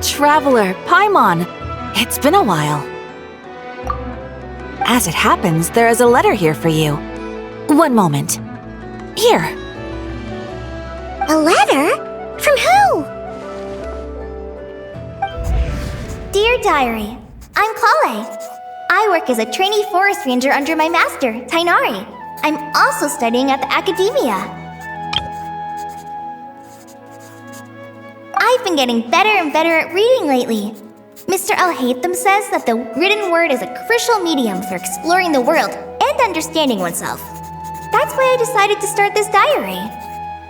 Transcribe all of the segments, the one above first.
Traveler, Paimon. It's been a while. As it happens, there is a letter here for you. One moment. Here. A letter? From who? Dear Diary, I'm Kale. I work as a trainee forest ranger under my master, Tighnari. I'm also studying at the academia. I've been getting better and better at reading lately. Mr. Al-Haytham says that the written word is a crucial medium for exploring the world and understanding oneself. That's why I decided to start this diary.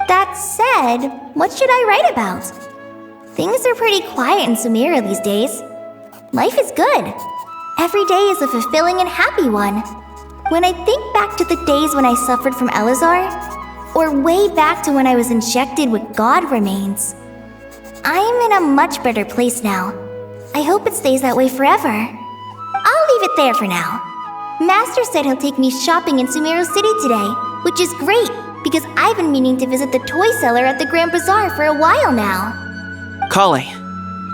That said, what should I write about? Things are pretty quiet in Sumera these days. Life is good. Every day is a fulfilling and happy one. When I think back to the days when I suffered from Elazar, or way back to when I was injected with God remains, I am in a much better place now. I hope it stays that way forever. I'll leave it there for now. Master said he'll take me shopping in Sumero City today, which is great because I've been meaning to visit the toy seller at the Grand Bazaar for a while now. Kale,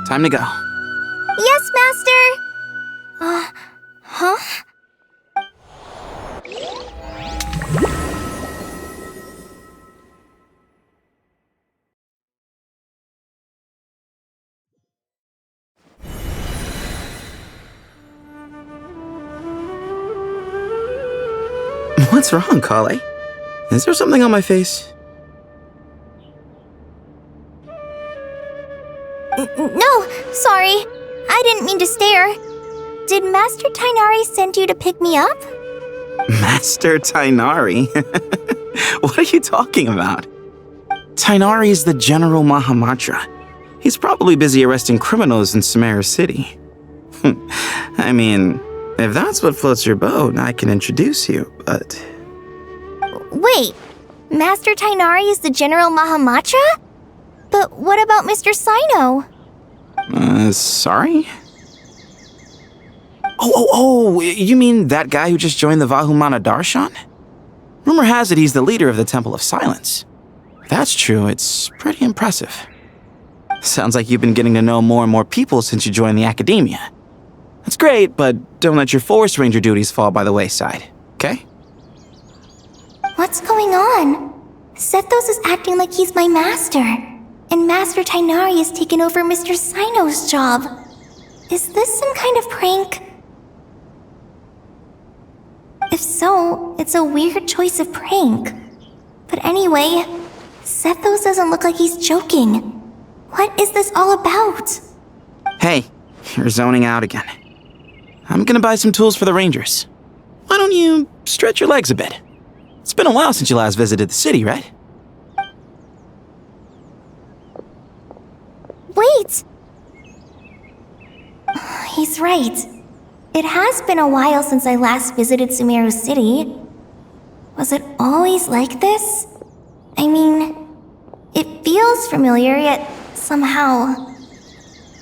time to go. Yes, Master! Huh? What's wrong, Kale? Is there something on my face? No, sorry. I didn't mean to stare. Did Master Tighnari send you to pick me up? Master Tighnari? What are you talking about? Tighnari is the General Mahamatra. He's probably busy arresting criminals in Sumera City. I mean, if that's what floats your boat, I can introduce you, but... Wait, Master Tighnari is the General Mahamatra? But what about Mr. Sino? Sorry? Oh, you mean that guy who just joined the Vahumana Darshan? Rumor has it he's the leader of the Temple of Silence. If that's true, it's pretty impressive. Sounds like you've been getting to know more and more people since you joined the academia. That's great, but don't let your forest ranger duties fall by the wayside, okay? What's going on? Sethos is acting like he's my master, and Master Tighnari has taken over Mr. Sino's job. Is this some kind of prank? If so, it's a weird choice of prank. But anyway, Sethos doesn't look like he's joking. What is this all about? Hey, you're zoning out again. I'm gonna buy some tools for the rangers. Why don't you stretch your legs a bit? It's been a while since you last visited the city, right? Wait! He's right. It has been a while since I last visited Sumero City. Was it always like this? I mean, it feels familiar, yet somehow...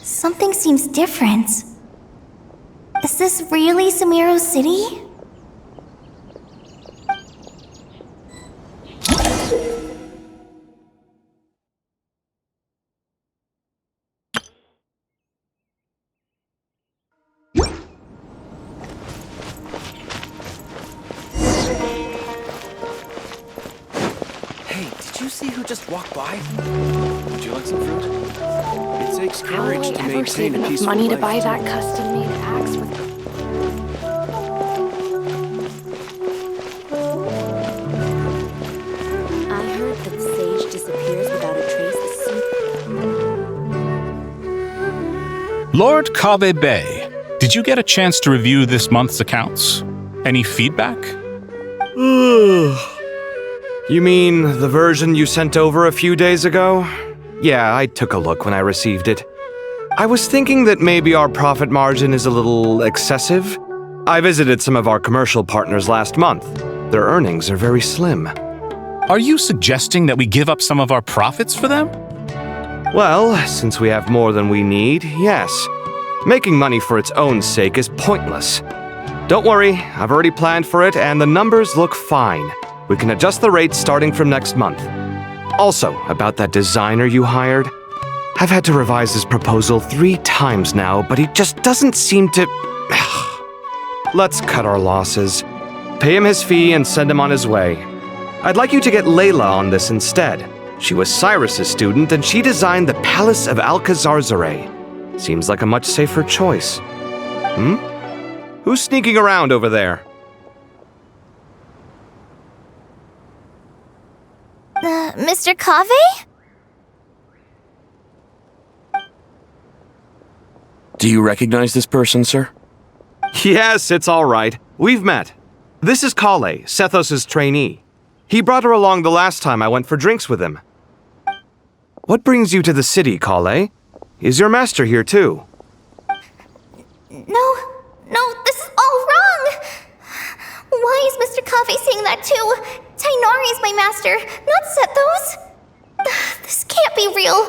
something seems different. Is this really Sumero City? Just walk by. Would you like some fruit? It takes courage to maintain a peaceful money to life. buy that custom-made axe with. I heard that the sage disappears without a trace. Lord Kabe Bay, did you get a chance to review this month's accounts? Any feedback? You mean the version you sent over a few days ago? Yeah, I took a look when I received it. I was thinking that maybe our profit margin is a little excessive. I visited some of our commercial partners last month. Their earnings are very slim. Are you suggesting that we give up some of our profits for them? Well, since we have more than we need, yes. Making money for its own sake is pointless. Don't worry, I've already planned for it and the numbers look fine. We can adjust the rates starting from next month. Also, about that designer you hired, I've had to revise his proposal 3 times now, but he just doesn't seem to... Let's cut our losses. Pay him his fee and send him on his way. I'd like you to get Layla on this instead. She was Cyrus's student, and she designed the Palace of Alcazarzare. Seems like a much safer choice. Who's sneaking around over there? Mr. Cave? Do you recognize this person, sir? Yes, it's all right. We've met. This is Kale, Sethos' trainee. He brought her along the last time I went for drinks with him. What brings you to the city, Kale? Is your master here too? No, this is all wrong! Why is Mr. Cave saying that too? Tainari is my master, not Sethos. This can't be real.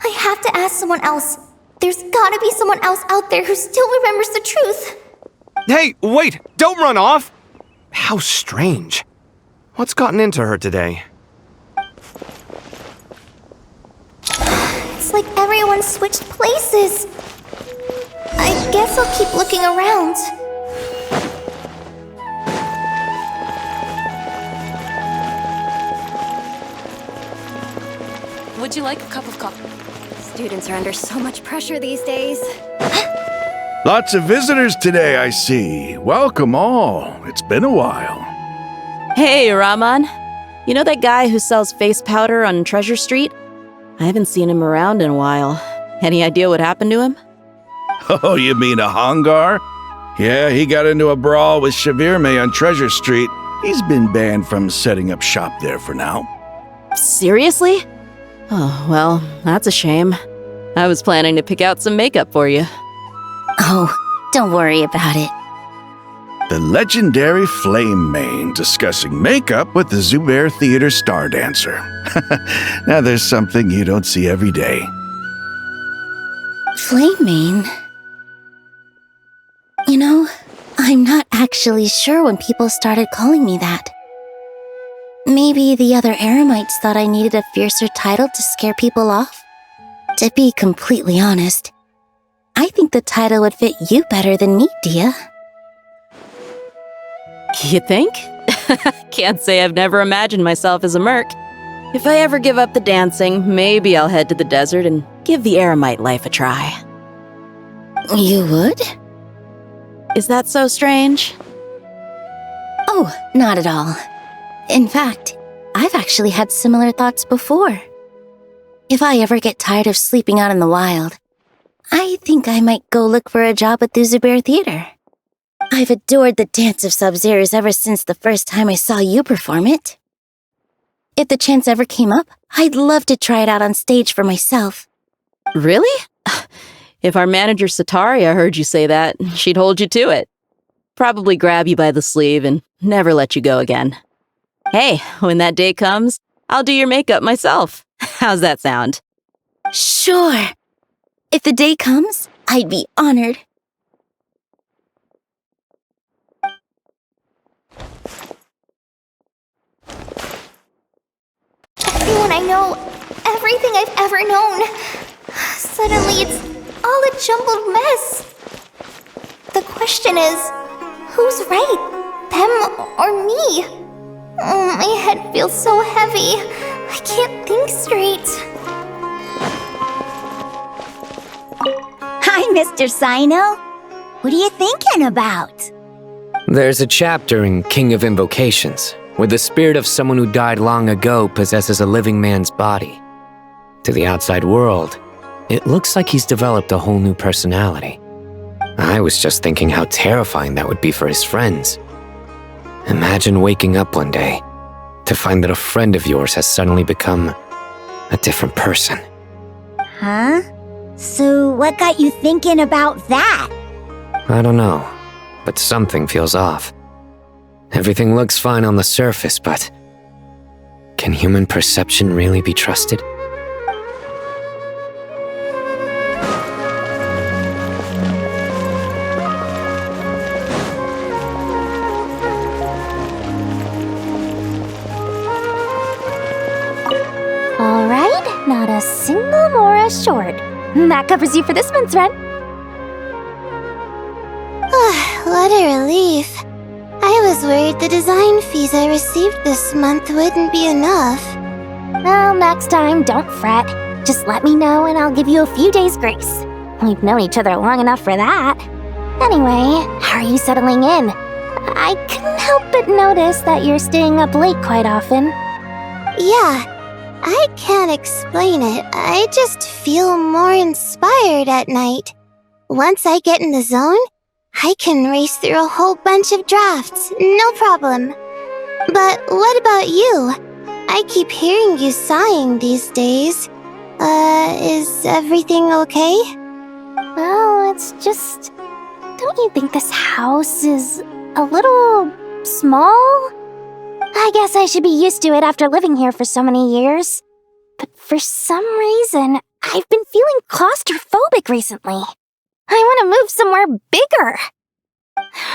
I have to ask someone else. There's gotta be someone else out there who still remembers the truth. Hey, wait! Don't run off! How strange. What's gotten into her today? It's like everyone switched places. I guess I'll keep looking around. Would you like a cup of coffee? Students are under so much pressure these days. Lots of visitors today, I see. Welcome all. It's been a while. Hey, Rahman. You know that guy who sells face powder on Treasure Street? I haven't seen him around in a while. Any idea what happened to him? Oh, you mean a Hangar? Yeah, he got into a brawl with Shavirme on Treasure Street. He's been banned from setting up shop there for now. Seriously? Oh, well, that's a shame. I was planning to pick out some makeup for you. Oh, don't worry about it. The legendary Flame Mane discussing makeup with the Zubair Theater star dancer. Now there's something you don't see every day. Flame Mane? You know, I'm not actually sure when people started calling me that. Maybe the other Eremites thought I needed a fiercer title to scare people off? To be completely honest, I think the title would fit you better than me, Dia. You think? Can't say I've never imagined myself as a merc. If I ever give up the dancing, maybe I'll head to the desert and give the Eremite life a try. You would? Is that so strange? Oh, not at all. In fact, I've actually had similar thoughts before. If I ever get tired of sleeping out in the wild, I think I might go look for a job at the Zubair Theater. I've adored the Dance of Sub-Zeros ever since the first time I saw you perform it. If the chance ever came up, I'd love to try it out on stage for myself. Really? If our manager Sataria heard you say that, she'd hold you to it. Probably grab you by the sleeve and never let you go again. Hey, when that day comes, I'll do your makeup myself. How's that sound? Sure. If the day comes, I'd be honored. Everyone I know, everything I've ever known. Suddenly it's all a jumbled mess. The question is, who's right? Them or me? Oh, my head feels so heavy. I can't think straight. Hi, Mr. Sino. What are you thinking about? There's a chapter in King of Invocations where the spirit of someone who died long ago possesses a living man's body. To the outside world, it looks like he's developed a whole new personality. I was just thinking how terrifying that would be for his friends. Imagine waking up one day to find that a friend of yours has suddenly become a different person. Huh? So what got you thinking about that? I don't know, but something feels off. Everything looks fine on the surface, but can human perception really be trusted? All right, not a single more That covers you for this month's rent. What a relief. I was worried the design fees I received this month wouldn't be enough. Well, next time, don't fret. Just let me know and I'll give you a few days' grace. We've known each other long enough for that. Anyway, how are you settling in? I couldn't help but notice that you're staying up late quite often. Yeah, I can't explain it. I just feel more inspired at night. Once I get in the zone, I can race through a whole bunch of drafts, no problem. But what about you? I keep hearing you sighing these days. Is everything okay? Well, it's just... Don't you think this house is a little small? I guess I should be used to it after living here for so many years. But for some reason, I've been feeling claustrophobic recently. I want to move somewhere bigger.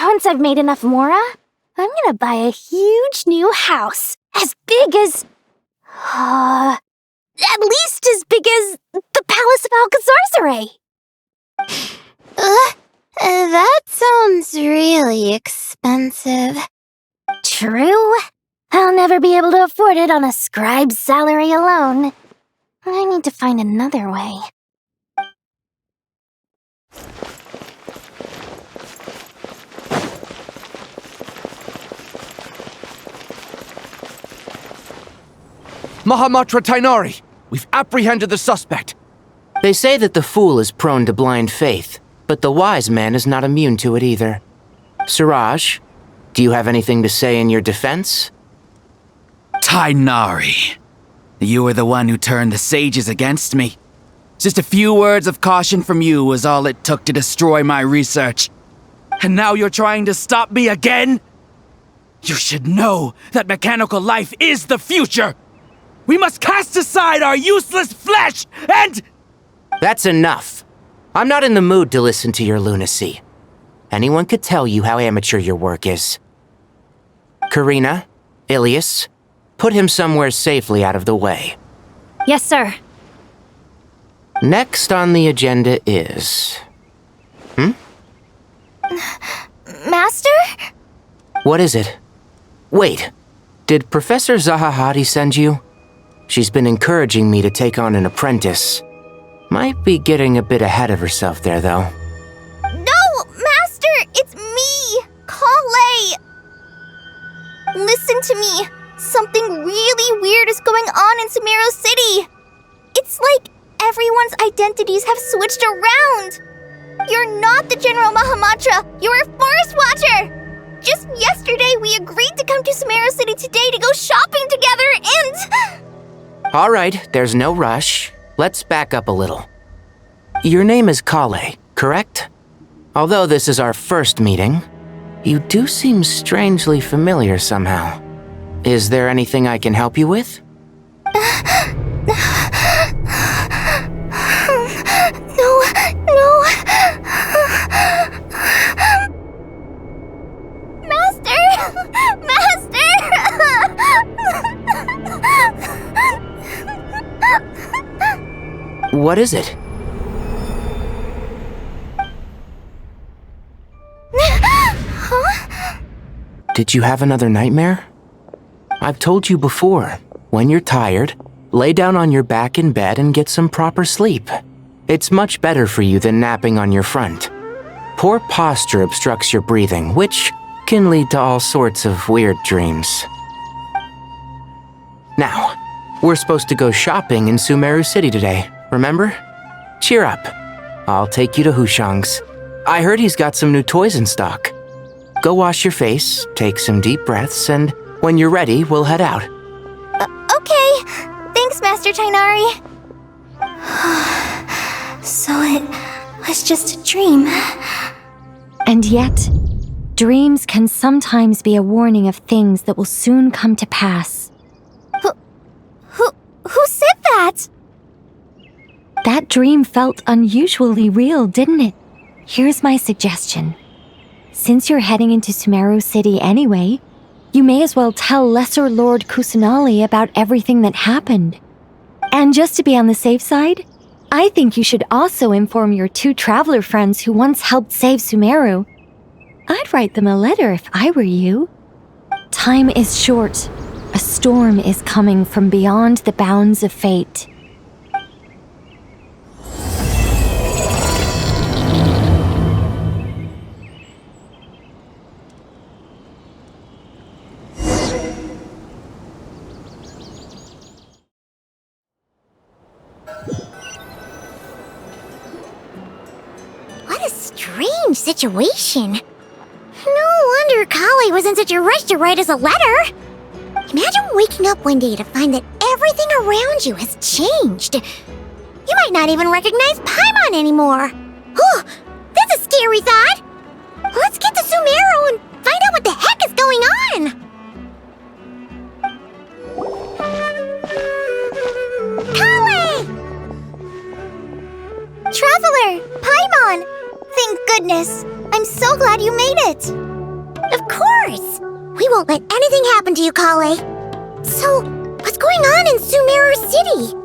Once I've made enough Mora, I'm gonna buy a huge new house. As big as... at least as big as the Palace of Alcazarzaray. That sounds really expensive. True. I'll never be able to afford it on a scribe's salary alone. I need to find another way. Mahamatra Tainari! We've apprehended the suspect. They say that the fool is prone to blind faith, but the wise man is not immune to it either. Suraj, do you have anything to say in your defense? Tainari, you were the one who turned the sages against me. Just a few words of caution from you was all it took to destroy my research. And now you're trying to stop me again? You should know that mechanical life is the future! We must cast aside our useless flesh and... That's enough. I'm not in the mood to listen to your lunacy. Anyone could tell you how amateur your work is. Karina, Ilias, put him somewhere safely out of the way. Yes, sir. Next on the agenda is... Master? What is it? Wait, did Professor Zahahati send you? She's been encouraging me to take on an apprentice. Might be getting a bit ahead of herself there, though. No, Master! It's me! Kale! Listen to me. Something really weird is going on in Sumero City. It's like everyone's identities have switched around. You're not the General Mahamatra. You're a Forest Watcher. Just yesterday, we agreed to come to Sumero City today to go shopping together and... All right, there's no rush. Let's back up a little. Your name is Kale, correct? Although this is our first meeting, you do seem strangely familiar somehow. Is there anything I can help you with? No. Master! What is it? Did you have another nightmare? I've told you before, when you're tired, lay down on your back in bed and get some proper sleep. It's much better for you than napping on your front. Poor posture obstructs your breathing, which can lead to all sorts of weird dreams. Now, we're supposed to go shopping in Sumeru City today, remember? Cheer up. I'll take you to Hushang's. I heard he's got some new toys in stock. Go wash your face, take some deep breaths, and when you're ready, we'll head out. Okay. Thanks, Master Tainari. So it was just a dream. And yet, dreams can sometimes be a warning of things that will soon come to pass. Who said that? That dream felt unusually real, didn't it? Here's my suggestion. Since you're heading into Sumeru City anyway, you may as well tell Lesser Lord Kusanali about everything that happened. And just to be on the safe side, I think you should also inform your 2 traveler friends who once helped save Sumero. I'd write them a letter if I were you. Time is short. A storm is coming from beyond the bounds of fate. What a strange situation. No wonder Kali was in such a rush to write us a letter. Imagine waking up one day to find that everything around you has changed. You might not even recognize Paimon anymore. Oh, that's a scary thought. Let's get to Sumero and find out what the heck is going on. Kali! Traveler, Paimon! Thank goodness. I'm so glad you made it. Of course. We won't let anything happen to you, Kale. So, what's going on in Sumero City?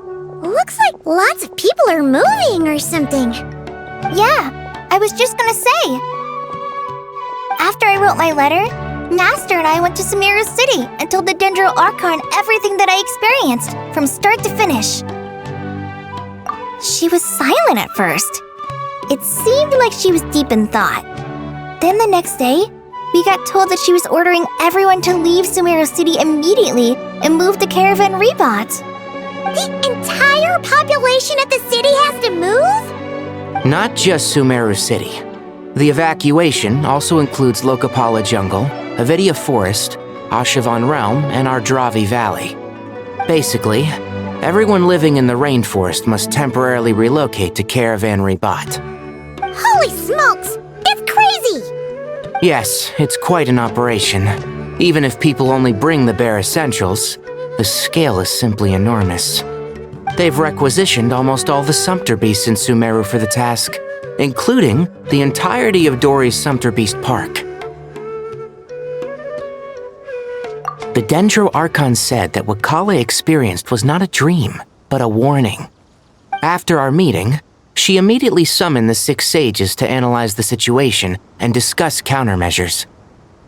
Looks like lots of people are moving or something. Yeah, I was just gonna say. After I wrote my letter, Master and I went to Sumero City and told the Dendro Archon everything that I experienced, from start to finish. She was silent at first. It seemed like she was deep in thought. Then the next day, we got told that she was ordering everyone to leave Sumero City immediately and move to Caravan Rebot. The entire population of the city has to move? Not just Sumero City. The evacuation also includes Lokapala Jungle, Avidia Forest, Ashavan Realm, and Ardravi Valley. Basically, everyone living in the rainforest must temporarily relocate to Caravan Rebot. Holy smokes! It's crazy! Yes, it's quite an operation. Even if people only bring the bare essentials, the scale is simply enormous. They've requisitioned almost all the Sumpter Beasts in Sumeru for the task, including the entirety of Dori's Sumpter Beast Park. The Dendro Archon said that what Kale experienced was not a dream, but a warning. After our meeting, she immediately summoned the 6 sages to analyze the situation and discuss countermeasures.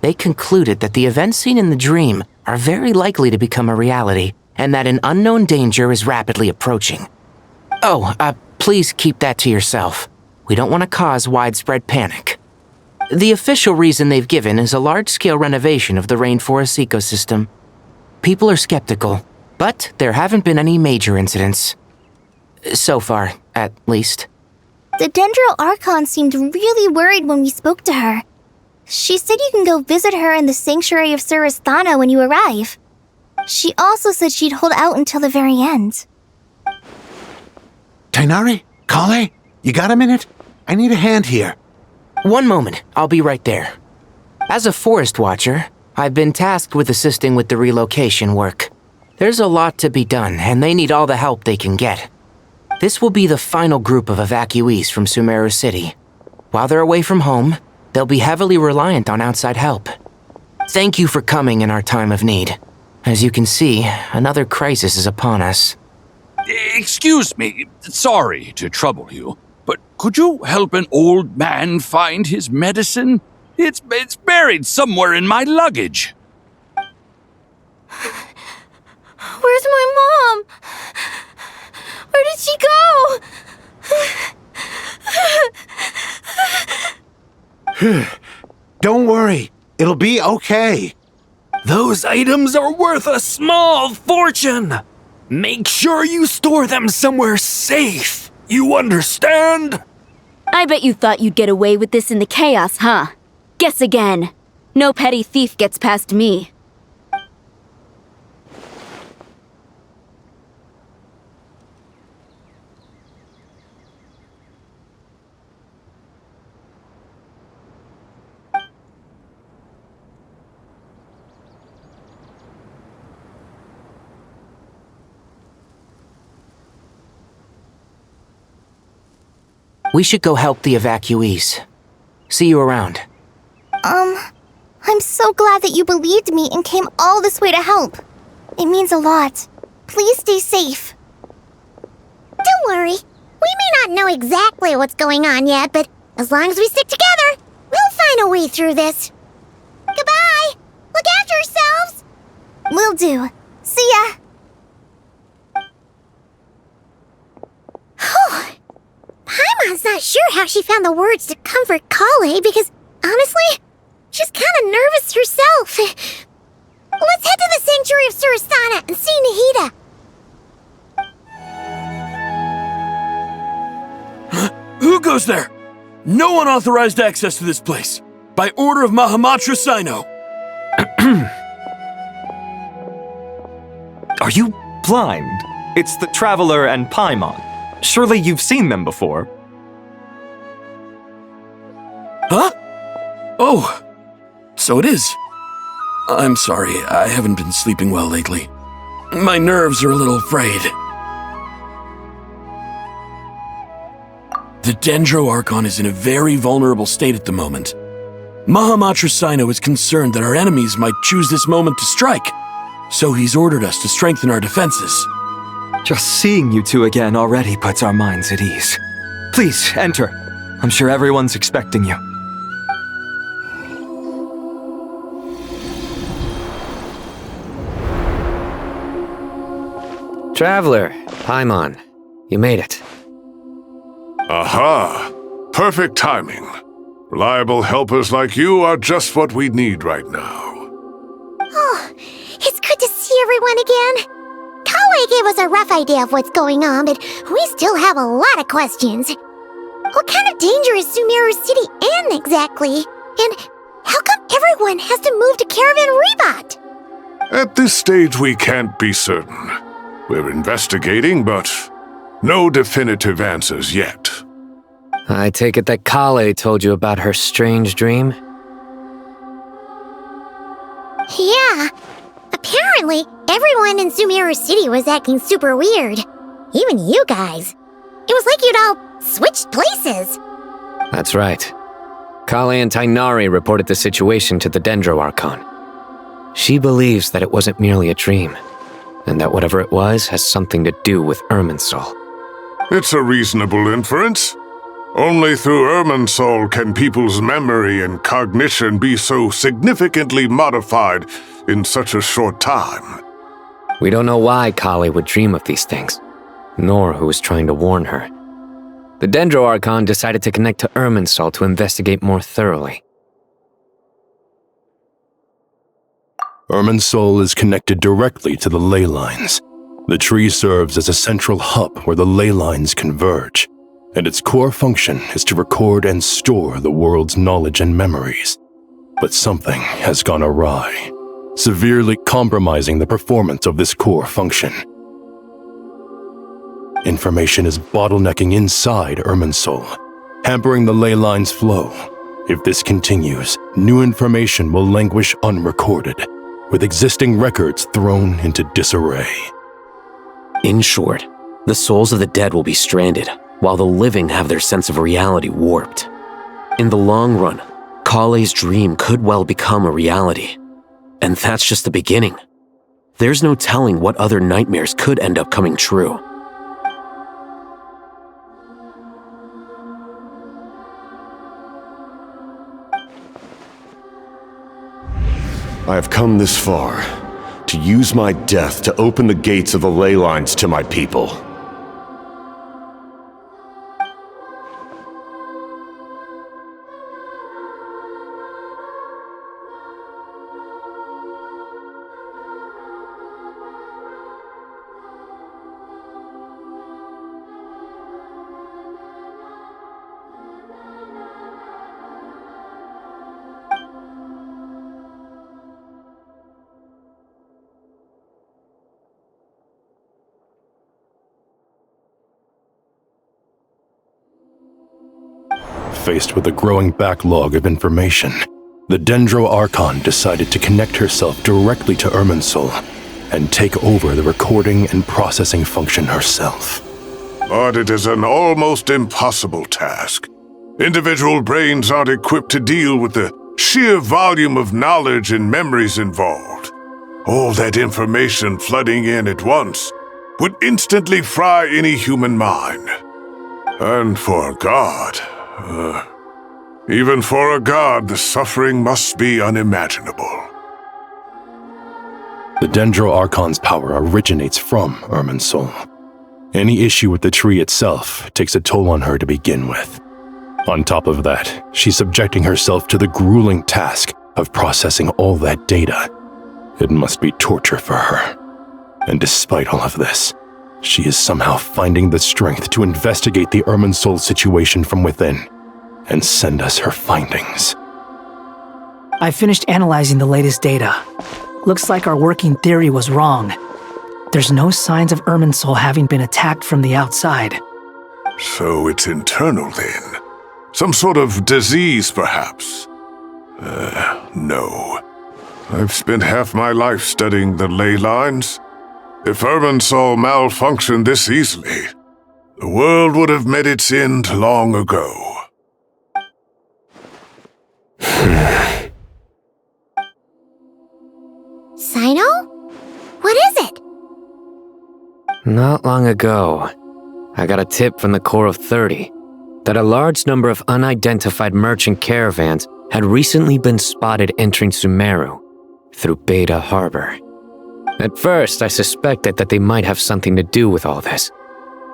They concluded that the events seen in the dream are very likely to become a reality, and that an unknown danger is rapidly approaching. Oh, please keep that to yourself. We don't want to cause widespread panic. The official reason they've given is a large-scale renovation of the rainforest ecosystem. People are skeptical, but there haven't been any major incidents. So far, at least. The Dendro Archon seemed really worried when we spoke to her. She said you can go visit her in the Sanctuary of Surastana when you arrive. She also said she'd hold out until the very end. Tainari? Kale? You got a minute? I need a hand here. One moment, I'll be right there. As a forest watcher, I've been tasked with assisting with the relocation work. There's a lot to be done, and they need all the help they can get. This will be the final group of evacuees from Sumero City. While they're away from home, they'll be heavily reliant on outside help. Thank you for coming in our time of need. As you can see, another crisis is upon us. Excuse me, sorry to trouble you, but could you help an old man find his medicine? It's buried somewhere in my luggage. Where's my mom? Where did she go? Don't worry, it'll be okay. Those items are worth a small fortune. Make sure you store them somewhere safe. You understand? I bet you thought you'd get away with this in the chaos, huh? Guess again. No petty thief gets past me. We should go help the evacuees. See you around. I'm so glad that you believed me and came all this way to help. It means a lot. Please stay safe. Don't worry. We may not know exactly what's going on yet, but as long as we stick together, we'll find a way through this. Goodbye! Look after yourselves! Will do. See ya! Paimon's not sure how she found the words to comfort Kale because, honestly, she's kind of nervous herself. Let's head to the Sanctuary of Surastаны and see Nahida. Who goes there? No unauthorized access to this place. By order of Mahamatra Sino. Are you blind? It's the Traveler and Paimon. Surely you've seen them before. Huh? Oh, so it is. I'm sorry, I haven't been sleeping well lately. My nerves are a little frayed. The Dendro Archon is in a very vulnerable state at the moment. Mahamatra Sino is concerned that our enemies might choose this moment to strike, so he's ordered us to strengthen our defenses. Just seeing you two again already puts our minds at ease. Please, enter. I'm sure everyone's expecting you. Traveler, Paimon, you made it. Aha! Perfect timing. Reliable helpers like you are just what we need right now. Oh, it's good to see everyone again. Kale gave us a rough idea of what's going on, but we still have a lot of questions. What kind of danger is Sumeru City in exactly? And how come everyone has to move to Caravan Rebat? At this stage, we can't be certain. We're investigating, but no definitive answers yet. I take it that Kale told you about her strange dream? Yeah. Apparently, everyone in Sumeru City was acting super weird. Even you guys. It was like you'd all switched places. That's right. Kale and Tainari reported the situation to the Dendro Archon. She believes that it wasn't merely a dream, and that whatever it was has something to do with Irminsul. It's a reasonable inference. Only through Irminsul can people's memory and cognition be so significantly modified in such a short time. We don't know why Kale would dream of these things, nor who was trying to warn her. The Dendro Archon decided to connect to Irminsul to investigate more thoroughly. Irminsul is connected directly to the ley lines. The tree serves as a central hub where the ley lines converge, and its core function is to record and store the world's knowledge and memories. But something has gone awry, severely compromising the performance of this core function. Information is bottlenecking inside Irminsul, hampering the ley line's flow. If this continues, new information will languish unrecorded, with existing records thrown into disarray. In short, the souls of the dead will be stranded, while the living have their sense of reality warped. In the long run, Kale's dream could well become a reality. And that's just the beginning. There's no telling what other nightmares could end up coming true. I have come this far, to use my death to open the gates of the ley lines to my people. Faced with a growing backlog of information, the Dendro Archon decided to connect herself directly to Irminsul and take over the recording and processing function herself. But it is an almost impossible task. Individual brains aren't equipped to deal with the sheer volume of knowledge and memories involved. All that information flooding in at once would instantly fry any human mind. And for a god, even for a god, the suffering must be unimaginable. The Dendro Archon's power originates from Irminsul. Any issue with the tree itself takes a toll on her to begin with. On top of that, she's subjecting herself to the grueling task of processing all that data. It must be torture for her. And despite all of this, she is somehow finding the strength to investigate the Irminsul situation from within and send us her findings. I finished analyzing the latest data. Looks like our working theory was wrong. There's no signs of Irminsul having been attacked from the outside. So it's internal then? Some sort of disease, perhaps? No. I've spent half my life studying the ley lines. If Irminsul malfunctioned this easily, the world would have met its end long ago. Sino? What is it? Not long ago, I got a tip from the Corps of 30 that a large number of unidentified merchant caravans had recently been spotted entering Sumero through Beta Harbor. At first, I suspected that they might have something to do with all this,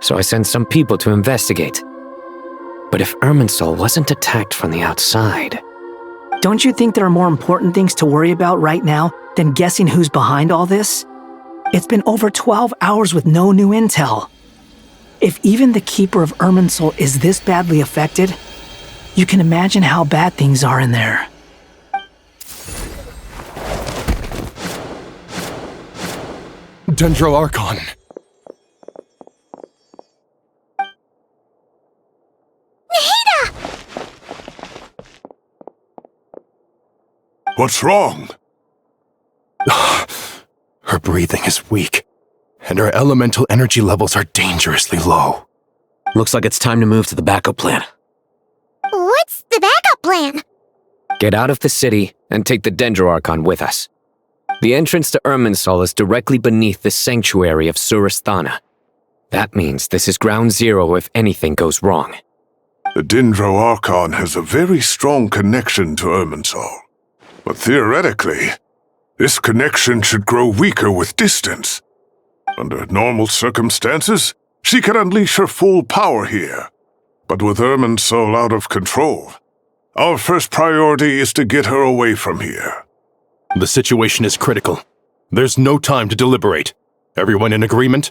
so I sent some people to investigate. But if Irminsul wasn't attacked from the outside... Don't you think there are more important things to worry about right now than guessing who's behind all this? It's been over 12 hours with no new intel. If even the Keeper of Irminsul is this badly affected, you can imagine how bad things are in there. Dendro Archon. What's wrong? Her breathing is weak, and her elemental energy levels are dangerously low. Looks like it's time to move to the backup plan. What's the backup plan? Get out of the city and take the Dendro Archon with us. The entrance to Irminsul is directly beneath the sanctuary of Surastana. That means this is ground zero if anything goes wrong. The Dendro Archon has a very strong connection to Irminsul. But theoretically, this connection should grow weaker with distance. Under normal circumstances, she could unleash her full power here. But with Irminsul out of control, our first priority is to get her away from here. The situation is critical. There's no time to deliberate. Everyone in agreement?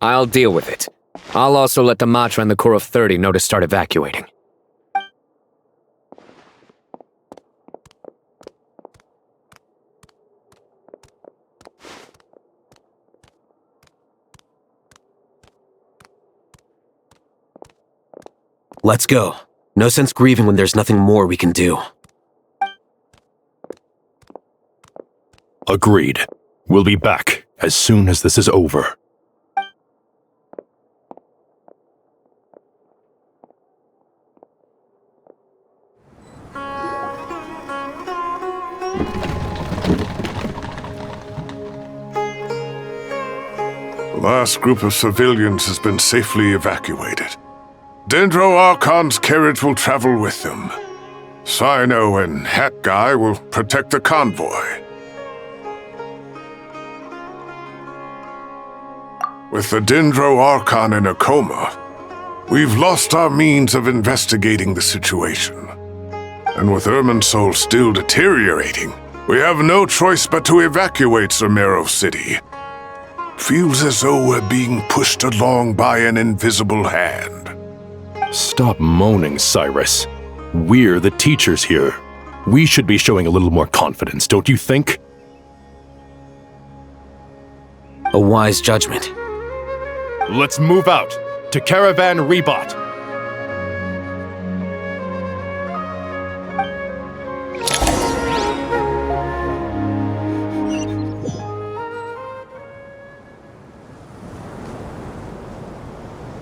I'll deal with it. I'll also let the Matra and the Corps of 30 know to start evacuating. Let's go. No sense grieving when there's nothing more we can do. Agreed. We'll be back as soon as this is over. The last group of civilians has been safely evacuated. Dendro Archon's carriage will travel with them. Sino and Hat Guy will protect the convoy. With the Dendro Archon in a coma, we've lost our means of investigating the situation. And with Irminsul still deteriorating, we have no choice but to evacuate Sumero City. Feels as though we're being pushed along by an invisible hand. Stop moaning, Cyrus. We're the teachers here. We should be showing a little more confidence, don't you think? A wise judgment. Let's move out to Caravan Rebot.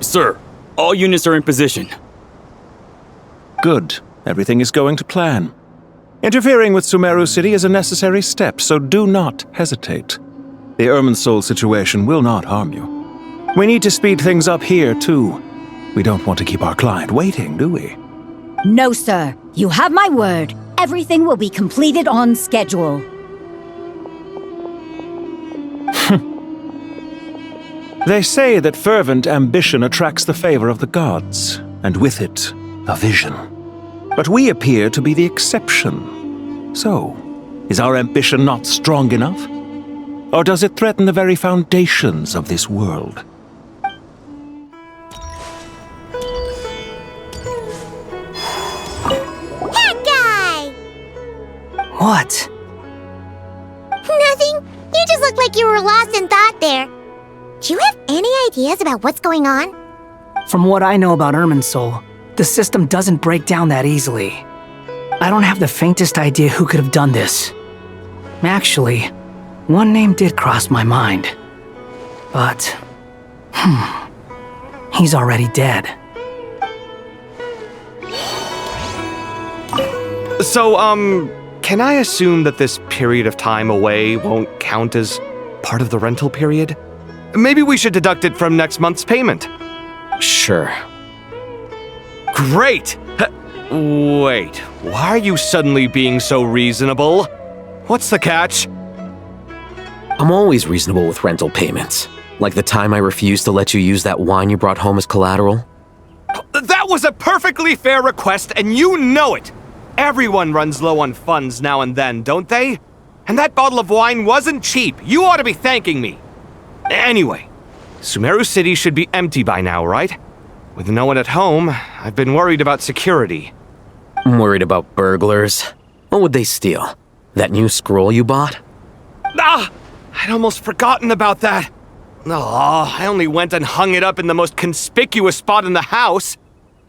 Sir, all units are in position. Good. Everything is going to plan. Interfering with Sumero City is a necessary step, so do not hesitate. The Irminsul situation will not harm you. We need to speed things up here, too. We don't want to keep our client waiting, do we? No, sir. You have my word. Everything will be completed on schedule. They say that fervent ambition attracts the favor of the gods, and with it, a vision. But we appear to be the exception. So, is our ambition not strong enough? Or does it threaten the very foundations of this world? That guy! What? Nothing. You just looked like you were lost in thought there. Do you have any ideas about what's going on? From what I know about Irminsul, the system doesn't break down that easily. I don't have the faintest idea who could have done this. Actually, one name did cross my mind. But, he's already dead. So, can I assume that this period of time away won't count as part of the rental period? Maybe we should deduct it from next month's payment. Sure. Great! Wait, why are you suddenly being so reasonable? What's the catch? I'm always reasonable with rental payments. Like the time I refused to let you use that wine you brought home as collateral. That was a perfectly fair request, and you know it! Everyone runs low on funds now and then, don't they? And that bottle of wine wasn't cheap. You ought to be thanking me. Anyway, Sumero City should be empty by now, right? With no one at home, I've been worried about security. I'm worried about burglars. What would they steal? That new scroll you bought? Ah! I'd almost forgotten about that. Oh, I only went and hung it up in the most conspicuous spot in the house.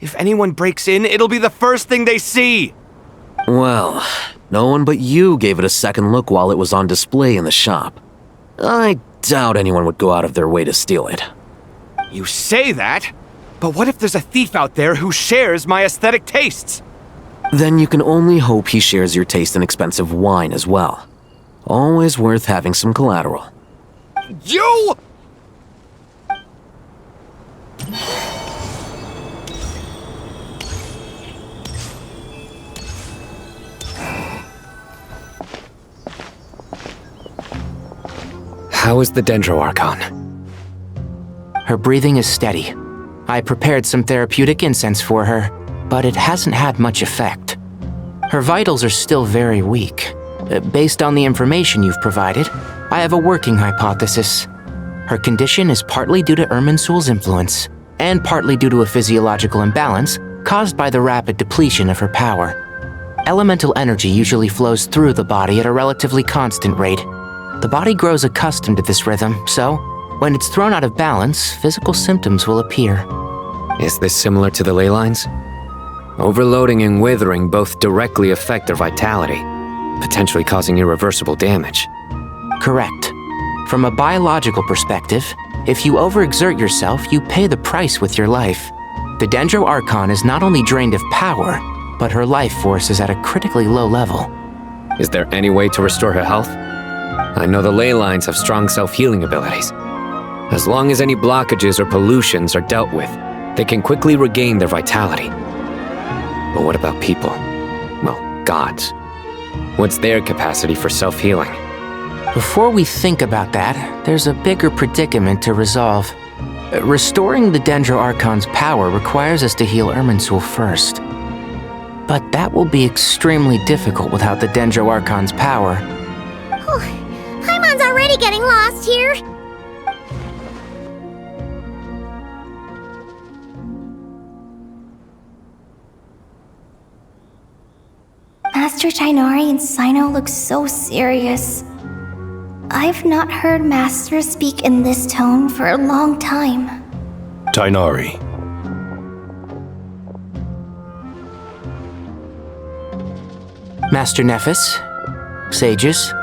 If anyone breaks in, it'll be the first thing they see. Well, no one but you gave it a second look while it was on display in the shop. I doubt anyone would go out of their way to steal it. You say that, but what if there's a thief out there who shares my aesthetic tastes? Then you can only hope he shares your taste in expensive wine as well. Always worth having some collateral. You! How is the Dendro-Archon? Her breathing is steady. I prepared some therapeutic incense for her, but it hasn't had much effect. Her vitals are still very weak. Based on the information you've provided, I have a working hypothesis. Her condition is partly due to Irminsul's influence, and partly due to a physiological imbalance caused by the rapid depletion of her power. Elemental energy usually flows through the body at a relatively constant rate. The body grows accustomed to this rhythm, so when it's thrown out of balance, physical symptoms will appear. Is this similar to the ley lines? Overloading and withering both directly affect their vitality, potentially causing irreversible damage. Correct. From a biological perspective, if you overexert yourself, you pay the price with your life. The Dendro-Archon is not only drained of power, but her life force is at a critically low level. Is there any way to restore her health? I know the ley lines have strong self-healing abilities. As long as any blockages or pollutions are dealt with, they can quickly regain their vitality. But what about people? Well, gods. What's their capacity for self-healing? Before we think about that, there's a bigger predicament to resolve. Restoring the Dendro-Archon's power requires us to heal Irminsul first. But that will be extremely difficult without the Dendro-Archon's power. Paimon's already getting lost here. Master Tighnari and Sino look so serious. I've not heard Master speak in this tone for a long time. Tighnari. Master Nephis, sages.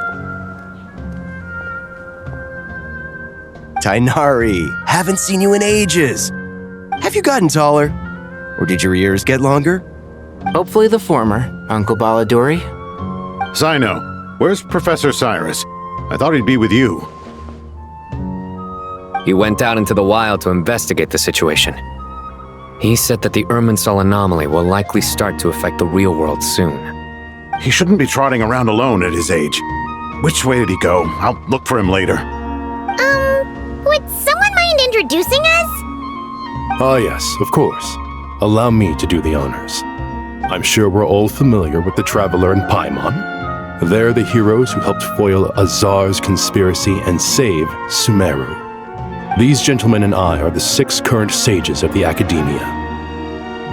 Tighnari, haven't seen you in ages. Have you gotten taller? Or did your ears get longer? Hopefully the former, Uncle Baladuri. Sino, where's Professor Cyrus? I thought he'd be with you. He went out into the wild to investigate the situation. He said that the Irminsul anomaly will likely start to affect the real world soon. He shouldn't be trotting around alone at his age. Which way did he go? I'll look for him later. Would someone mind introducing us? Ah yes, of course. Allow me to do the honors. I'm sure we're all familiar with the Traveler and Paimon. They're the heroes who helped foil Azar's conspiracy and save Sumeru. These gentlemen and I are the 6 current sages of the Academia.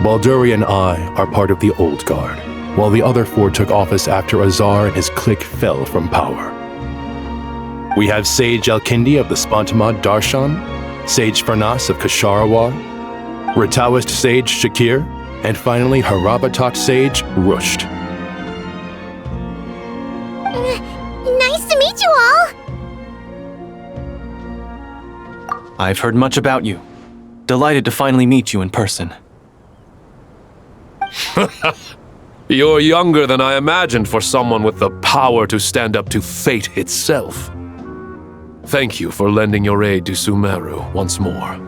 Balduri and I are part of the Old Guard, while the other 4 took office after Azar and his clique fell from power. We have Sage Alkindi of the Spantamad Darshan, Sage Farnas of Kasharawar, Ritaoist Sage Shakir, and finally Harabatot Sage Rusht. Nice to meet you all! I've heard much about you. Delighted to finally meet you in person. You're younger than I imagined for someone with the power to stand up to fate itself. Thank you for lending your aid to Sumeru once more.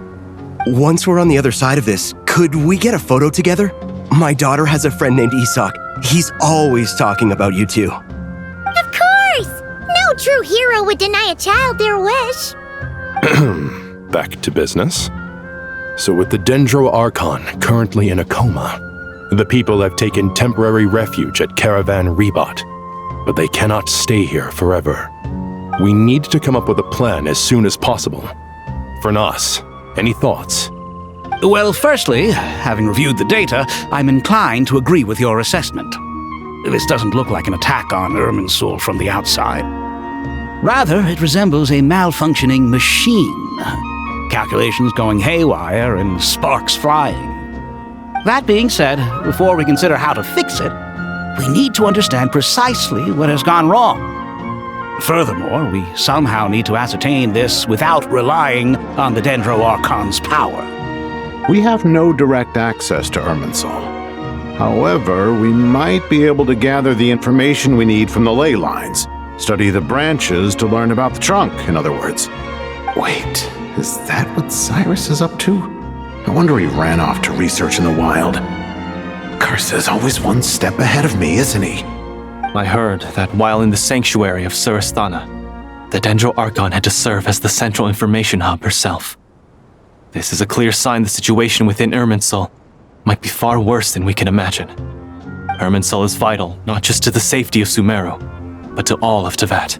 Once we're on the other side of this, could we get a photo together? My daughter has a friend named Isak. He's always talking about you two. Of course! No true hero would deny a child their wish. Back to business. So with the Dendro Archon currently in a coma, the people have taken temporary refuge at Caravan Rebat, but they cannot stay here forever. We need to come up with a plan as soon as possible. Fernas, any thoughts? Well, firstly, having reviewed the data, I'm inclined to agree with your assessment. This doesn't look like an attack on Irminsul from the outside. Rather, it resembles a malfunctioning machine. Calculations going haywire and sparks flying. That being said, before we consider how to fix it, we need to understand precisely what has gone wrong. Furthermore, we somehow need to ascertain this without relying on the Dendro Archon's power. We have no direct access to Irminsul. However, we might be able to gather the information we need from the ley lines. Study the branches to learn about the trunk, in other words. Wait, is that what Cyrus is up to? No wonder he ran off to research in the wild. Karsa's always one step ahead of me, isn't he? I heard that while in the sanctuary of Surastana, the Dendro Archon had to serve as the central information hub herself. This is a clear sign the situation within Irminsul might be far worse than we can imagine. Irminsul is vital not just to the safety of Sumeru, but to all of Teyvat.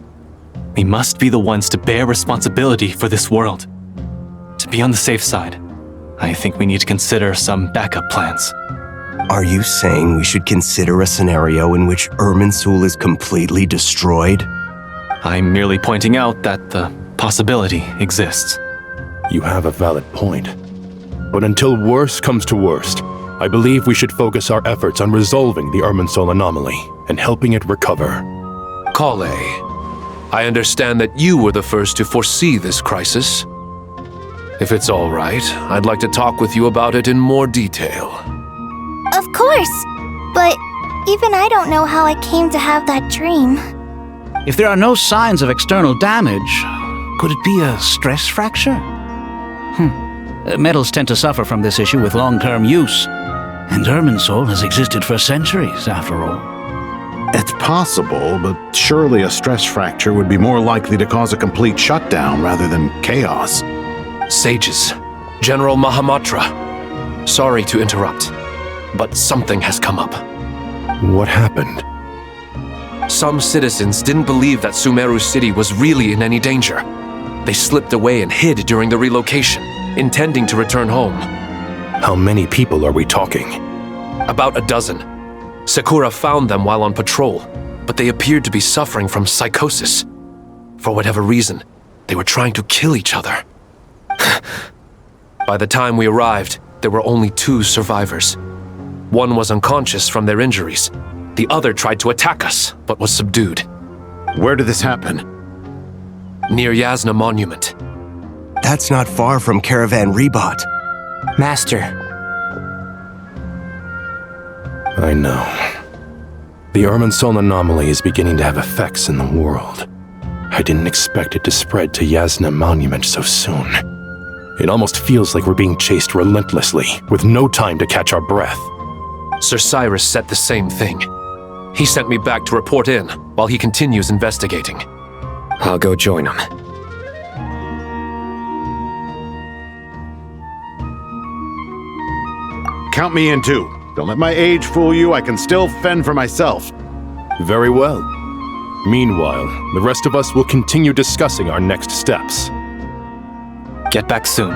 We must be the ones to bear responsibility for this world. To be on the safe side, I think we need to consider some backup plans. Are you saying we should consider a scenario in which Irminsul is completely destroyed? I'm merely pointing out that the possibility exists. You have a valid point. But until worst comes to worst, I believe we should focus our efforts on resolving the Irminsul anomaly and helping it recover. Kale, I understand that you were the first to foresee this crisis. If it's all right, I'd like to talk with you about it in more detail. Of course, but even I don't know how I came to have that dream. If there are no signs of external damage, could it be a stress fracture? Metals tend to suffer from this issue with long-term use, and Irminsul has existed for centuries, after all. It's possible, but surely a stress fracture would be more likely to cause a complete shutdown rather than chaos. Sages, General Mahamatra, sorry to interrupt, but something has come up. What happened? Some citizens didn't believe that Sumeru City was really in any danger. They slipped away and hid during the relocation, intending to return home. How many people are we talking? About a dozen. Sakura found them while on patrol, but they appeared to be suffering from psychosis. For whatever reason, they were trying to kill each other. By the time we arrived, there were only 2 survivors. One was unconscious from their injuries. The other tried to attack us, but was subdued. Where did this happen? Near Yasna Monument. That's not far from Caravan Rebat. Master. I know. The Irminsul anomaly is beginning to have effects in the world. I didn't expect it to spread to Yasna Monument so soon. It almost feels like we're being chased relentlessly, with no time to catch our breath. Sir Cyrus said the same thing. He sent me back to report in, while he continues investigating. I'll go join him. Count me in too. Don't let my age fool you, I can still fend for myself. Very well. Meanwhile, the rest of us will continue discussing our next steps. Get back soon.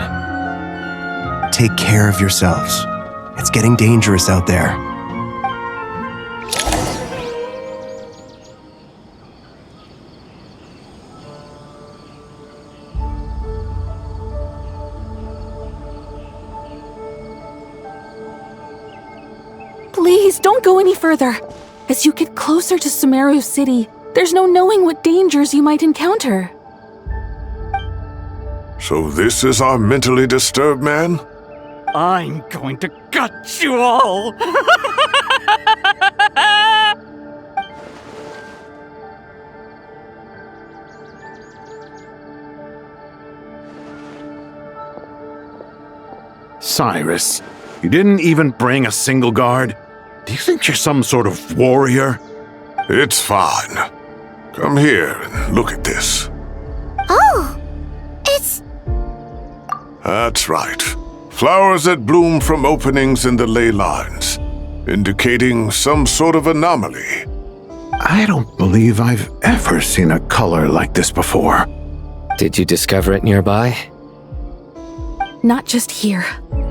Take care of yourselves. It's getting dangerous out there. Please, don't go any further. As you get closer to Sumeru City, there's no knowing what dangers you might encounter. So this is our mentally disturbed man? I'm going to gut you all! Cyrus, you didn't even bring a single guard? Do you think you're some sort of warrior? It's fine. Come here and look at this. Oh! It's... That's right. Flowers that bloom from openings in the ley lines, indicating some sort of anomaly. I don't believe I've ever seen a color like this before. Did you discover it nearby? Not just here.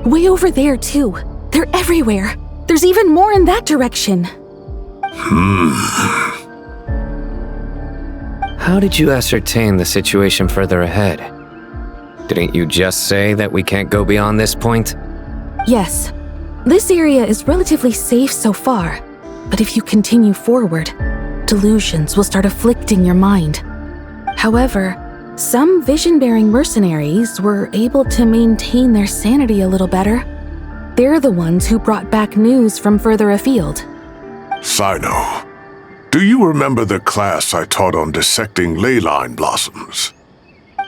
Way over there, too. They're everywhere. There's even more in that direction. How did you ascertain the situation further ahead? Didn't you just say that we can't go beyond this point? Yes. This area is relatively safe so far, but if you continue forward, delusions will start afflicting your mind. However, some vision-bearing mercenaries were able to maintain their sanity a little better. They're the ones who brought back news from further afield. Sino, do you remember the class I taught on dissecting ley line blossoms?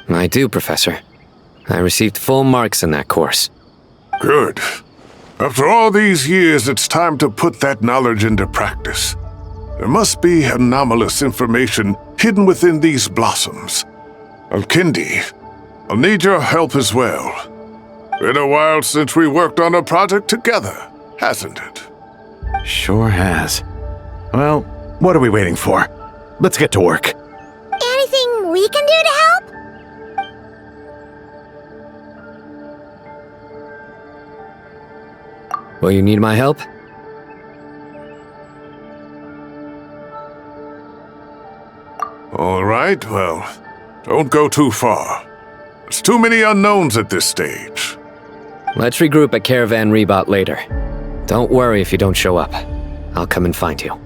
I do, Professor. I received full marks in that course. Good. After all these years, it's time to put that knowledge into practice. There must be anomalous information hidden within these blossoms. Alkindi, I'll need your help as well. Been a while since we worked on a project together, hasn't it? Sure has. Well, what are we waiting for? Let's get to work. Anything we can do to help? Will you need my help? All right, well, don't go too far. There's too many unknowns at this stage. Let's regroup at Caravan Rebot later. Don't worry if you don't show up. I'll come and find you.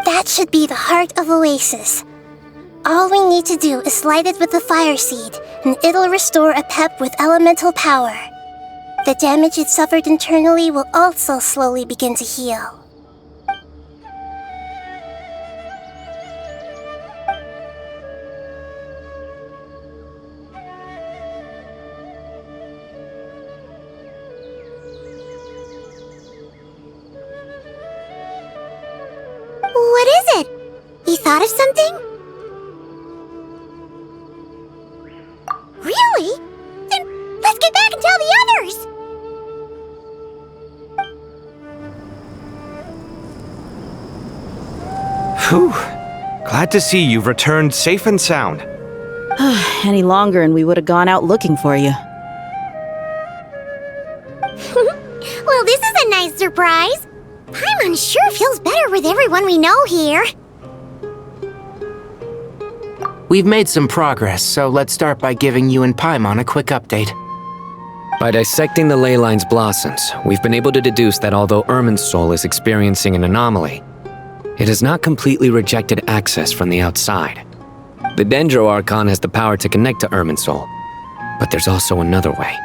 That should be the heart of Oasis. All we need to do is light it with the fire seed, and it'll restore a pep with elemental power. The damage it suffered internally will also slowly begin to heal. What is it? You thought of something? Really? Then let's get back and tell the others! Whew. Glad to see you've returned safe and sound. Any longer and we would have gone out looking for you. Well, this is a nice surprise. Paimon sure feels better with everyone we know here. We've made some progress, so let's start by giving you and Paimon a quick update. By dissecting the ley line's blossoms, we've been able to deduce that although Irminsul is experiencing an anomaly, it has not completely rejected access from the outside. The Dendro Archon has the power to connect to Irminsul, but there's also another way.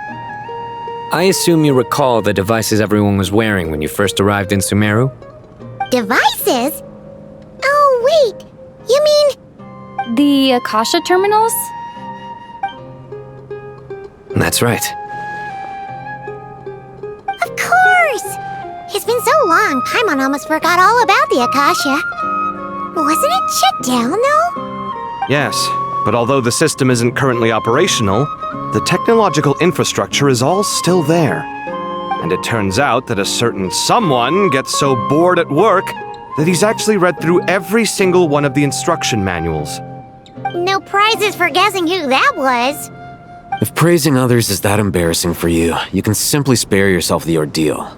I assume you recall the devices everyone was wearing when you first arrived in Sumeru? Devices? Oh, wait. You mean... The Akasha terminals? That's right. Of course! It's been so long, Paimon almost forgot all about the Akasha. Wasn't it shut down, though? Yes, but although the system isn't currently operational, the technological infrastructure is all still there. And it turns out that a certain someone gets so bored at work that he's actually read through every single one of the instruction manuals. No prizes for guessing who that was. If praising others is that embarrassing for you, you can simply spare yourself the ordeal.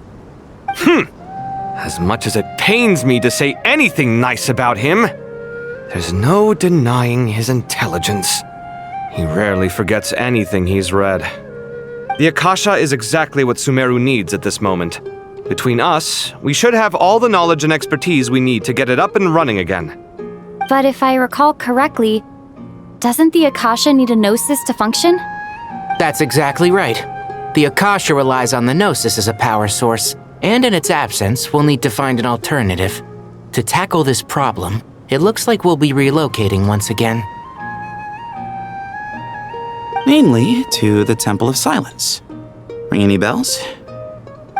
As much as it pains me to say anything nice about him, there's no denying his intelligence. He rarely forgets anything he's read. The Akasha is exactly what Sumeru needs at this moment. Between us, we should have all the knowledge and expertise we need to get it up and running again. But if I recall correctly, doesn't the Akasha need a gnosis to function? That's exactly right. The Akasha relies on the gnosis as a power source, and in its absence, we'll need to find an alternative. To tackle this problem, it looks like we'll be relocating once again. Namely, to the Temple of Silence. Ring any bells?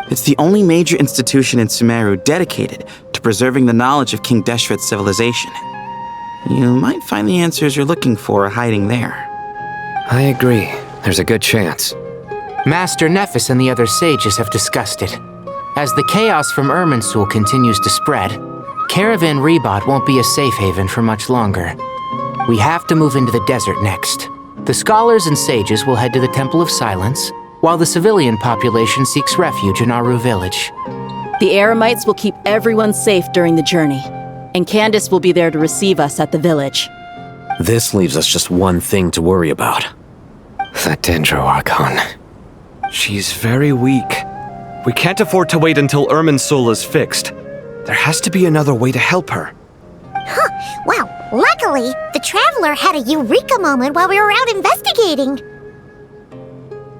It's the only major institution in Sumeru dedicated to preserving the knowledge of King Deshret's civilization. You might find the answers you're looking for hiding there. I agree. There's a good chance. Master Nephis and the other sages have discussed it. As the chaos from Irminsul continues to spread, Caravan Rebot won't be a safe haven for much longer. We have to move into the desert next. The scholars and sages will head to the Temple of Silence, while the civilian population seeks refuge in Aaru village. The Eremites will keep everyone safe during the journey, and Candace will be there to receive us at the village. This leaves us just one thing to worry about. That Dendro Archon. She's very weak. We can't afford to wait until Irminsul is fixed. There has to be another way to help her. Huh, wow. Luckily, the Traveler had a eureka moment while we were out investigating.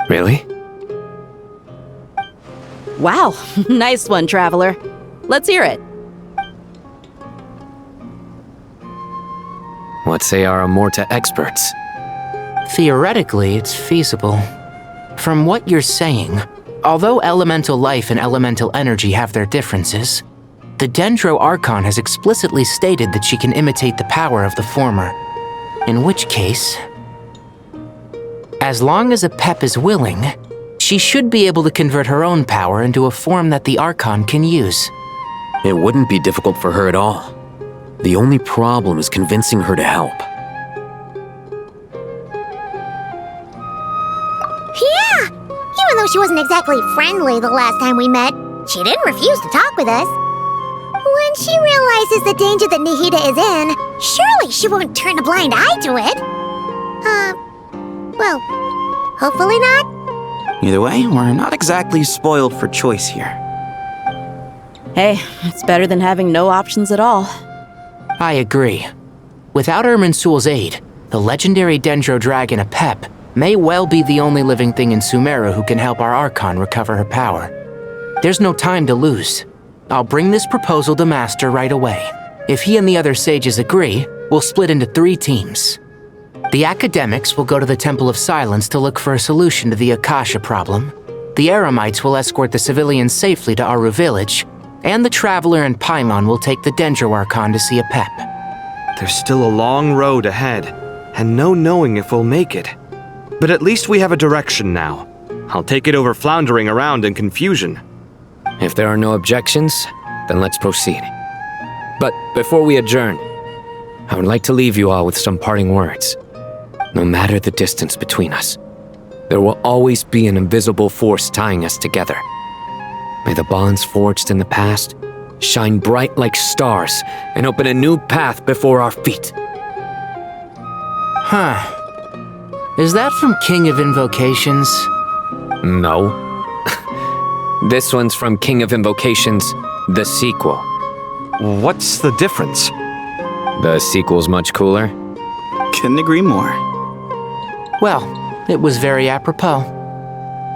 Really? Wow, nice one, Traveler. Let's hear it. What say our Amorta experts? Theoretically, it's feasible. From what you're saying, although elemental life and elemental energy have their differences, the Dendro Archon has explicitly stated that she can imitate the power of the former. In which case, as long as a Pep is willing, she should be able to convert her own power into a form that the Archon can use. It wouldn't be difficult for her at all. The only problem is convincing her to help. Yeah! Even though she wasn't exactly friendly the last time we met, she didn't refuse to talk with us. When she realizes the danger that Nahida is in, surely she won't turn a blind eye to it. Well, hopefully not. Either way, we're not exactly spoiled for choice here. Hey, it's better than having no options at all. I agree. Without Irminsul's aid, the legendary Dendro Dragon Apep may well be the only living thing in Sumeru who can help our Archon recover her power. There's no time to lose. I'll bring this proposal to Master right away. If he and the other sages agree, we'll split into 3 teams. The academics will go to the Temple of Silence to look for a solution to the Akasha problem. The Eremites will escort the civilians safely to Aaru village, and the Traveler and Paimon will take the Dendro Archon to see Apep. There's still a long road ahead, and no knowing if we'll make it. But at least we have a direction now. I'll take it over floundering around in confusion. If there are no objections, then let's proceed. But before we adjourn, I would like to leave you all with some parting words. No matter the distance between us, there will always be an invisible force tying us together. May the bonds forged in the past shine bright like stars and open a new path before our feet. Huh. Is that from King of Invocations? No. This one's from King of Invocations, the sequel. What's the difference? The sequel's much cooler. Couldn't agree more. Well, it was very apropos.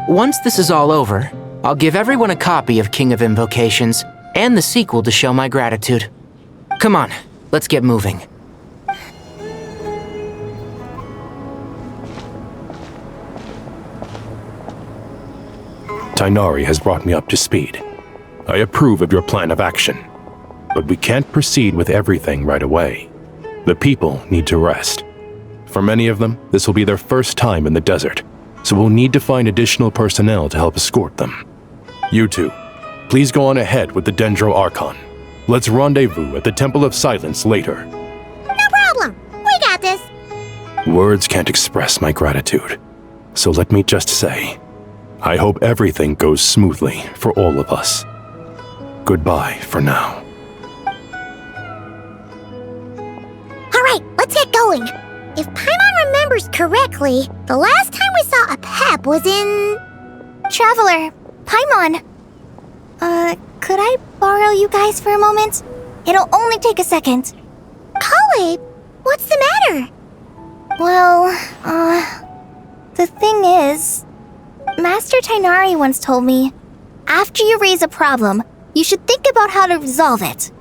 Once this is all over, I'll give everyone a copy of King of Invocations and the sequel to show my gratitude. Come on, let's get moving. Tighnari has brought me up to speed. I approve of your plan of action, but we can't proceed with everything right away. The people need to rest. For many of them, this will be their first time in the desert, so we'll need to find additional personnel to help escort them. You two, please go on ahead with the Dendro Archon. Let's rendezvous at the Temple of Silence later. No problem. We got this. Words can't express my gratitude, so let me just say, I hope everything goes smoothly for all of us. Goodbye for now. All right, let's get going. If Paimon remembers correctly, the last time we saw a Pep was in... Traveler, Paimon. Could I borrow you guys for a moment? It'll only take a second. Kale, what's the matter? Well, the thing is, Master Tighnari once told me, after you raise a problem, you should think about how to resolve it.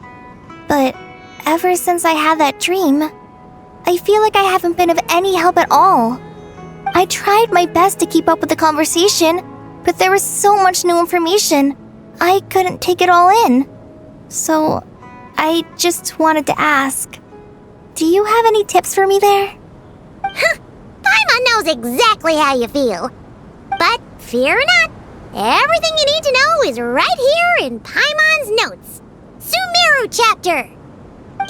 But ever since I had that dream, I feel like I haven't been of any help at all. I tried my best to keep up with the conversation, but there was so much new information, I couldn't take it all in. So, I just wanted to ask, do you have any tips for me there? Paimon knows exactly how you feel. But fear not, everything you need to know is right here in Paimon's notes. Sumero chapter.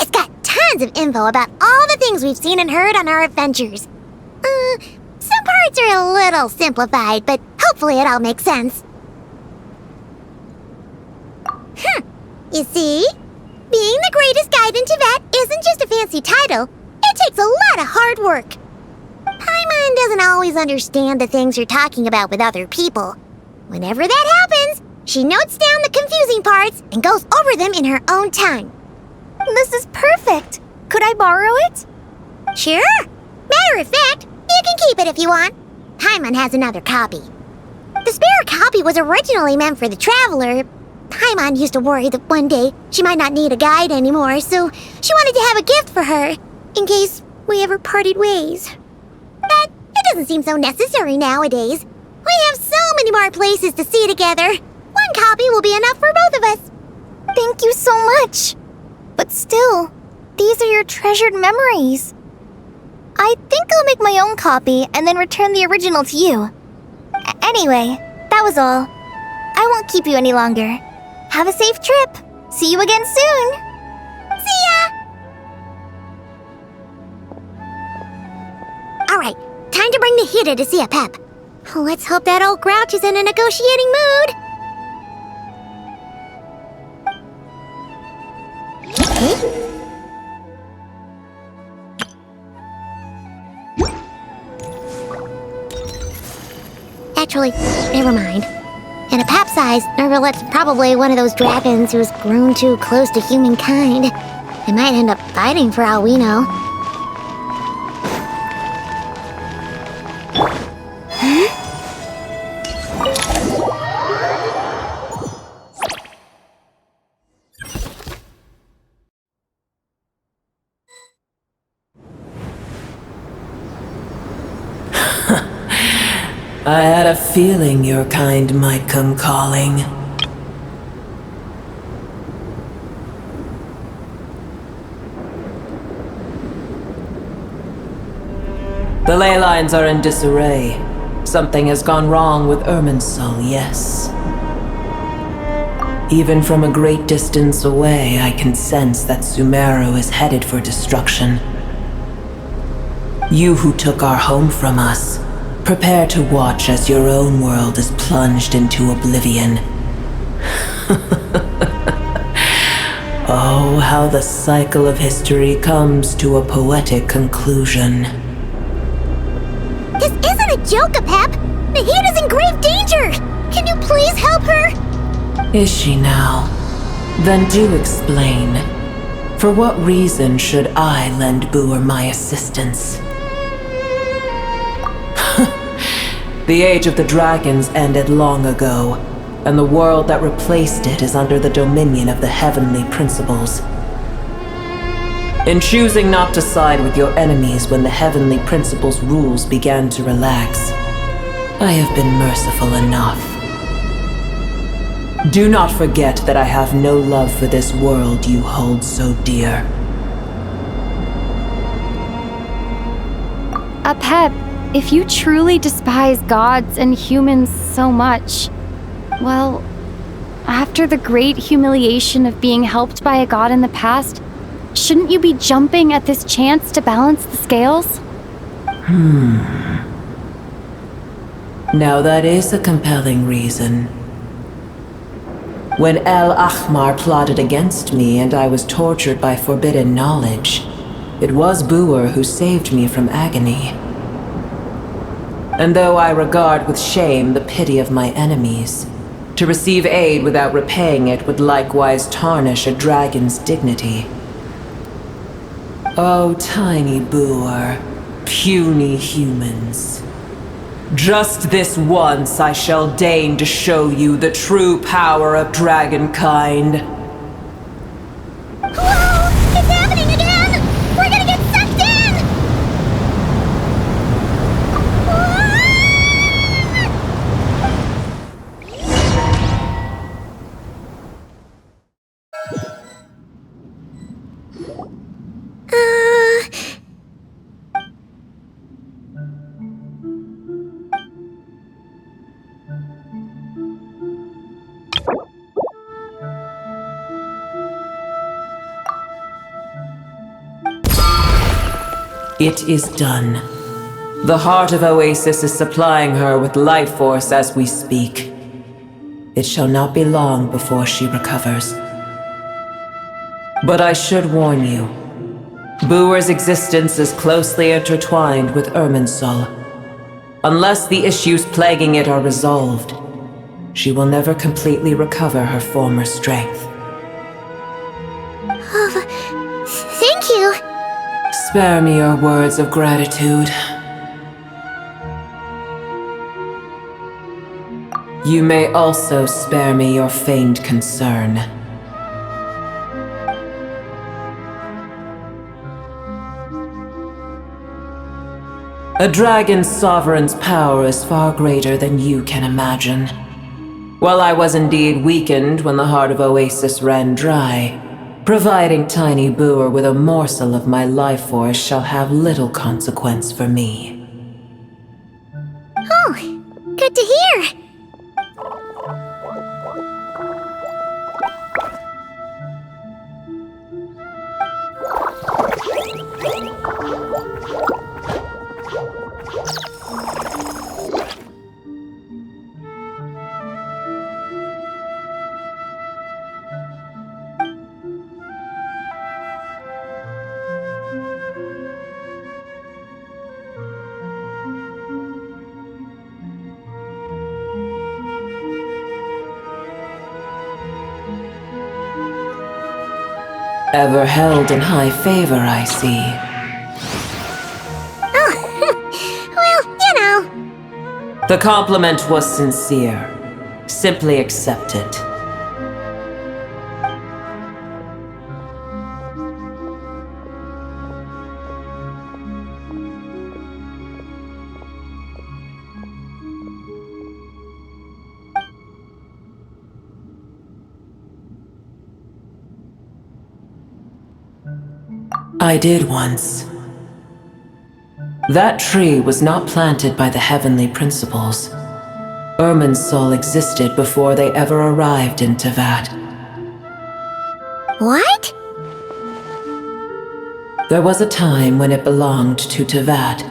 It's got tons of info about all the things we've seen and heard on our adventures. Some parts are a little simplified, but hopefully it all makes sense. You see? Being the greatest guide in Tibet isn't just a fancy title. It takes a lot of hard work. Paimon doesn't always understand the things you're talking about with other people. Whenever that happens, she notes down the confusing parts and goes over them in her own time. This is perfect. Could I borrow it? Sure. Matter of fact, you can keep it if you want. Paimon has another copy. The spare copy was originally meant for the traveler. Paimon used to worry that one day she might not need a guide anymore, so she wanted to have a gift for her, in case we ever parted ways. But it doesn't seem so necessary nowadays. We have so many more places to see together. One copy will be enough for both of us. Thank you so much. But still, these are your treasured memories. I think I'll make my own copy and then return the original to you. Anyway, that was all. I won't keep you any longer. Have a safe trip. See you again soon. See ya! Alright, time to bring the Hida to see a Pep. Let's hope that old grouch is in a negotiating mood. Actually, never mind. In a Pep size, Nervalet's probably one of those dragons who's grown too close to humankind. They might end up fighting for all we know. I had a feeling your kind might come calling. The ley lines are in disarray. Something has gone wrong with Irminsul, yes. Even from a great distance away, I can sense that Sumero is headed for destruction. You who took our home from us, prepare to watch as your own world is plunged into oblivion. Oh, how the cycle of history comes to a poetic conclusion. This isn't a joke, Pep! Nahid is in grave danger! Can you please help her? Is she now? Then do explain. For what reason should I lend Booer my assistance? The age of the dragons ended long ago, and the world that replaced it is under the dominion of the heavenly principles. In choosing not to side with your enemies when the heavenly principles' rules began to relax, I have been merciful enough. Do not forget that I have no love for this world you hold so dear. Pep, if you truly despise gods and humans so much, well, after the great humiliation of being helped by a god in the past, shouldn't you be jumping at this chance to balance the scales? Now that is a compelling reason. When El Ahmar plotted against me and I was tortured by forbidden knowledge, it was Booer who saved me from agony. And though I regard with shame the pity of my enemies, to receive aid without repaying it would likewise tarnish a dragon's dignity. Oh, tiny Booer, puny humans. Just this once I shall deign to show you the true power of dragonkind. Whoa! It's happening again! We're gonna get sucked in! It is done. The heart of Oasis is supplying her with life force as we speak. It shall not be long before she recovers. But I should warn you, Booer's existence is closely intertwined with Irminsul. Unless the issues plaguing it are resolved, she will never completely recover her former strength. Thank you! Spare me your words of gratitude. You may also spare me your feigned concern. A dragon's sovereign's power is far greater than you can imagine. While I was indeed weakened when the heart of Oasis ran dry, providing tiny Booer with a morsel of my life force shall have little consequence for me. Oh, good to hear! Ever held in high favor, I see. Oh, well, you know. The compliment was sincere. Simply accept it. I did once. That tree was not planted by the heavenly principles. Irminsul existed before they ever arrived in Tevat. What? There was a time when it belonged to Tevat,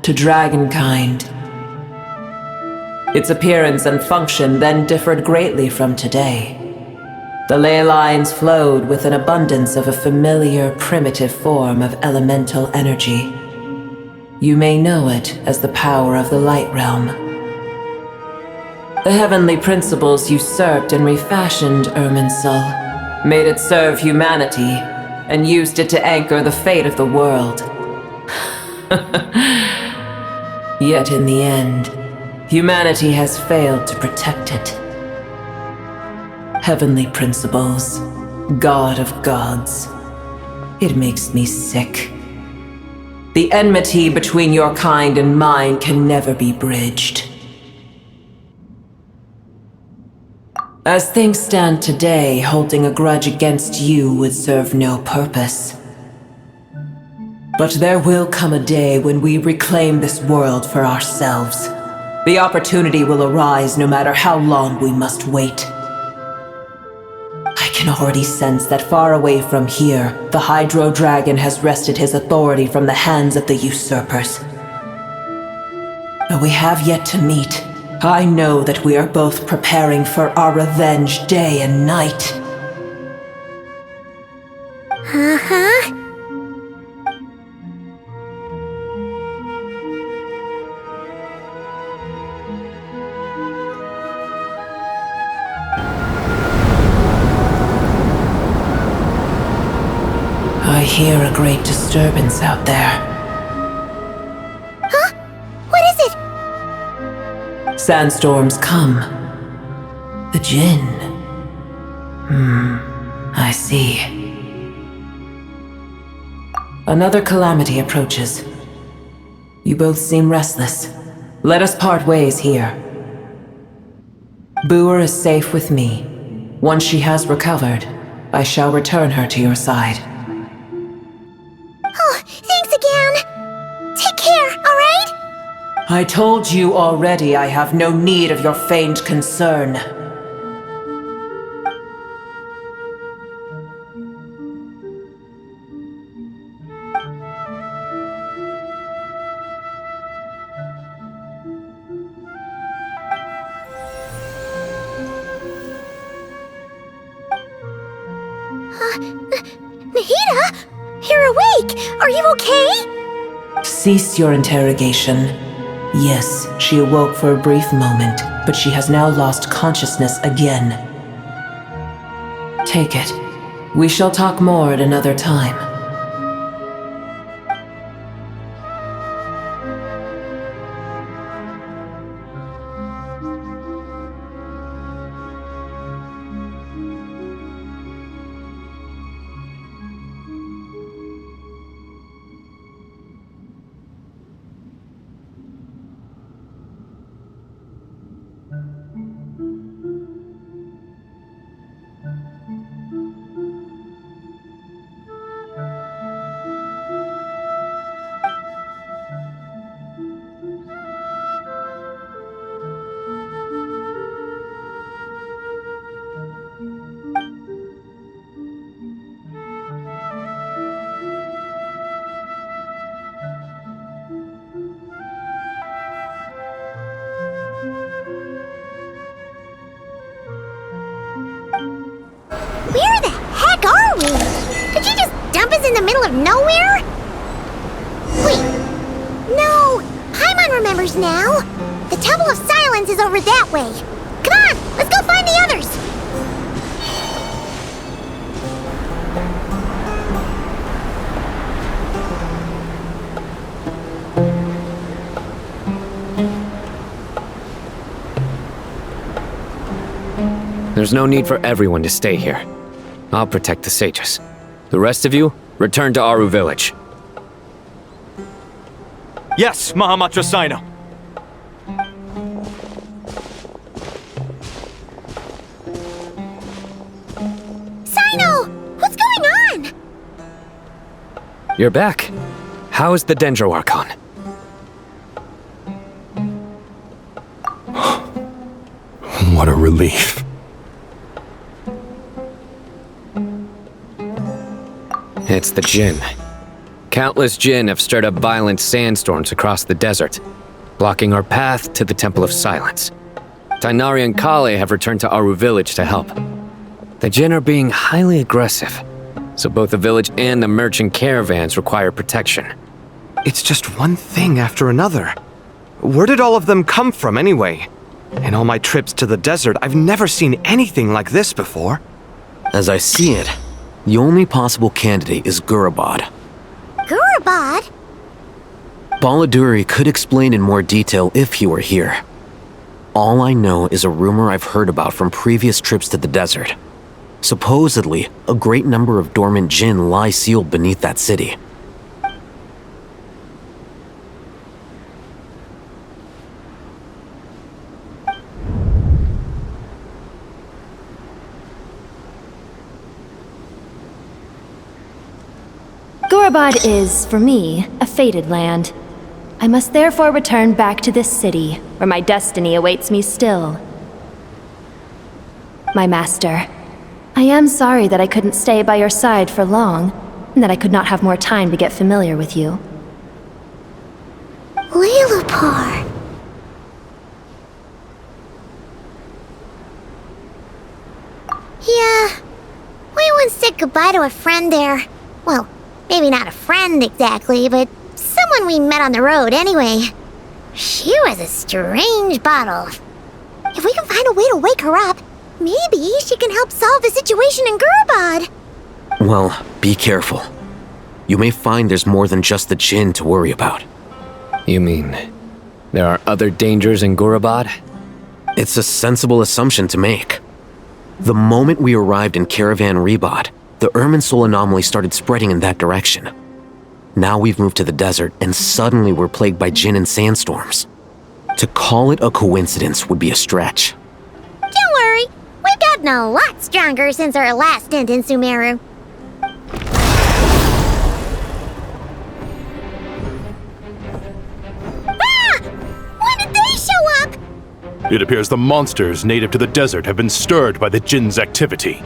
to dragonkind. Its appearance and function then differed greatly from today. The ley lines flowed with an abundance of a familiar, primitive form of elemental energy. You may know it as the power of the Light Realm. The heavenly principles usurped and refashioned Irminsul, made it serve humanity, and used it to anchor the fate of the world. Yet in the end, humanity has failed to protect it. Heavenly principles, God of gods. It makes me sick. The enmity between your kind and mine can never be bridged. As things stand today, holding a grudge against you would serve no purpose. But there will come a day when we reclaim this world for ourselves. The opportunity will arise no matter how long we must wait. I can already sense that far away from here, the Hydro Dragon has wrested his authority from the hands of the usurpers. Though we have yet to meet, I know that we are both preparing for our revenge day and night. Uh-huh. I hear a great disturbance out there. Huh? What is it? Sandstorms come. The Jinn. I see. Another calamity approaches. You both seem restless. Let us part ways here. Boer is safe with me. Once she has recovered, I shall return her to your side. Oh, thanks again. Take care, alright? I told you already I have no need of your feigned concern. Nahida? You're awake! Are you okay? Cease your interrogation. Yes, she awoke for a brief moment, but she has now lost consciousness again. Take it. We shall talk more at another time. Where the heck are we? Did you just dump us in the middle of nowhere? Wait. No, Paimon remembers now. The Temple of Silence is over that way. Come on, let's go find the others. There's no need for everyone to stay here. I'll protect the sages. The rest of you, return to Aaru village. Yes, Mahamatra Sino. Sino! What's going on? You're back. How is the Dendro Archon? What a relief. It's the Jinn. Countless Jinn have stirred up violent sandstorms across the desert, blocking our path to the Temple of Silence. Tainari and Kale have returned to Aaru village to help. The Jinn are being highly aggressive, so both the village and the merchant caravans require protection. It's just one thing after another. Where did all of them come from anyway? In all my trips to the desert, I've never seen anything like this before. As I see it, the only possible candidate is Gürabada. Gürabada? Baladuri could explain in more detail if he were here. All I know is a rumor I've heard about from previous trips to the desert. Supposedly, a great number of dormant Jinn lie sealed beneath that city. Gürabada is, for me, a fated land. I must therefore return back to this city, where my destiny awaits me still. My master, I am sorry that I couldn't stay by your side for long, and that I could not have more time to get familiar with you. Lilapar. Yeah, we once said goodbye to a friend there. Well, maybe not a friend exactly, but someone we met on the road anyway. She was a strange bottle. If we can find a way to wake her up, maybe she can help solve the situation in Gürabada. Well, be careful. You may find there's more than just the Jinn to worry about. You mean, there are other dangers in Gürabada? It's a sensible assumption to make. The moment we arrived in Caravan Rebad, the Irminsul anomaly started spreading in that direction. Now we've moved to the desert, and suddenly we're plagued by Jinn and sandstorms. To call it a coincidence would be a stretch. Don't worry, we've gotten a lot stronger since our last stint in Sumero. Ah! When did they show up? It appears the monsters native to the desert have been stirred by the Jinn's activity.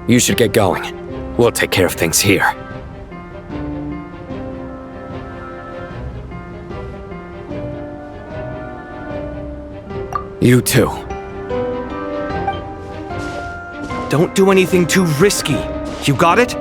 You should get going. We'll take care of things here. You too. Don't do anything too risky. You got it?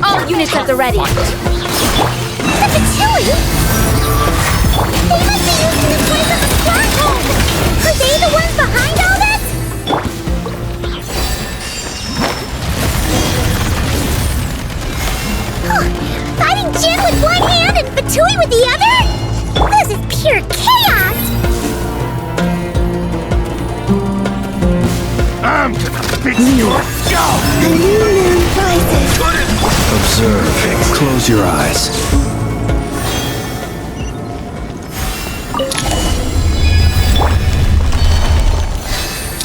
All units at the ready. The Patui? They must be using this place as a stronghold! Are they the ones behind all this? Fighting Jin with one hand and Patui with the other? This is pure chaos! I'm gonna fix your skull! A new moon rises. Observe. Close your eyes.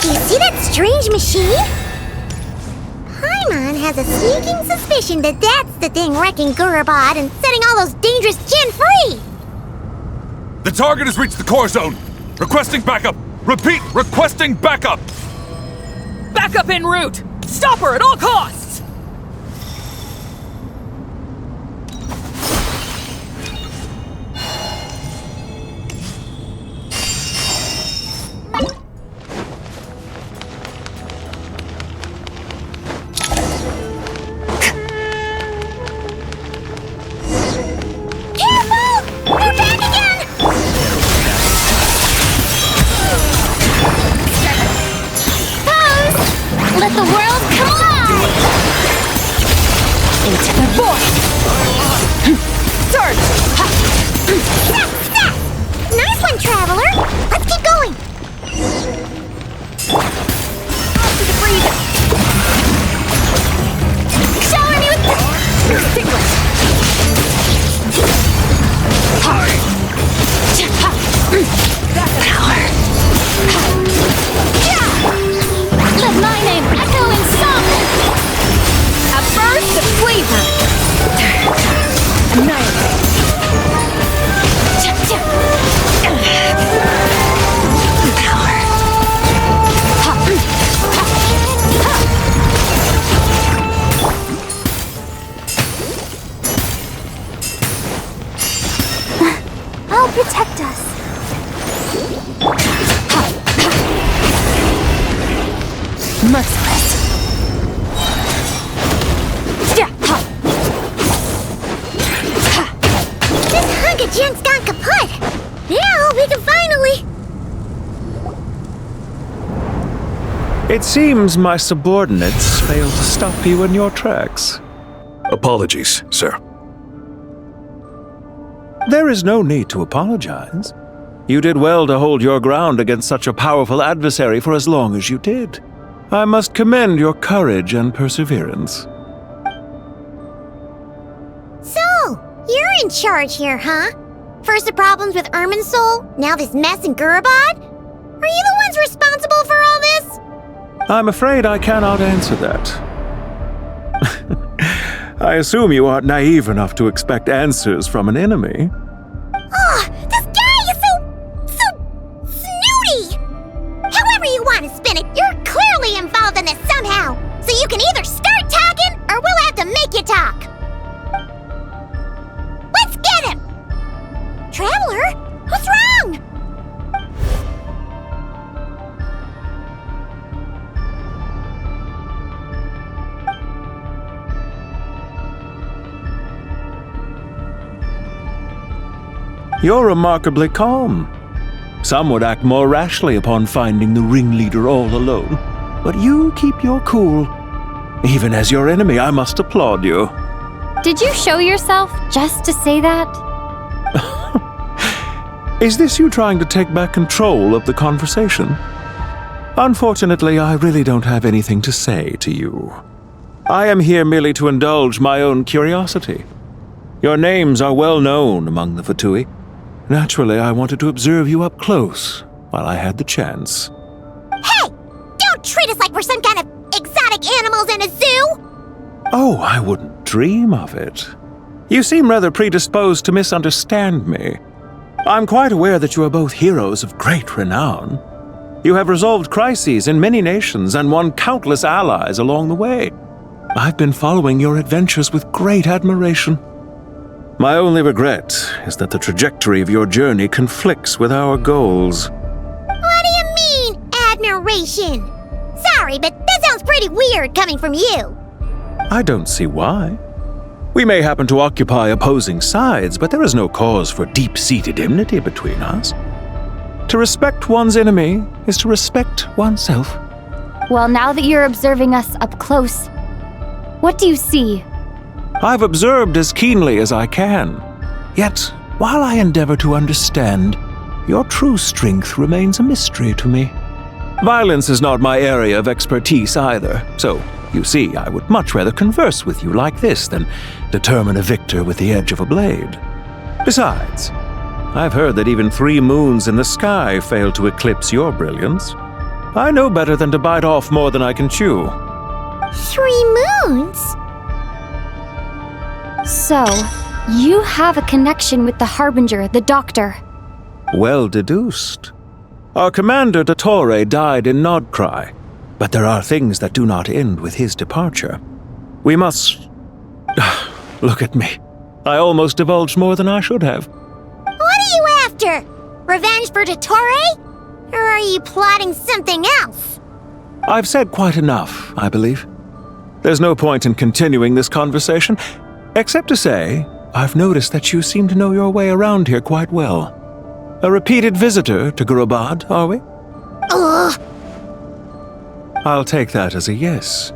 Do you see that strange machine? has a sneaking suspicion that that's the thing wrecking Gürabada and setting all those dangerous Jinn free! The target has reached the core zone! Requesting backup! Repeat, requesting backup! Backup en route! Stop her at all costs! Let the world come alive! Into the void! Surge! Nice one, Traveler! Let's keep going! Off to the freezer! Shower me with the... Stickless! Power! Let my name echo in song! A burst of flavor! Annihilate! Power! I'll protect us. Merciless. This hunk of junk's gone kaput. Now we can finally... It seems my subordinates failed to stop you in your tracks. Apologies, sir. There is no need to apologize. You did well to hold your ground against such a powerful adversary for as long as you did. I must commend your courage and perseverance. So, you're in charge here, huh? First the problems with Irminsul, now this mess in Gürabada? Are you the ones responsible for all this? I'm afraid I cannot answer that. I assume you aren't naive enough to expect answers from an enemy. Oh, this guy is so snooty! However you want to spin it, you're clearly involved in this somehow. So you can either start talking, or we'll have to make you talk. Let's get him! Traveler, what's wrong? You're remarkably calm. Some would act more rashly upon finding the ringleader all alone. But you keep your cool. Even as your enemy, I must applaud you. Did you show yourself just to say that? Is this you trying to take back control of the conversation? Unfortunately, I really don't have anything to say to you. I am here merely to indulge my own curiosity. Your names are well known among the Fatui. Naturally, I wanted to observe you up close while I had the chance. Hey! Don't treat us like we're some kind of exotic animals in a zoo! Oh, I wouldn't dream of it. You seem rather predisposed to misunderstand me. I'm quite aware that you are both heroes of great renown. You have resolved crises in many nations and won countless allies along the way. I've been following your adventures with great admiration. My only regret is that the trajectory of your journey conflicts with our goals. What do you mean, admiration? Sorry, but that sounds pretty weird coming from you. I don't see why. We may happen to occupy opposing sides, but there is no cause for deep-seated enmity between us. To respect one's enemy is to respect oneself. Well, now that you're observing us up close, what do you see? I've observed as keenly as I can. Yet, while I endeavor to understand, your true strength remains a mystery to me. Violence is not my area of expertise either, so, you see, I would much rather converse with you like this than determine a victor with the edge of a blade. Besides, I've heard that even 3 moons in the sky fail to eclipse your brilliance. I know better than to bite off more than I can chew. 3 moons? So, you have a connection with the Harbinger, the Doctor. Well deduced. Our commander, Dottore, died in Nodcry, but there are things that do not end with his departure. We must... Look at me. I almost divulged more than I should have. What are you after? Revenge for Dottore? Or are you plotting something else? I've said quite enough, I believe. There's no point in continuing this conversation, except to say, I've noticed that you seem to know your way around here quite well. A repeated visitor to Gürabada, are we? Ugh! I'll take that as a yes.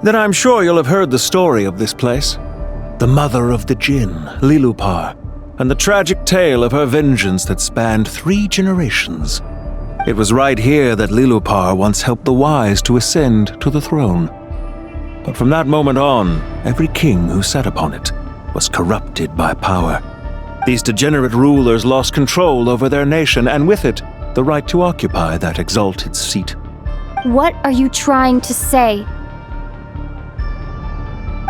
Then I'm sure you'll have heard the story of this place. The mother of the Jinn, Lilupar, and the tragic tale of her vengeance that spanned 3 generations. It was right here that Lilupar once helped the wise to ascend to the throne. But from that moment on, every king who sat upon it was corrupted by power. These degenerate rulers lost control over their nation, and with it, the right to occupy that exalted seat. What are you trying to say?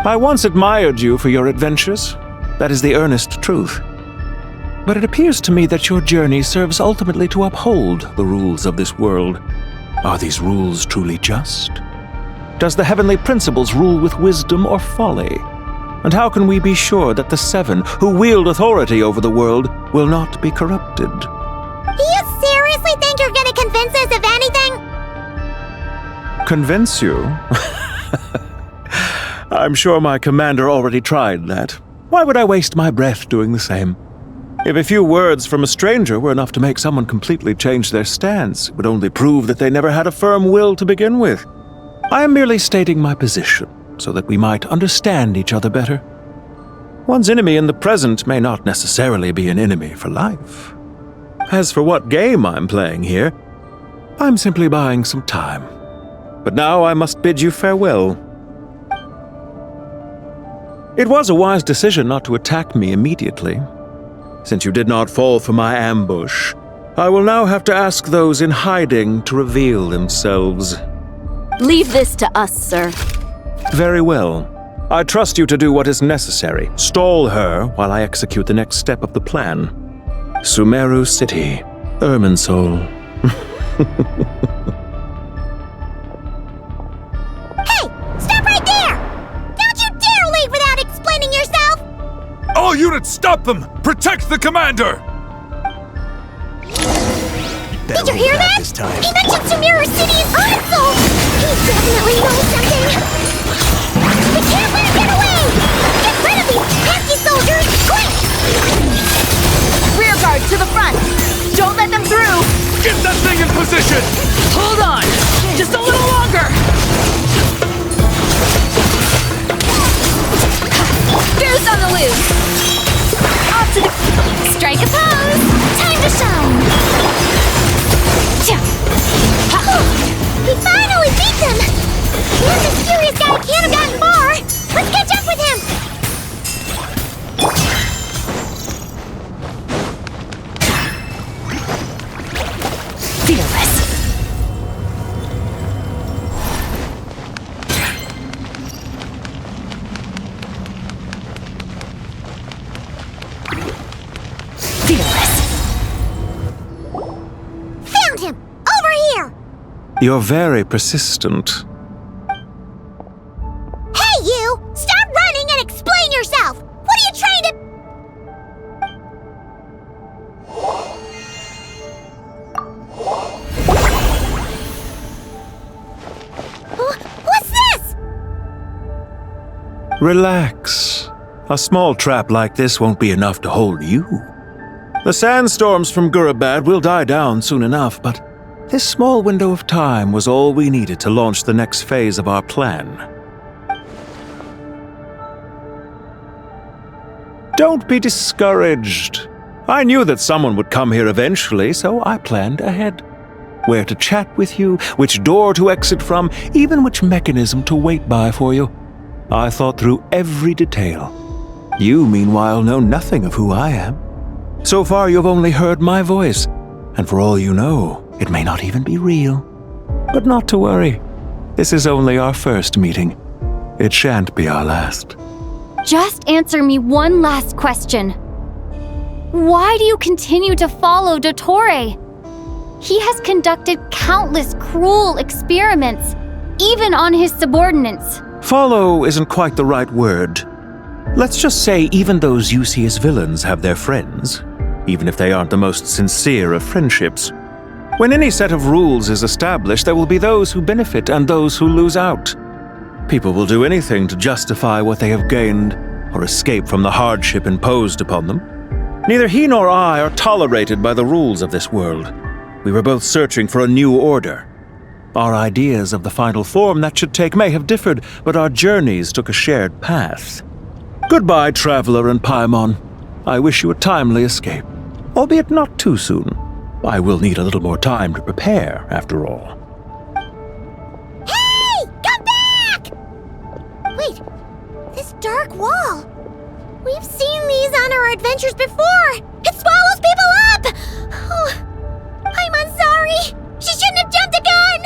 I once admired you for your adventures. That is the earnest truth. But it appears to me that your journey serves ultimately to uphold the rules of this world. Are these rules truly just? Does the heavenly principles rule with wisdom or folly? And how can we be sure that the 7 who wield authority over the world will not be corrupted? Do you seriously think you're gonna convince us of anything? Convince you? I'm sure my commander already tried that. Why would I waste my breath doing the same? If a few words from a stranger were enough to make someone completely change their stance, it would only prove that they never had a firm will to begin with. I am merely stating my position, so that we might understand each other better. One's enemy in the present may not necessarily be an enemy for life. As for what game I'm playing here, I'm simply buying some time. But now I must bid you farewell. It was a wise decision not to attack me immediately. Since you did not fall for my ambush, I will now have to ask those in hiding to reveal themselves. Leave this to us, sir. Very well. I trust you to do what is necessary. Stall her while I execute the next step of the plan. Sumero City, Irminsul. Hey! Stop right there! Don't you dare leave without explaining yourself! All units, stop them! Protect the commander! Did you hear that? He mentioned Sumero City and Irminsul! He definitely knows something! We can't let him get away! Get rid of these pesky soldiers, quick! Rear guard to the front! Don't let them through! Get that thing in position! Hold on! Just a little longer! Goose on the loose! Off to the... Strike a pose! Time to shine! We finally beat them! And this curious guy can't have gotten far! Let's catch up with him! Fearless. Found him! Over here! You're very persistent. Hey, you! Stop running and explain yourself! What are you trying to... What's this? Relax. A small trap like this won't be enough to hold you. The sandstorms from Gürabada will die down soon enough, but this small window of time was all we needed to launch the next phase of our plan. Don't be discouraged. I knew that someone would come here eventually, so I planned ahead. Where to chat with you, which door to exit from, even which mechanism to wait by for you. I thought through every detail. You, meanwhile, know nothing of who I am. So far, you've only heard my voice, and for all you know, it may not even be real. But not to worry. This is only our first meeting. It shan't be our last. Just answer me one last question. Why do you continue to follow Dottore? He has conducted countless cruel experiments, even on his subordinates. Follow isn't quite the right word. Let's just say even those you see as villains have their friends, even if they aren't the most sincere of friendships. When any set of rules is established, there will be those who benefit and those who lose out. People will do anything to justify what they have gained or escape from the hardship imposed upon them. Neither he nor I are tolerated by the rules of this world. We were both searching for a new order. Our ideas of the final form that should take may have differed, but our journeys took a shared path. Goodbye, Traveler and Paimon. I wish you a timely escape, albeit not too soon. I will need a little more time to prepare, after all. Hey! Come back! Wait, this dark wall. We've seen these on our adventures before. It swallows people up! Oh, I'm sorry. She shouldn't have jumped the gun!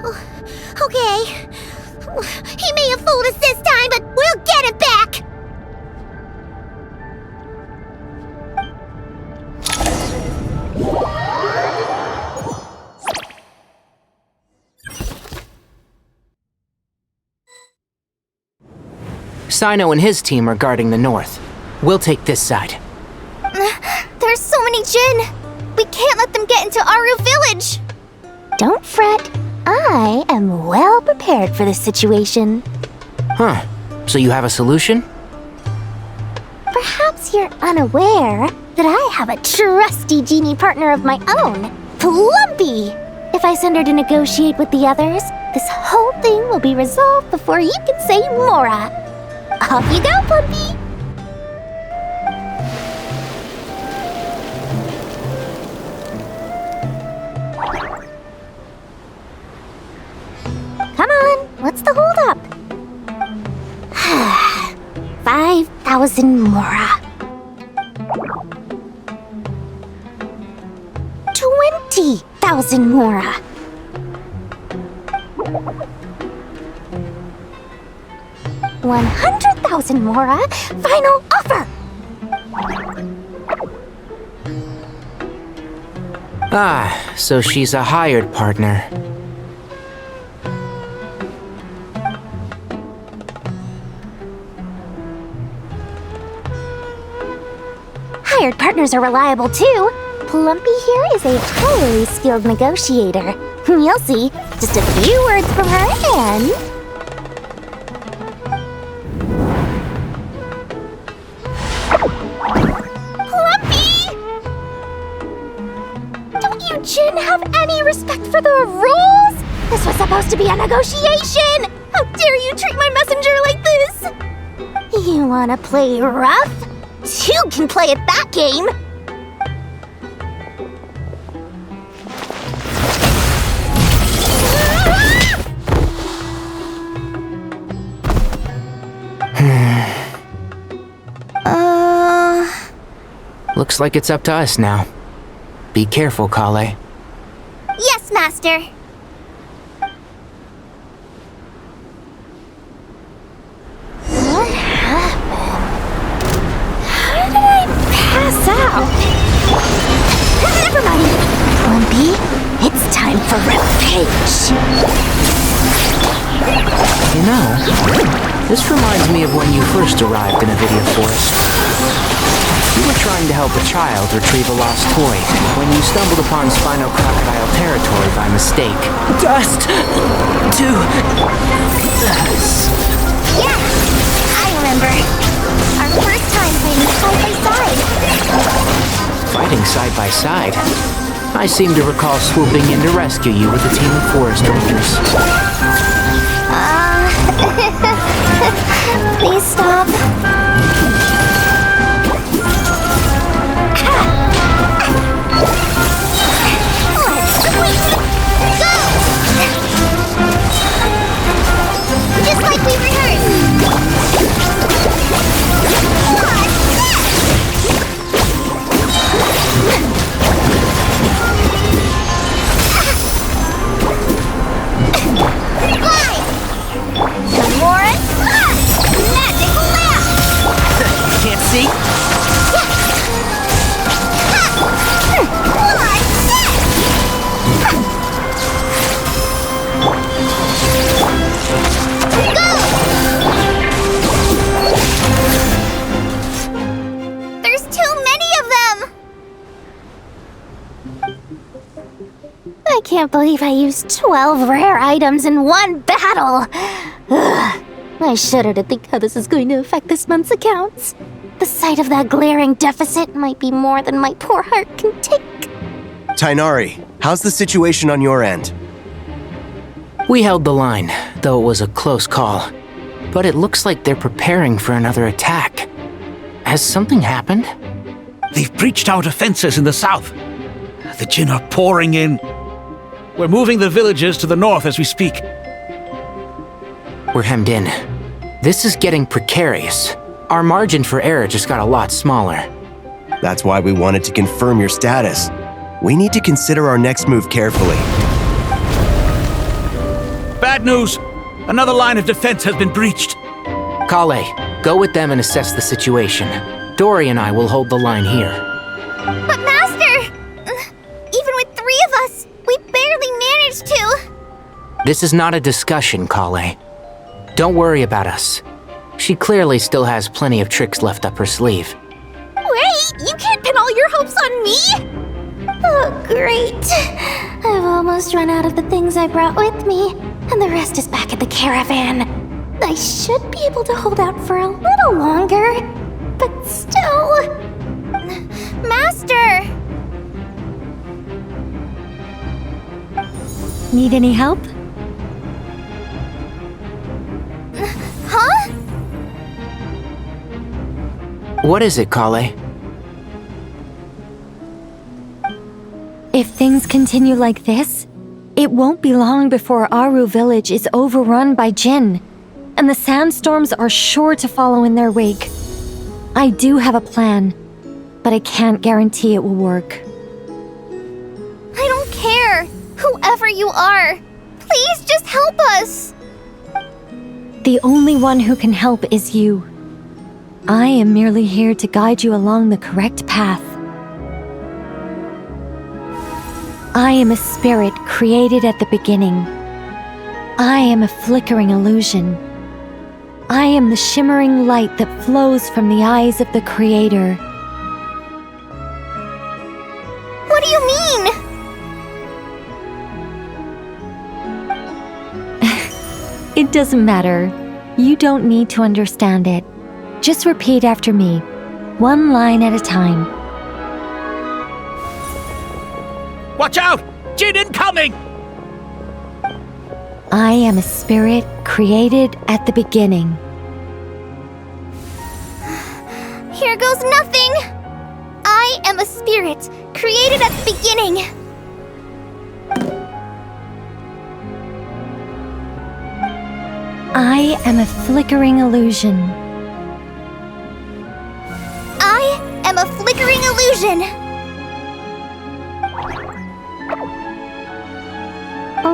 Oh, okay. He may have fooled us this time, but we'll get him back! Sino and his team are guarding the north. We'll take this side. There's so many Jinn! We can't let them get into Aaru village! Don't fret. I am well prepared for this situation. Huh. So you have a solution? Perhaps you're unaware that I have a trusty genie partner of my own, Plumpy. If I send her to negotiate with the others, this whole thing will be resolved before you can say Mora. Off you go, Plumpy! Come on, what's the holdup? 5,000 Mora. 20,000 Mora. 100,000 Mora. Final offer. Ah, so she's a hired partner. Hired partners are reliable too. Plumpy here is a highly skilled negotiator. You'll see. Just a few words from her and... Plumpy! Don't you Jinn have any respect for the rules? This was supposed to be a negotiation! How dare you treat my messenger like this? You wanna play rough? You can play at that game! Looks like it's up to us now. Be careful, Kale. Yes, Master. What happened? How did I pass out? Never mind, Plumpy. It's time for revenge. You know, this reminds me of when you first arrived in Avidia Forest. You were trying to help a child retrieve a lost toy when you stumbled upon Spino Crocodile territory by mistake. Dust to us. Yeah, I remember. Our first time playing side by side. Fighting side by side? I seem to recall swooping in to rescue you with a team of forest rangers. Please stop. Just like we rehearsed! can't believe I used 12 rare items in one battle. Ugh. I shudder to think how this is going to affect this month's accounts. The sight of that glaring deficit might be more than my poor heart can take. Tainari, how's the situation on your end? We held the line, though it was a close call. But it looks like they're preparing for another attack. Has something happened? They've breached our defenses in the south. The Jinn are pouring in. We're moving the villagers to the north as we speak. We're hemmed in. This is getting precarious. Our margin for error just got a lot smaller. That's why we wanted to confirm your status. We need to consider our next move carefully. Bad news! Another line of defense has been breached. Kale, go with them and assess the situation. Dory and I will hold the line here. But Master! Even with 3 of us, we barely managed to. This is not a discussion, Kale. Don't worry about us. She clearly still has plenty of tricks left up her sleeve. Wait, you can't pin all your hopes on me? Oh, great. I've almost run out of the things I brought with me, and the rest is back at the caravan. I should be able to hold out for a little longer, but still... Master! Need any help? Huh? What is it, Kale? If things continue like this, it won't be long before Aaru village is overrun by Jinn, and the sandstorms are sure to follow in their wake. I do have a plan, but I can't guarantee it will work. I don't care, whoever you are. Please just help us. The only one who can help is you. I am merely here to guide you along the correct path. I am a spirit created at the beginning. I am a flickering illusion. I am the shimmering light that flows from the eyes of the Creator. What do you mean? It doesn't matter. You don't need to understand it. Just repeat after me, one line at a time. Watch out! Jinn incoming! I am a spirit created at the beginning. Here goes nothing! I am a spirit created at the beginning. I am a flickering illusion. I am a flickering illusion.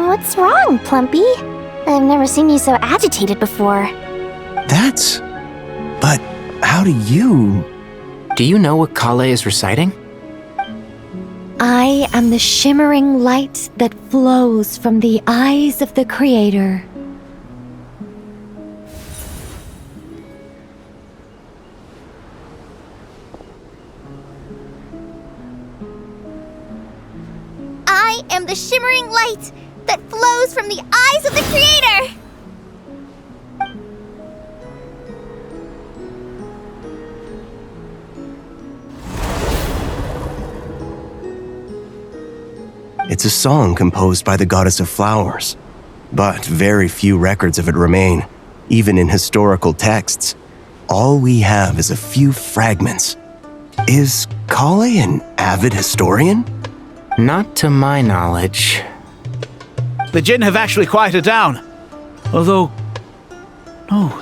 What's wrong, Plumpy? I've never seen you so agitated before. But how do you... Do you know what Kale is reciting? I am the shimmering light that flows from the eyes of the Creator. I am the shimmering light that flows from the eyes of the Creator! It's a song composed by the goddess of flowers, but very few records of it remain, even in historical texts. All we have is a few fragments. Is Kale an avid historian? Not to my knowledge. The Jinn have actually quieted down. Although... No,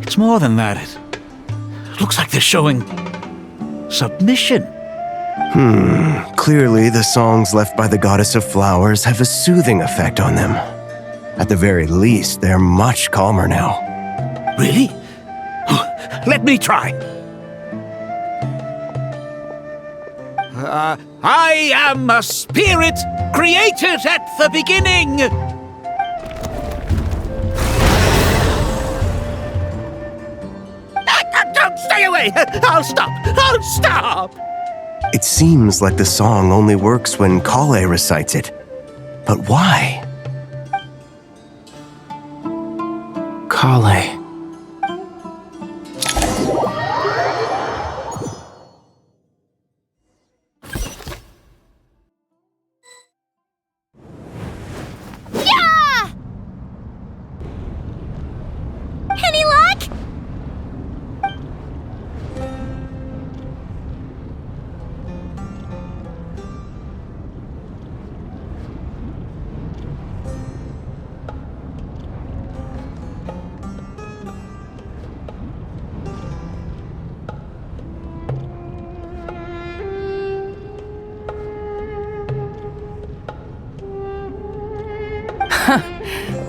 it's more than that. It looks like they're showing... submission. Clearly the songs left by the goddess of flowers have a soothing effect on them. At the very least, they're much calmer now. Really? Let me try. I am a spirit created at the beginning. Don't stay away. I'll stop. It seems like the song only works when Kale recites it. But why? Kale. Any luck?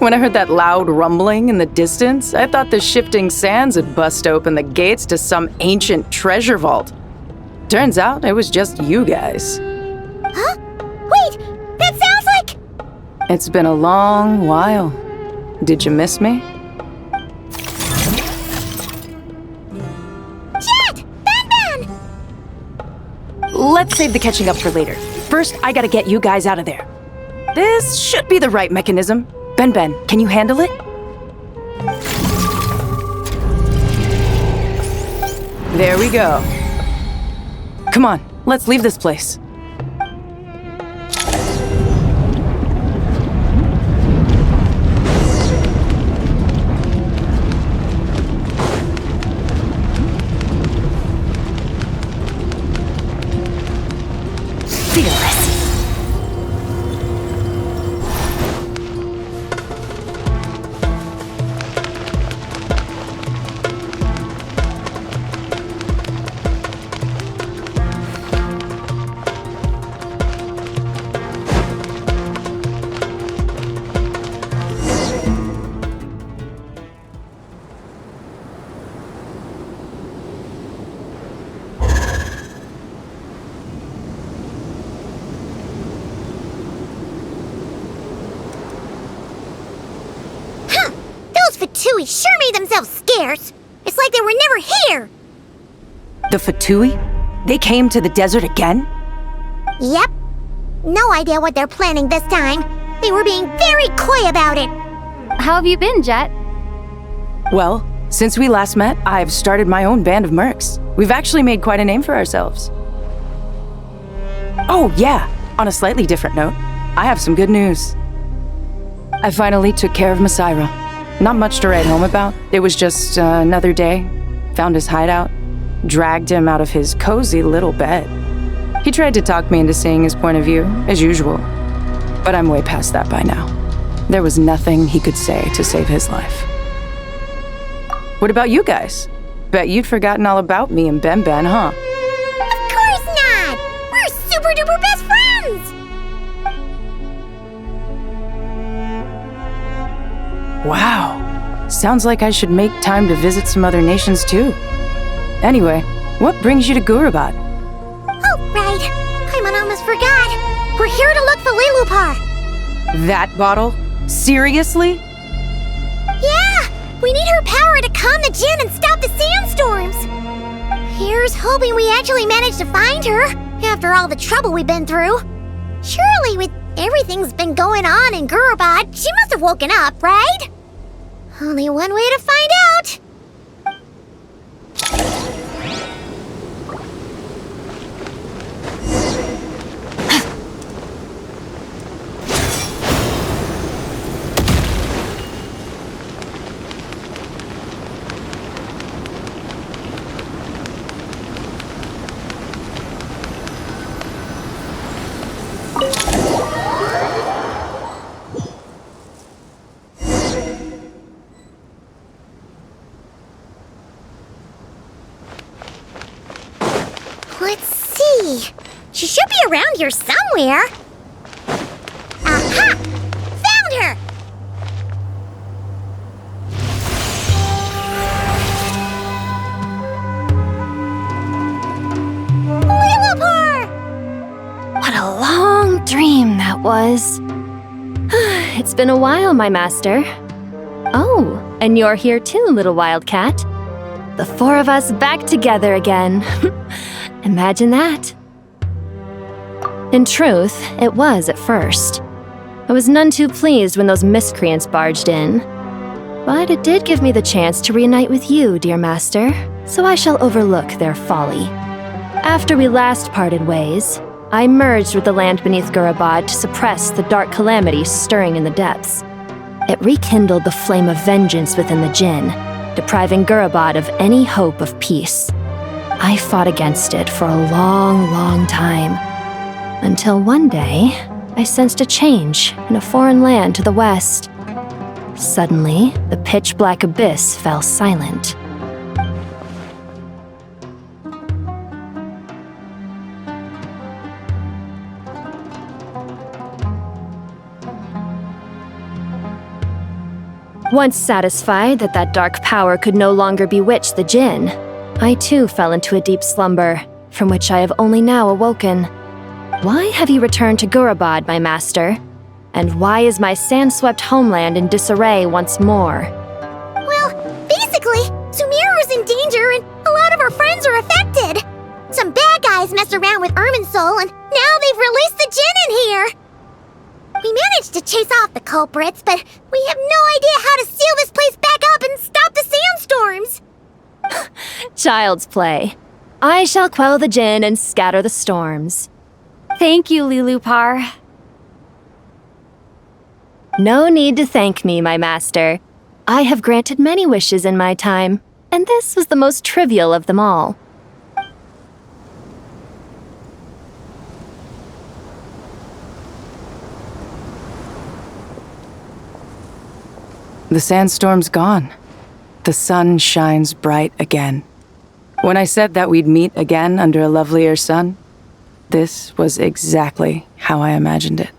When I heard that loud rumbling in the distance, I thought the shifting sands had bust open the gates to some ancient treasure vault. Turns out it was just you guys. Huh? Wait, that sounds like... It's been a long while. Did you miss me? Jet! Ben! Let's save the catching up for later. First, I gotta get you guys out of there. This should be the right mechanism. Ben, can you handle it? There we go. Come on, let's leave this place. Fearless. Fatui sure made themselves scarce. It's like they were never here. The Fatui? They came to the desert again? Yep. No idea what they're planning this time. They were being very coy about it. How have you been, Jet? Well, since we last met, I've started my own band of mercs. We've actually made quite a name for ourselves. Oh, yeah. On a slightly different note, I have some good news. I finally took care of Masaira. Not much to write home about. It was just another day. Found his hideout. Dragged him out of his cozy little bed. He tried to talk me into seeing his point of view, as usual. But I'm way past that by now. There was nothing he could say to save his life. What about you guys? Bet you'd forgotten all about me and Ben, huh? Of course not! We're super duper best friends! Wow. Sounds like I should make time to visit some other nations too. Anyway, what brings you to Gürabada? Oh, right. I almost forgot. We're here to look for Lilupar. That bottle? Seriously? Yeah! We need her power to calm the Jinn and stop the sandstorms. Here's hoping we actually manage to find her, after all the trouble we've been through. Surely with everything's been going on in Gürabada, she must have woken up, right? Only one way to find out. Let's see. She should be around here somewhere. Aha! Found her! Lilupar! What a long dream that was. It's been a while, my master. Oh, and you're here too, little wildcat. The four of us back together again. Imagine that. In truth, it was at first. I was none too pleased when those miscreants barged in. But it did give me the chance to reunite with you, dear master, so I shall overlook their folly. After we last parted ways, I merged with the land beneath Gürabada to suppress the dark calamity stirring in the depths. It rekindled the flame of vengeance within the Jinn, depriving Gürabada of any hope of peace. I fought against it for a long, long time, until one day, I sensed a change in a foreign land to the west. Suddenly, the pitch-black abyss fell silent. Once satisfied that that dark power could no longer bewitch the Jinn, I too fell into a deep slumber, from which I have only now awoken. Why have you returned to Gürabada, my master? And why is my sand-swept homeland in disarray once more? Well, basically, Sumeru's in danger and a lot of our friends are affected. Some bad guys messed around with Irminsul and now they've released the Jinn in here. We managed to chase off the culprits, but we have no idea how to seal this place back up and stop the sandstorms. Child's play. I shall quell the Jinn and scatter the storms. Thank you, Lilupar. No need to thank me, my master. I have granted many wishes in my time, and this was the most trivial of them all. The sandstorm's gone. The sun shines bright again. When I said that we'd meet again under a lovelier sun, this was exactly how I imagined it.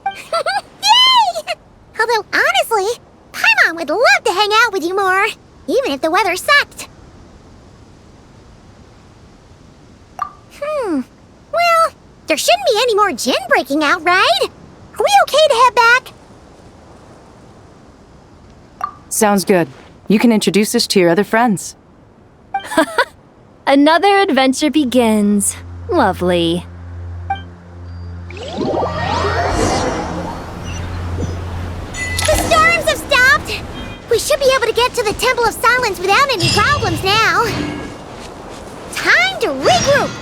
Yay! Although, honestly, Paimon would love to hang out with you more, even if the weather sucked. Well, there shouldn't be any more Jinn breaking out, right? Are we okay to head back? Sounds good. You can introduce us to your other friends. Another adventure begins. Lovely. The storms have stopped! We should be able to get to the Temple of Silence without any problems now. Time to regroup!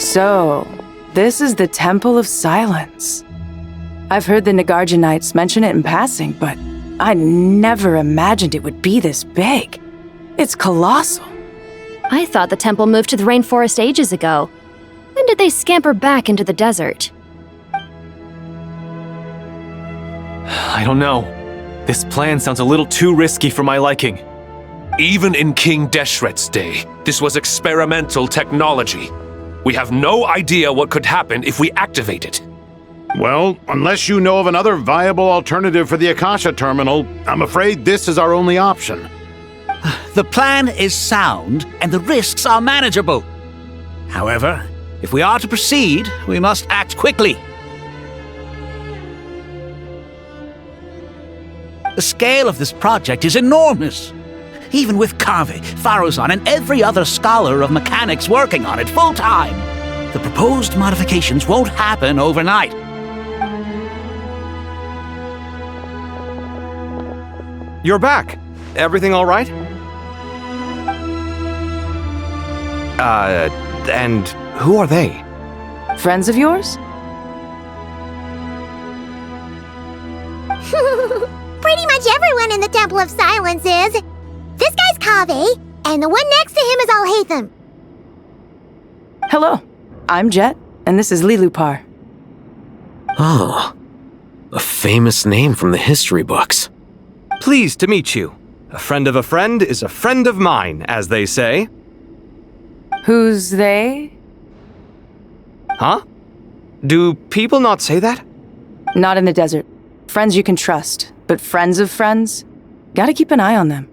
So, this is the Temple of Silence. I've heard the Nagarjanites mention it in passing, but I never imagined it would be this big. It's colossal. I thought the temple moved to the rainforest ages ago. When did they scamper back into the desert? I don't know. This plan sounds a little too risky for my liking. Even in King Deshret's day, this was experimental technology. We have no idea what could happen if we activate it. Well, unless you know of another viable alternative for the Akasha terminal, I'm afraid this is our only option. The plan is sound, and the risks are manageable. However, if we are to proceed, we must act quickly. The scale of this project is enormous. Even with Kaveh, Faruzan, and every other scholar of mechanics working on it full-time, the proposed modifications won't happen overnight. You're back. Everything all right? And who are they? Friends of yours? Pretty much everyone in the Temple of Silence is. This guy's Kaveh, and the one next to him is Alhaitham. Hello, I'm Jet, and this is Lilupar. Oh, a famous name from the history books. Pleased to meet you. A friend of a friend is a friend of mine, as they say. Who's they? Huh? Do people not say that? Not in the desert. Friends you can trust, but friends of friends? Gotta keep an eye on them.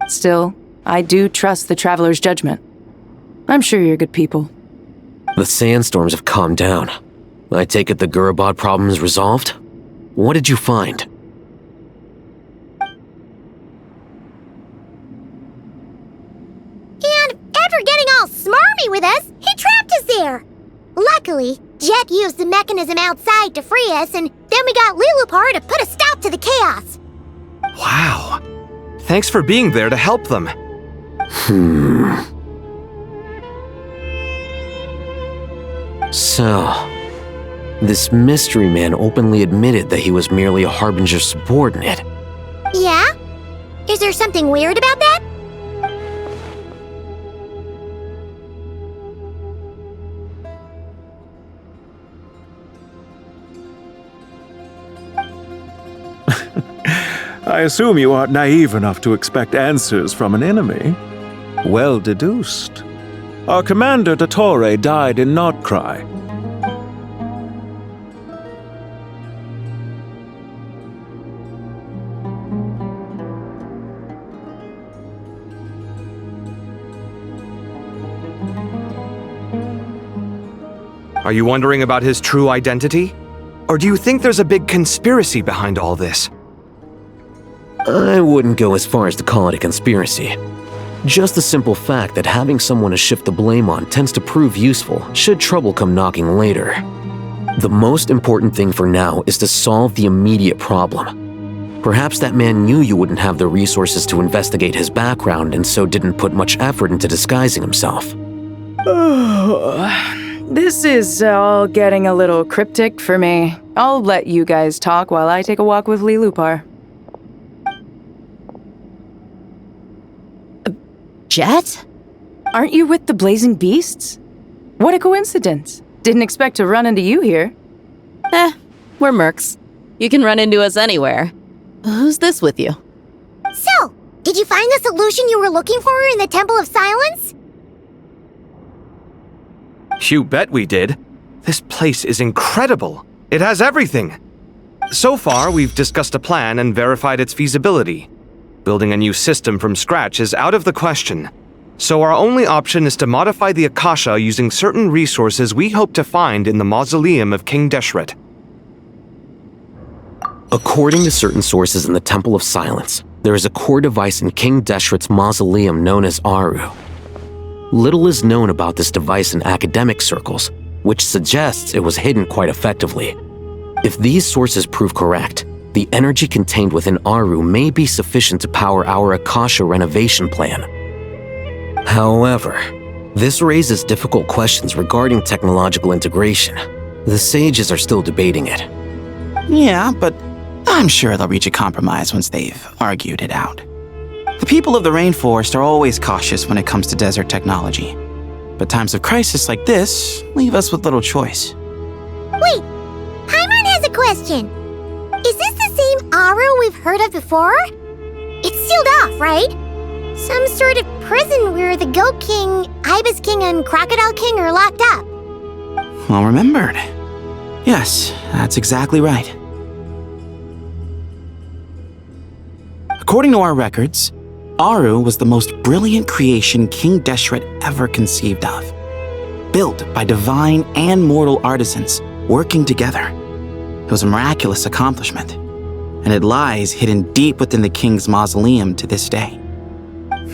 Still, I do trust the Traveler's judgment. I'm sure you're good people. The sandstorms have calmed down. I take it the Gürabada problem is resolved? What did you find? And after getting all smarmy with us, he trapped us there. Luckily, Jet used the mechanism outside to free us, and then we got Lilupar to put a stop to the chaos. Wow. Thanks for being there to help them. So, this mystery man openly admitted that he was merely a Harbinger subordinate. Yeah? Is there something weird about that? I assume you aren't naive enough to expect answers from an enemy. Well deduced. Our commander, Dottore, died in Nordcry. Are you wondering about his true identity? Or do you think there's a big conspiracy behind all this? I wouldn't go as far as to call it a conspiracy. Just the simple fact that having someone to shift the blame on tends to prove useful should trouble come knocking later. The most important thing for now is to solve the immediate problem. Perhaps that man knew you wouldn't have the resources to investigate his background and so didn't put much effort into disguising himself. This is all getting a little cryptic for me. I'll let you guys talk while I take a walk with Lilupar. Jet? Aren't you with the Blazing Beasts? What a coincidence. Didn't expect to run into you here. We're mercs. You can run into us anywhere. Who's this with you? So, did you find the solution you were looking for in the Temple of Silence? You bet we did. This place is incredible. It has everything. So far, we've discussed a plan and verified its feasibility. Building a new system from scratch is out of the question. So our only option is to modify the Akasha using certain resources we hope to find in the mausoleum of King Deshret. According to certain sources in the Temple of Silence, there is a core device in King Deshret's mausoleum known as Aaru. Little is known about this device in academic circles, which suggests it was hidden quite effectively. If these sources prove correct, the energy contained within Aaru may be sufficient to power our Akasha renovation plan. However, this raises difficult questions regarding technological integration. The sages are still debating it. Yeah, but I'm sure they'll reach a compromise once they've argued it out. The people of the rainforest are always cautious when it comes to desert technology. But times of crisis like this leave us with little choice. Wait, Paimon has a question. Is this the same Aaru we've heard of before? It's sealed off, right? Some sort of prison where the Goat King, Ibis King, and Crocodile King are locked up. Well remembered. Yes, that's exactly right. According to our records, Aaru was the most brilliant creation King Deshret ever conceived of. Built by divine and mortal artisans working together. It was a miraculous accomplishment, and it lies hidden deep within the king's mausoleum to this day.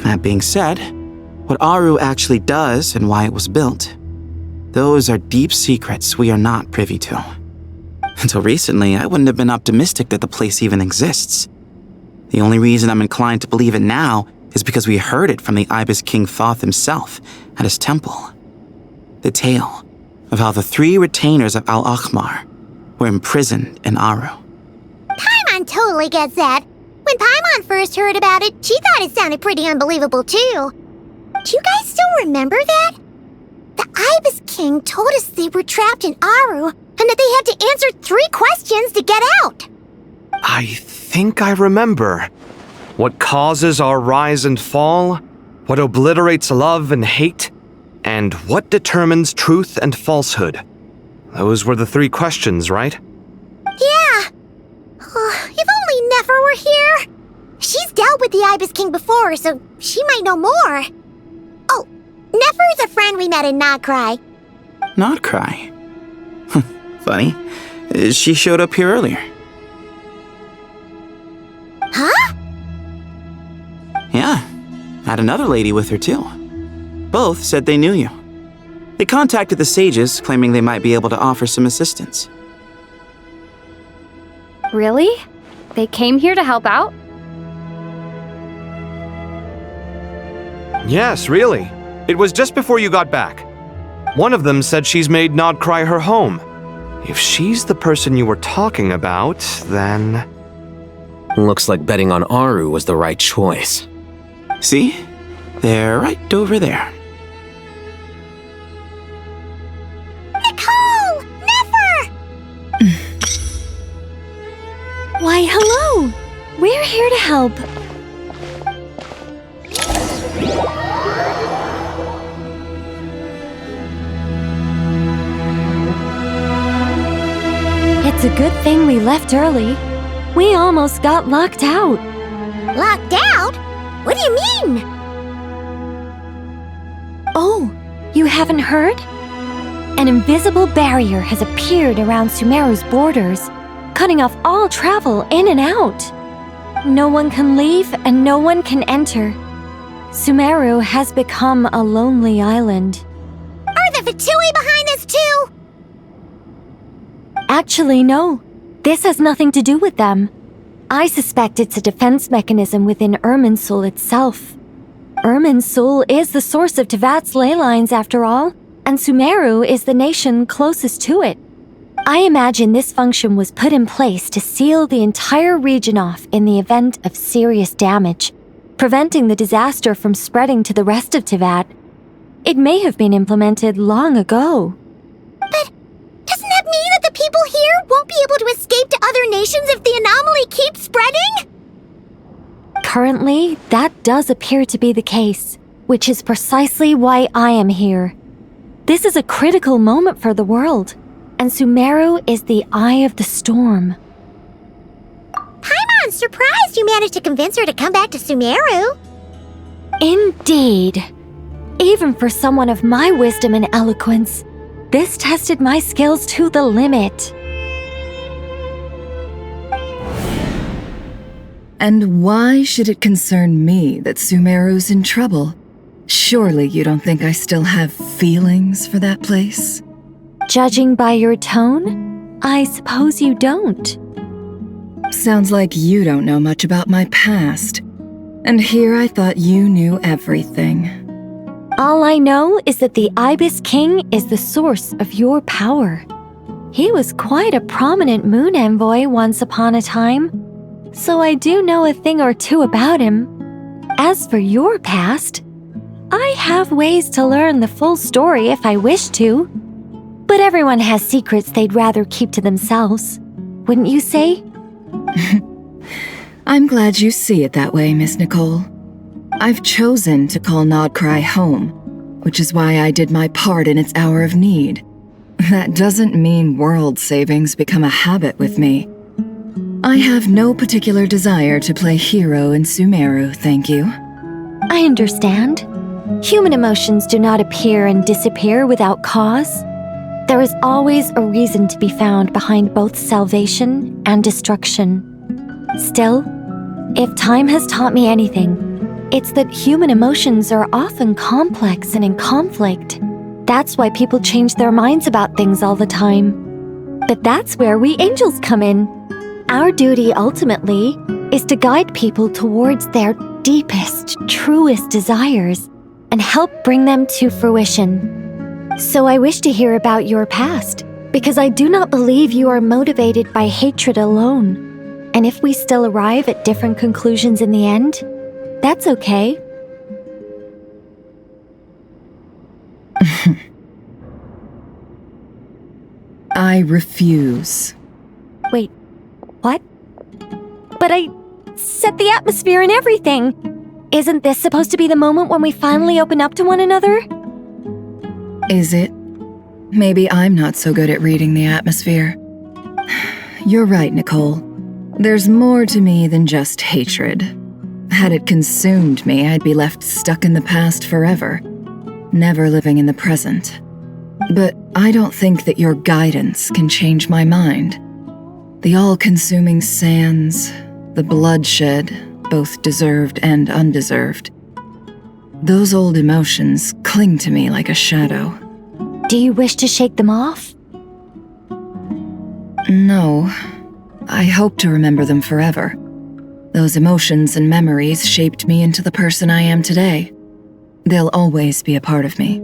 That being said, what Aaru actually does and why it was built, those are deep secrets we are not privy to. Until recently, I wouldn't have been optimistic that the place even exists. The only reason I'm inclined to believe it now is because we heard it from the Ibis King Thoth himself at his temple. The tale of how the 3 retainers of Al-Akhmar were imprisoned in Aaru. Paimon totally gets that. When Paimon first heard about it, she thought it sounded pretty unbelievable too. Do you guys still remember that? The Ibis King told us they were trapped in Aaru and that they had to answer 3 questions to get out. I think I remember. What causes our rise and fall? What obliterates love and hate? And what determines truth and falsehood? Those were the 3 questions, right? Yeah. If only Nefer were here. She's dealt with the Ibis King before, so she might know more. Oh, Nefer's a friend we met in Notcry. Notcry? Funny. She showed up here earlier. Huh? Yeah. Had another lady with her, too. Both said they knew you. They contacted the sages, claiming they might be able to offer some assistance. Really? They came here to help out? Yes, really. It was just before you got back. One of them said she's made Notcry her home. If she's the person you were talking about, then... Looks like betting on Aaru was the right choice. See? They're right over there. Nicole! Nefer! Why, hello! We're here to help. It's a good thing we left early. We almost got locked out. Locked out? What do you mean? Oh, you haven't heard? An invisible barrier has appeared around Sumeru's borders, cutting off all travel in and out. No one can leave and no one can enter. Sumeru has become a lonely island. Are the Fatui behind this too? Actually, no. This has nothing to do with them. I suspect it's a defense mechanism within Irminsul itself. Irminsul is the source of Teyvat's ley lines after all, and Sumeru is the nation closest to it. I imagine this function was put in place to seal the entire region off in the event of serious damage, preventing the disaster from spreading to the rest of Teyvat. It may have been implemented long ago. But doesn't that mean that the people here won't be able to escape to other nations if the anomaly keeps spreading? Currently, that does appear to be the case, which is precisely why I am here. This is a critical moment for the world, and Sumeru is the eye of the storm. Paimon's surprised you managed to convince her to come back to Sumeru. Indeed. Even for someone of my wisdom and eloquence, this tested my skills to the limit. And why should it concern me that Sumeru's in trouble? Surely you don't think I still have feelings for that place? Judging by your tone, I suppose you don't. Sounds like you don't know much about my past. And here I thought you knew everything. All I know is that the Ibis King is the source of your power. He was quite a prominent moon envoy once upon a time, so I do know a thing or two about him. As for your past, I have ways to learn the full story if I wish to. But everyone has secrets they'd rather keep to themselves, wouldn't you say? I'm glad you see it that way, Miss Nicole. I've chosen to call Notcry home, which is why I did my part in its hour of need. That doesn't mean world savings become a habit with me. I have no particular desire to play hero in Sumeru, thank you. I understand. Human emotions do not appear and disappear without cause. There is always a reason to be found behind both salvation and destruction. Still, if time has taught me anything, it's that human emotions are often complex and in conflict. That's why people change their minds about things all the time. But that's where we angels come in. Our duty ultimately is to guide people towards their deepest, truest desires and help bring them to fruition. So I wish to hear about your past, because I do not believe you are motivated by hatred alone. And if we still arrive at different conclusions in the end, that's okay. I refuse. Wait, what? But I set the atmosphere and everything. Isn't this supposed to be the moment when we finally open up to one another? Is it? Maybe I'm not so good at reading the atmosphere. You're right, Nicole. There's more to me than just hatred. Had it consumed me, I'd be left stuck in the past forever, never living in the present. But I don't think that your guidance can change my mind. The all-consuming sands, the bloodshed, both deserved and undeserved. Those old emotions cling to me like a shadow. Do you wish to shake them off? No. I hope to remember them forever. Those emotions and memories shaped me into the person I am today. They'll always be a part of me.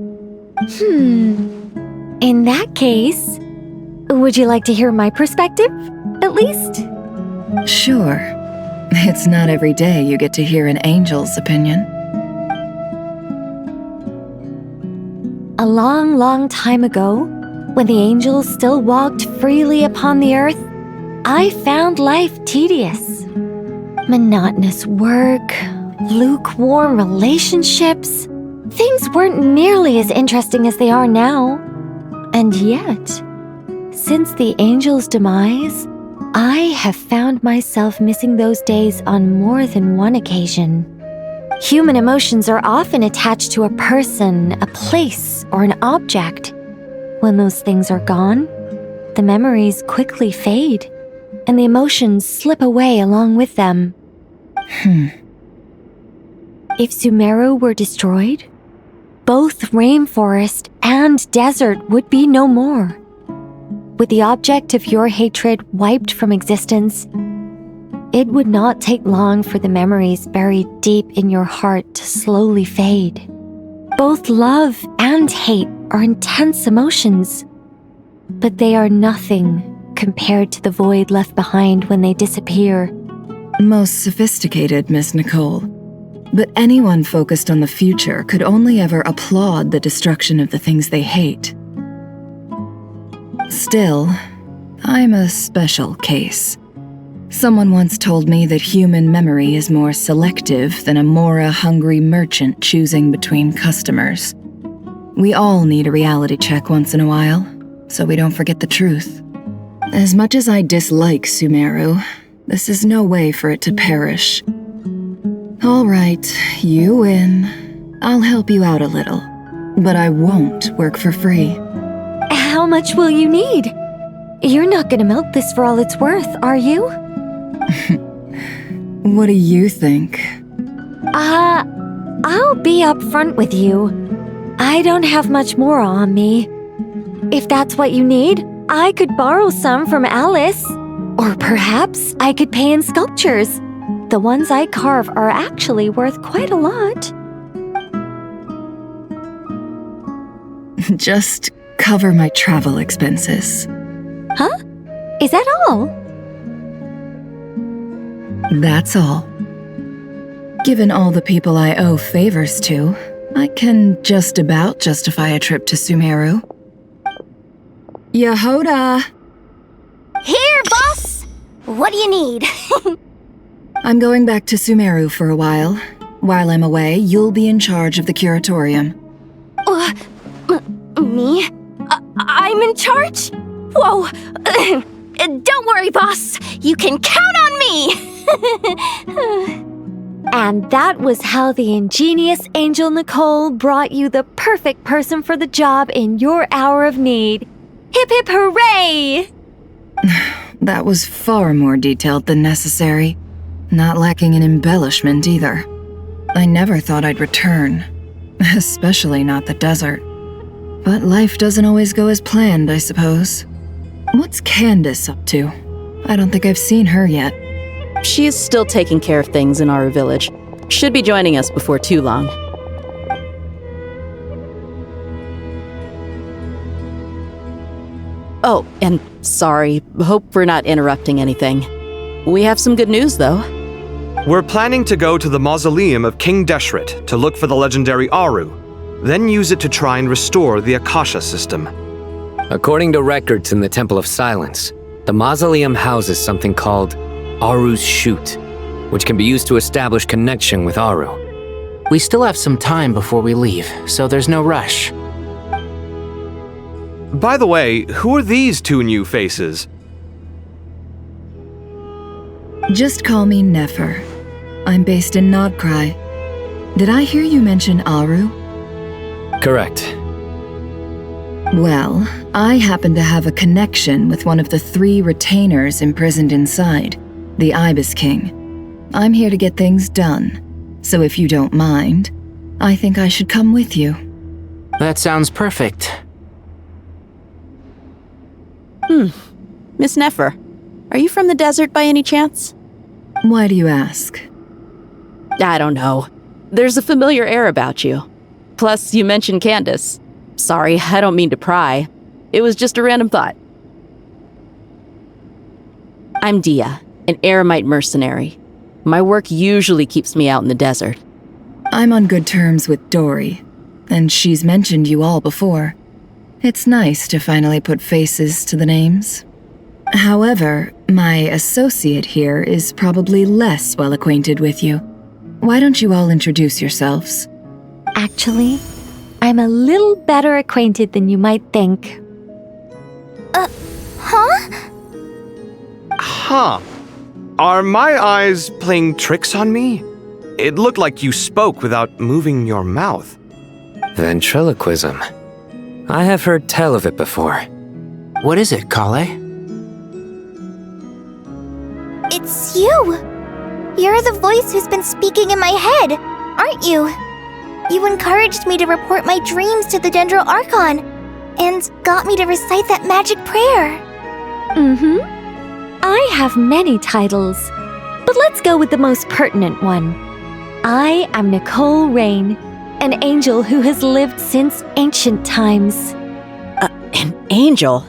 In that case, would you like to hear my perspective, at least? Sure. It's not every day you get to hear an angel's opinion. A long, long time ago, when the angels still walked freely upon the earth, I found life tedious. Monotonous work, lukewarm relationships. Things weren't nearly as interesting as they are now. And yet, since the angel's demise, I have found myself missing those days on more than one occasion. Human emotions are often attached to a person, a place, or an object. When those things are gone, the memories quickly fade, and the emotions slip away along with them. If Sumero were destroyed, both rainforest and desert would be no more. With the object of your hatred wiped from existence, it would not take long for the memories buried deep in your heart to slowly fade. Both love and hate are intense emotions, but they are nothing compared to the void left behind when they disappear. Most sophisticated, Miss Nicole. But anyone focused on the future could only ever applaud the destruction of the things they hate. Still, I'm a special case. Someone once told me that human memory is more selective than a Mora-hungry merchant choosing between customers. We all need a reality check once in a while, so we don't forget the truth. As much as I dislike Sumero, this is no way for it to perish. All right, you win. I'll help you out a little, but I won't work for free. How much will you need? You're not gonna milk this for all it's worth, are you? What do you think? I'll be upfront with you. I don't have much more on me. If that's what you need, I could borrow some from Alice. Or perhaps I could pay in sculptures. The ones I carve are actually worth quite a lot. Just cover my travel expenses. Huh? Is that all? That's all. Given all the people I owe favors to, I can just about justify a trip to Sumero. Yehoda! Here, boss! What do you need? I'm going back to Sumero for a while. While I'm away, you'll be in charge of the curatorium. Me? I'm in charge? Whoa! Don't worry, boss. You can count on me! And that was how the ingenious Angel Nicole brought you the perfect person for the job in your hour of need. Hip hip hooray! That was far more detailed than necessary. Not lacking in embellishment either. I never thought I'd return. Especially not the desert. But life doesn't always go as planned, I suppose. What's Candace up to? I don't think I've seen her yet. She is still taking care of things in Aaru village. Should be joining us before too long. Oh, and sorry, hope we're not interrupting anything. We have some good news, though. We're planning to go to the mausoleum of King Deshret to look for the legendary Aaru, then use it to try and restore the Akasha system. According to records in the Temple of Silence, the mausoleum houses something called Aaru's Chute, which can be used to establish connection with Aaru. We still have some time before we leave, so there's no rush. By the way, who are these two new faces? Just call me Nefer. I'm based in Nodcry. Did I hear you mention Aaru? Correct. Well, I happen to have a connection with one of the 3 retainers imprisoned inside, the Ibis King. I'm here to get things done, so if you don't mind, I think I should come with you. That sounds perfect. Miss Nefer, are you from the desert by any chance? Why do you ask? I don't know. There's a familiar air about you. Plus, you mentioned Candace. Sorry, I don't mean to pry. It was just a random thought. I'm Dia, an Eremite mercenary. My work usually keeps me out in the desert. I'm on good terms with Dory, and she's mentioned you all before. It's nice to finally put faces to the names. However, my associate here is probably less well acquainted with you. Why don't you all introduce yourselves? Actually, I'm a little better acquainted than you might think. Huh. Are my eyes playing tricks on me? It looked like you spoke without moving your mouth. Ventriloquism. I have heard tell of it before. What is it, Kale? It's you! You're the voice who's been speaking in my head, aren't you? You encouraged me to report my dreams to the Dendro Archon, and got me to recite that magic prayer. I have many titles, but let's go with the most pertinent one. I am Nicole Rain, an angel who has lived since ancient times. An angel?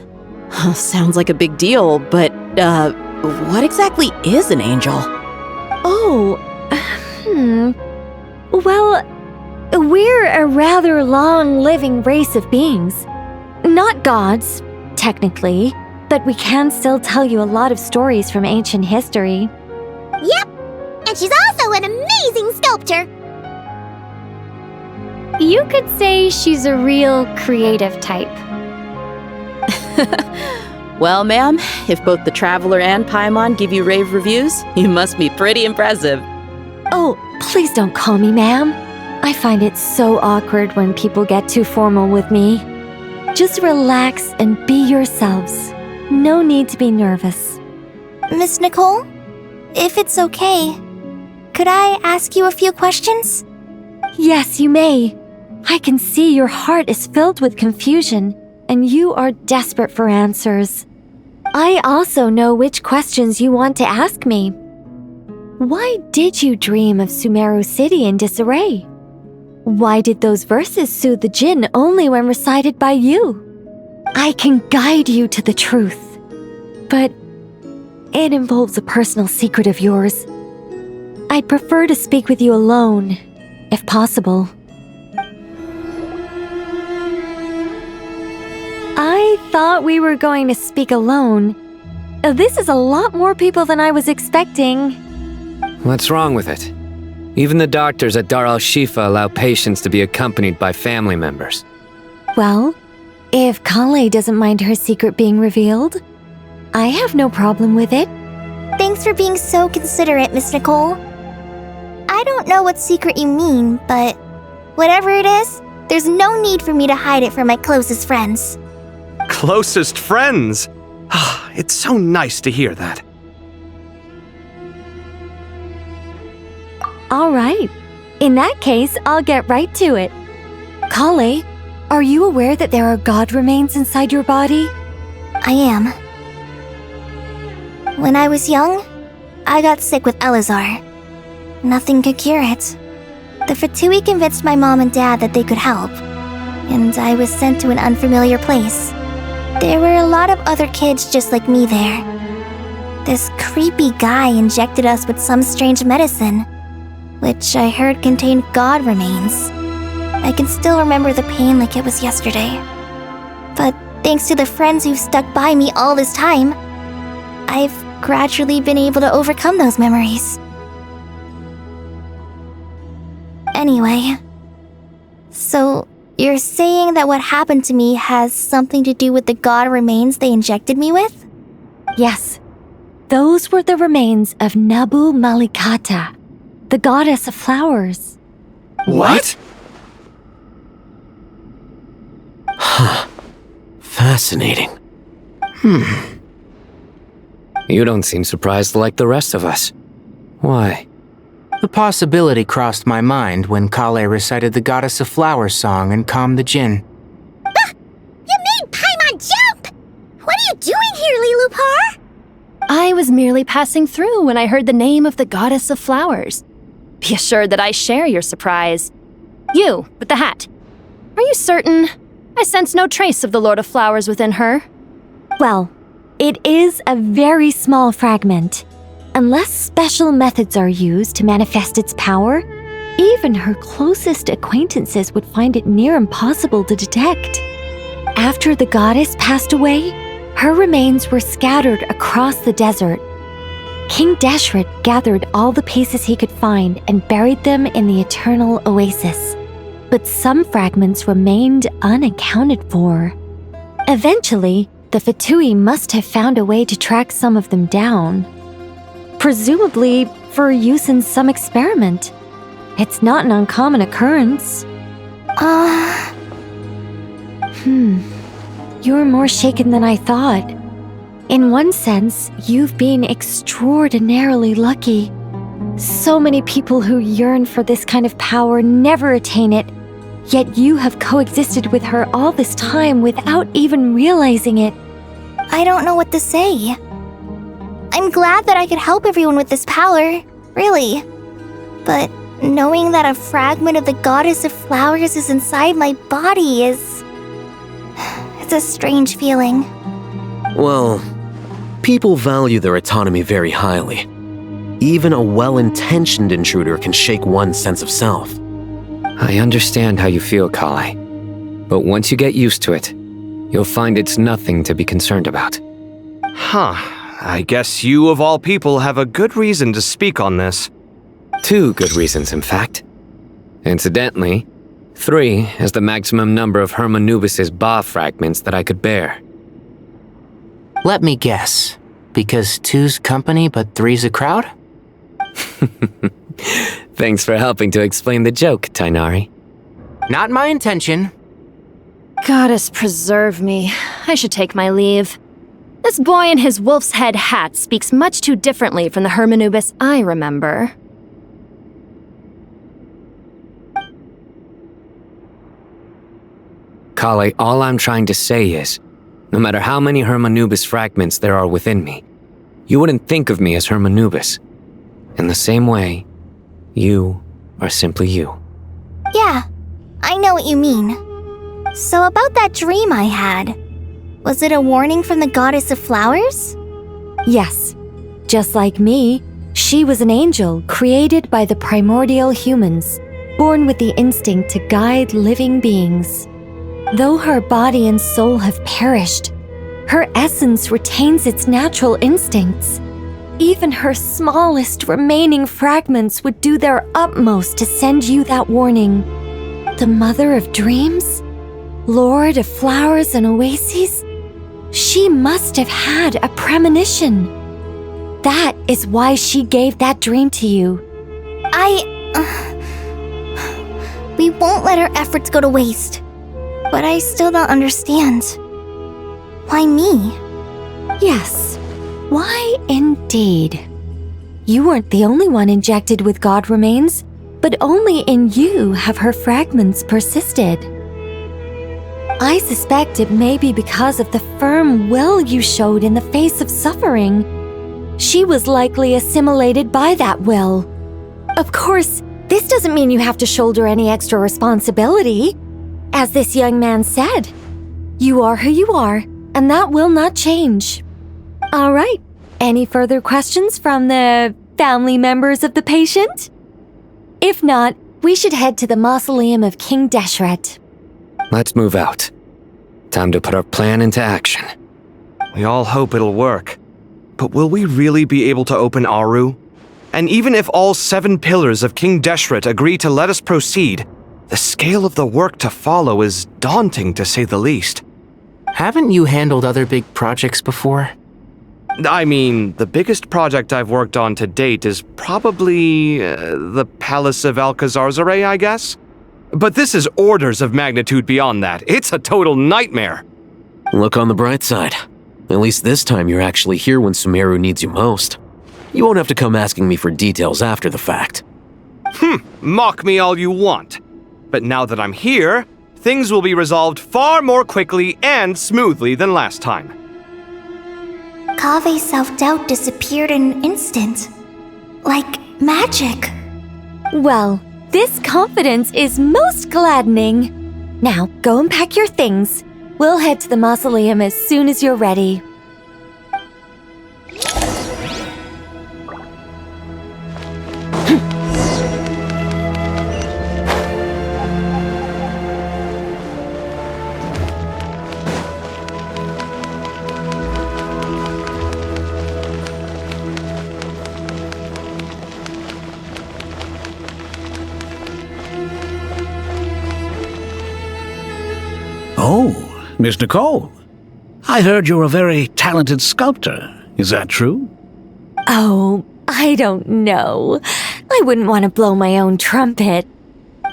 Sounds like a big deal, but, what exactly is an angel? Well, we're a rather long-living race of beings. Not gods, technically, but we can still tell you a lot of stories from ancient history. Yep, and she's also an amazing sculptor. You could say she's a real creative type. Well, ma'am, if both the Traveler and Paimon give you rave reviews, you must be pretty impressive. Oh, please don't call me ma'am. I find it so awkward when people get too formal with me. Just relax and be yourselves. No need to be nervous. Miss Nicole, if it's okay, could I ask you a few questions? Yes, you may. I can see your heart is filled with confusion, and you are desperate for answers. I also know which questions you want to ask me. Why did you dream of Sumero City in disarray? Why did those verses soothe the djinn only when recited by you? I can guide you to the truth, but it involves a personal secret of yours. I'd prefer to speak with you alone, if possible. I thought we were going to speak alone. This is a lot more people than I was expecting. What's wrong with it? Even the doctors at Dar al-Shifa allow patients to be accompanied by family members. Well, if Kale doesn't mind her secret being revealed, I have no problem with it. Thanks for being so considerate, Miss Nicole. I don't know what secret you mean, but whatever it is, there's no need for me to hide it from my closest friends. Closest friends? It's so nice to hear that. All right. In that case, I'll get right to it. Kale, are you aware that there are god remains inside your body? I am. When I was young, I got sick with Elazar. Nothing could cure it. The Fatui convinced my mom and dad that they could help, and I was sent to an unfamiliar place. There were a lot of other kids just like me there. This creepy guy injected us with some strange medicine, which I heard contained god remains. I can still remember the pain like it was yesterday. But thanks to the friends who've stuck by me all this time, I've gradually been able to overcome those memories. Anyway, so you're saying that what happened to me has something to do with the god remains they injected me with? Yes. Those were the remains of Nabu Malikata, the goddess of flowers. What? Huh. Fascinating. You don't seem surprised like the rest of us. Why? The possibility crossed my mind when Kale recited the Goddess of Flowers song and calmed the djinn. You made Paimon jump! What are you doing here, Lilupar? I was merely passing through when I heard the name of the Goddess of Flowers. Be assured that I share your surprise. You, with the hat. Are you certain? I sense no trace of the Lord of Flowers within her. Well, it is a very small fragment. Unless special methods are used to manifest its power, even her closest acquaintances would find it near impossible to detect. After the goddess passed away, her remains were scattered across the desert. King Deshret gathered all the pieces he could find and buried them in the eternal oasis. But some fragments remained unaccounted for. Eventually, the Fatui must have found a way to track some of them down. Presumably for use in some experiment. It's not an uncommon occurrence. You're more shaken than I thought. In one sense, you've been extraordinarily lucky. So many people who yearn for this kind of power never attain it, yet you have coexisted with her all this time without even realizing it. I don't know what to say. I'm glad that I could help everyone with this power, really. But knowing that a fragment of the Goddess of Flowers is inside my body is... it's a strange feeling. Well, people value their autonomy very highly. Even a well-intentioned intruder can shake one's sense of self. I understand how you feel, Kale. But once you get used to it, you'll find it's nothing to be concerned about. I guess you of all people have a good reason to speak on this. 2 good reasons, in fact. Incidentally, 3 is the maximum number of Hermanubis' Ba fragments that I could bear. Let me guess. Because 2's company but 3's a crowd? Thanks for helping to explain the joke, Tainari. Not my intention. Goddess preserve me. I should take my leave. This boy in his wolf's head hat speaks much too differently from the Hermanubis I remember. Kale, all I'm trying to say is, no matter how many Hermanubis fragments there are within me, you wouldn't think of me as Hermanubis. In the same way, you are simply you. Yeah, I know what you mean. So about that dream I had, was it a warning from the Goddess of Flowers? Yes. Just like me, she was an angel created by the primordial humans, born with the instinct to guide living beings. Though her body and soul have perished, her essence retains its natural instincts. Even her smallest remaining fragments would do their utmost to send you that warning. The Mother of Dreams? Lord of Flowers and Oases? She must have had a premonition. That is why she gave that dream to you. We won't let our efforts go to waste. But I still don't understand. Why me? Yes. Why indeed? You weren't the only one injected with God remains, but only in you have her fragments persisted. I suspect it may be because of the firm will you showed in the face of suffering. She was likely assimilated by that will. Of course, this doesn't mean you have to shoulder any extra responsibility. As this young man said, you are who you are, and that will not change. All right, any further questions from the family members of the patient? If not, we should head to the mausoleum of King Deshret. Let's move out. Time to put our plan into action. We all hope it'll work. But will we really be able to open Aaru? And even if all 7 pillars of King Deshret agree to let us proceed, the scale of the work to follow is daunting to say the least. Haven't you handled other big projects before? I mean, the biggest project I've worked on to date is probably the Palace of Alcazarzaray, I guess? But this is orders of magnitude beyond that. It's a total nightmare. Look on the bright side. At least this time you're actually here when Sumero needs you most. You won't have to come asking me for details after the fact. Mock me all you want. But now that I'm here, things will be resolved far more quickly and smoothly than last time. Kave's self-doubt disappeared in an instant. Like magic. Well, this confidence is most gladdening. Now, go and pack your things. We'll head to the mausoleum as soon as you're ready. Oh, Miss Nicole. I heard you're a very talented sculptor. Is that true? Oh, I don't know. I wouldn't want to blow my own trumpet.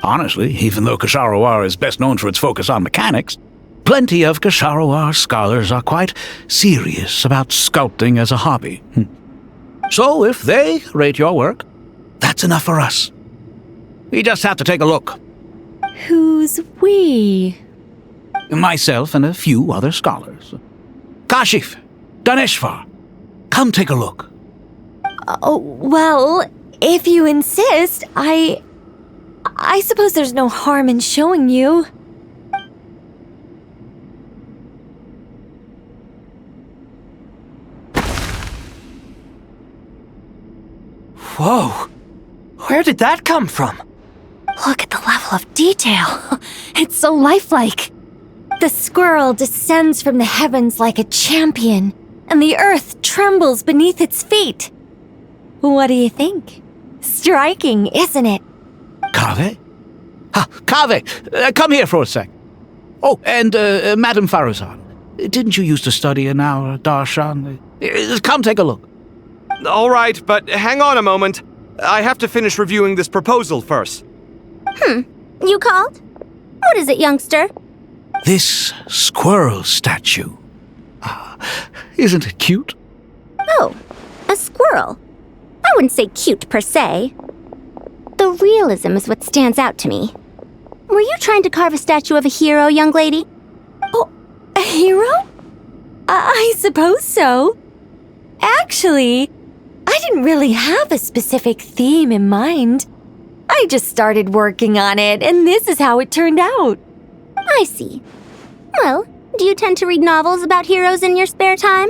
Honestly, even though Ksharoar is best known for its focus on mechanics, plenty of Ksharoar scholars are quite serious about sculpting as a hobby. So if they rate your work, that's enough for us. We just have to take a look. Who's we? Myself and a few other scholars. Kashif, Daneshvar, come take a look. Oh, well, if you insist, I suppose there's no harm in showing you. Whoa! Where did that come from? Look at the level of detail. It's so lifelike. The squirrel descends from the heavens like a champion, and the earth trembles beneath its feet. What do you think? Striking, isn't it? Kave? Kave, come here for a sec. Oh, and Madame Faruzan, didn't you used to study in our darshan? Come take a look. All right, but hang on a moment. I have to finish reviewing this proposal first. You called? What is it, youngster? This squirrel statue. Isn't it cute? Oh, a squirrel. I wouldn't say cute per se. The realism is what stands out to me. Were you trying to carve a statue of a hero, young lady? Oh, a hero? I suppose so. Actually, I didn't really have a specific theme in mind. I just started working on it, and this is how it turned out. I see. Well, do you tend to read novels about heroes in your spare time?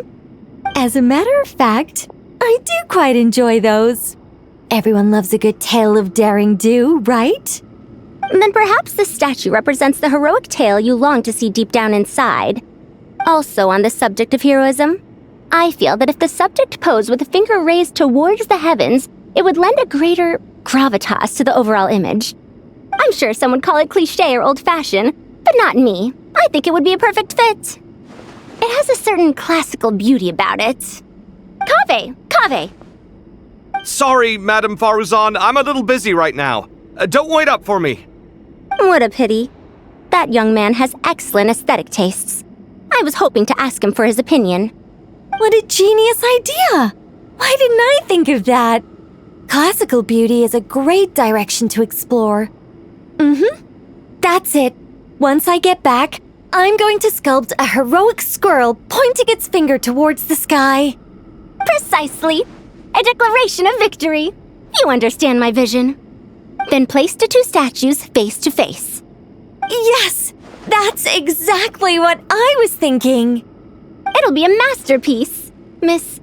As a matter of fact, I do quite enjoy those. Everyone loves a good tale of daring do, right? Then perhaps the statue represents the heroic tale you long to see deep down inside. Also on the subject of heroism, I feel that if the subject posed with a finger raised towards the heavens, it would lend a greater gravitas to the overall image. I'm sure some would call it cliché or old-fashioned, but not me. I think it would be a perfect fit. It has a certain classical beauty about it. Kave! Sorry, Madame Faruzan, I'm a little busy right now. Don't wait up for me. What a pity. That young man has excellent aesthetic tastes. I was hoping to ask him for his opinion. What a genius idea! Why didn't I think of that? Classical beauty is a great direction to explore. That's it. Once I get back, I'm going to sculpt a heroic squirrel pointing its finger towards the sky. Precisely. A declaration of victory. You understand my vision. Then place the two statues face to face. Yes! That's exactly what I was thinking. It'll be a masterpiece. Miss...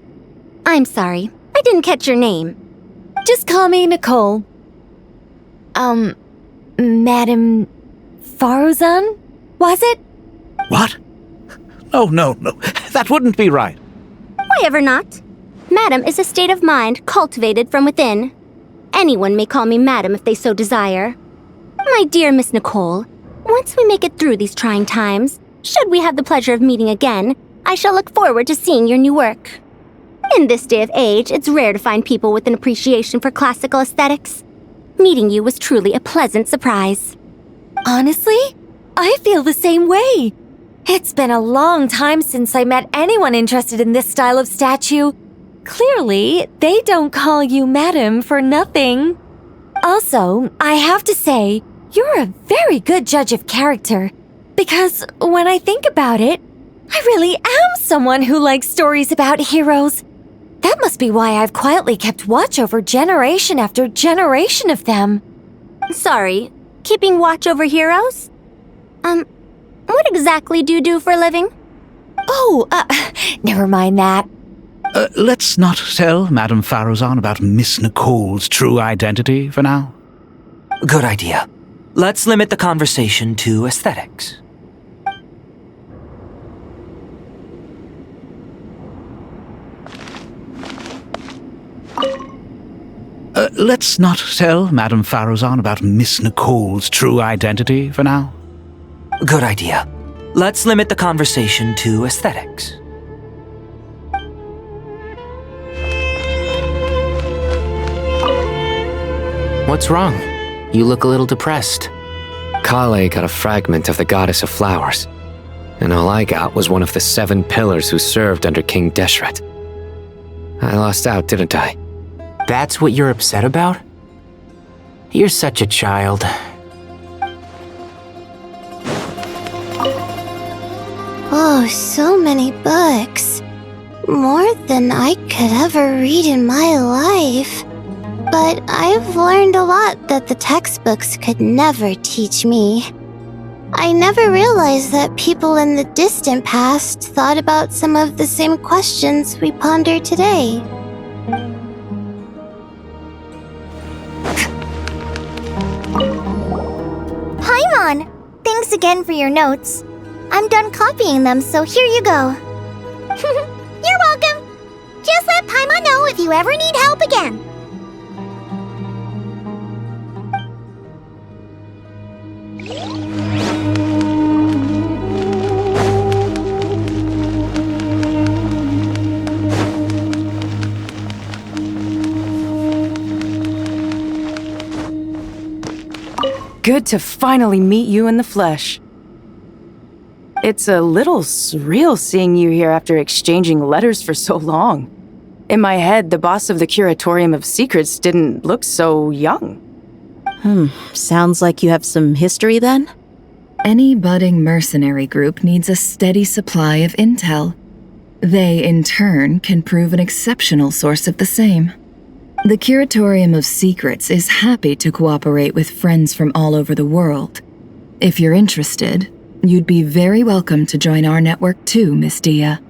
I'm sorry. I didn't catch your name. Just call me Nicole. Madame Faruzan? Was it? What? No. That wouldn't be right. Why ever not? Madam is a state of mind cultivated from within. Anyone may call me Madam if they so desire. My dear Miss Nicole, once we make it through these trying times, should we have the pleasure of meeting again, I shall look forward to seeing your new work. In this day of age, it's rare to find people with an appreciation for classical aesthetics. Meeting you was truly a pleasant surprise. Honestly, I feel the same way. It's been a long time since I met anyone interested in this style of statue. Clearly, they don't call you madam for nothing. Also, I have to say, you're a very good judge of character. Because when I think about it, I really am someone who likes stories about heroes. That must be why I've quietly kept watch over generation after generation of them. Sorry, keeping watch over heroes? What exactly do you do for a living? Oh, never mind that. Let's not tell Madame Farrouzan about Miss Nicole's true identity for now. Good idea. Let's limit the conversation to aesthetics. Let's not tell Madame Farrouzan about Miss Nicole's true identity for now. Good idea. Let's limit the conversation to aesthetics. What's wrong? You look a little depressed. Kale got a fragment of the goddess of flowers, and all I got was one of the 7 pillars who served under King Deshret. I lost out, didn't I? That's what you're upset about? You're such a child. Oh, so many books. More than I could ever read in my life. But I've learned a lot that the textbooks could never teach me. I never realized that people in the distant past thought about some of the same questions we ponder today. Paimon! Thanks again for your notes. I'm done copying them, so here you go. You're welcome. Just let Paimon know if you ever need help again. Good to finally meet you in the flesh. It's a little surreal seeing you here after exchanging letters for so long. In my head, the boss of the Curatorium of Secrets didn't look so young. Sounds like you have some history then? Any budding mercenary group needs a steady supply of intel. They, in turn, can prove an exceptional source of the same. The Curatorium of Secrets is happy to cooperate with friends from all over the world. If you're interested, you'd be very welcome to join our network too, Miss Dia.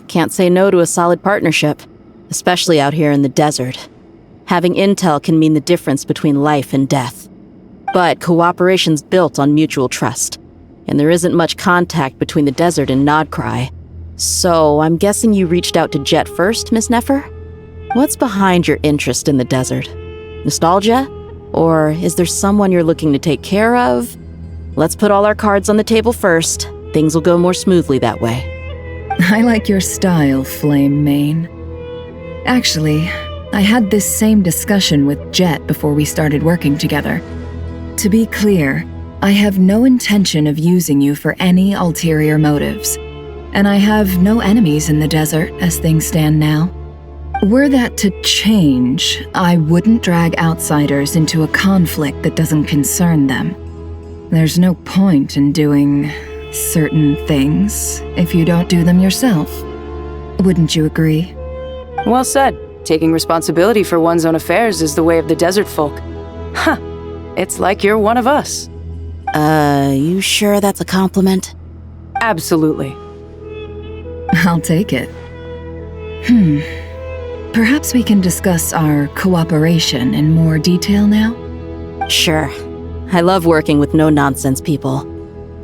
Can't say no to a solid partnership, especially out here in the desert. Having intel can mean the difference between life and death. But cooperation's built on mutual trust, and there isn't much contact between the desert and Nodcry. So I'm guessing you reached out to Jet first, Miss Nefer? What's behind your interest in the desert? Nostalgia? Or is there someone you're looking to take care of? Let's put all our cards on the table first. Things will go more smoothly that way. I like your style, Flame Mane. Actually, I had this same discussion with Jet before we started working together. To be clear, I have no intention of using you for any ulterior motives, and I have no enemies in the desert as things stand now. Were that to change, I wouldn't drag outsiders into a conflict that doesn't concern them. There's no point in doing certain things if you don't do them yourself. Wouldn't you agree? Well said. Taking responsibility for one's own affairs is the way of the desert folk. Huh. It's like you're one of us. You sure that's a compliment? Absolutely. I'll take it. Perhaps we can discuss our cooperation in more detail now? Sure. I love working with no-nonsense people.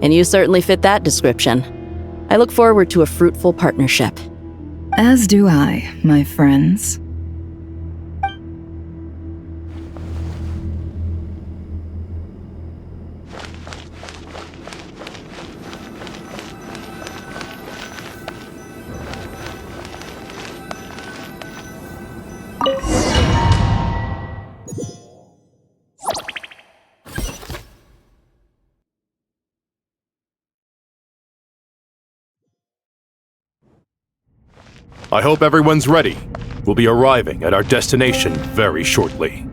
And you certainly fit that description. I look forward to a fruitful partnership. As do I, my friends. I hope everyone's ready. We'll be arriving at our destination very shortly.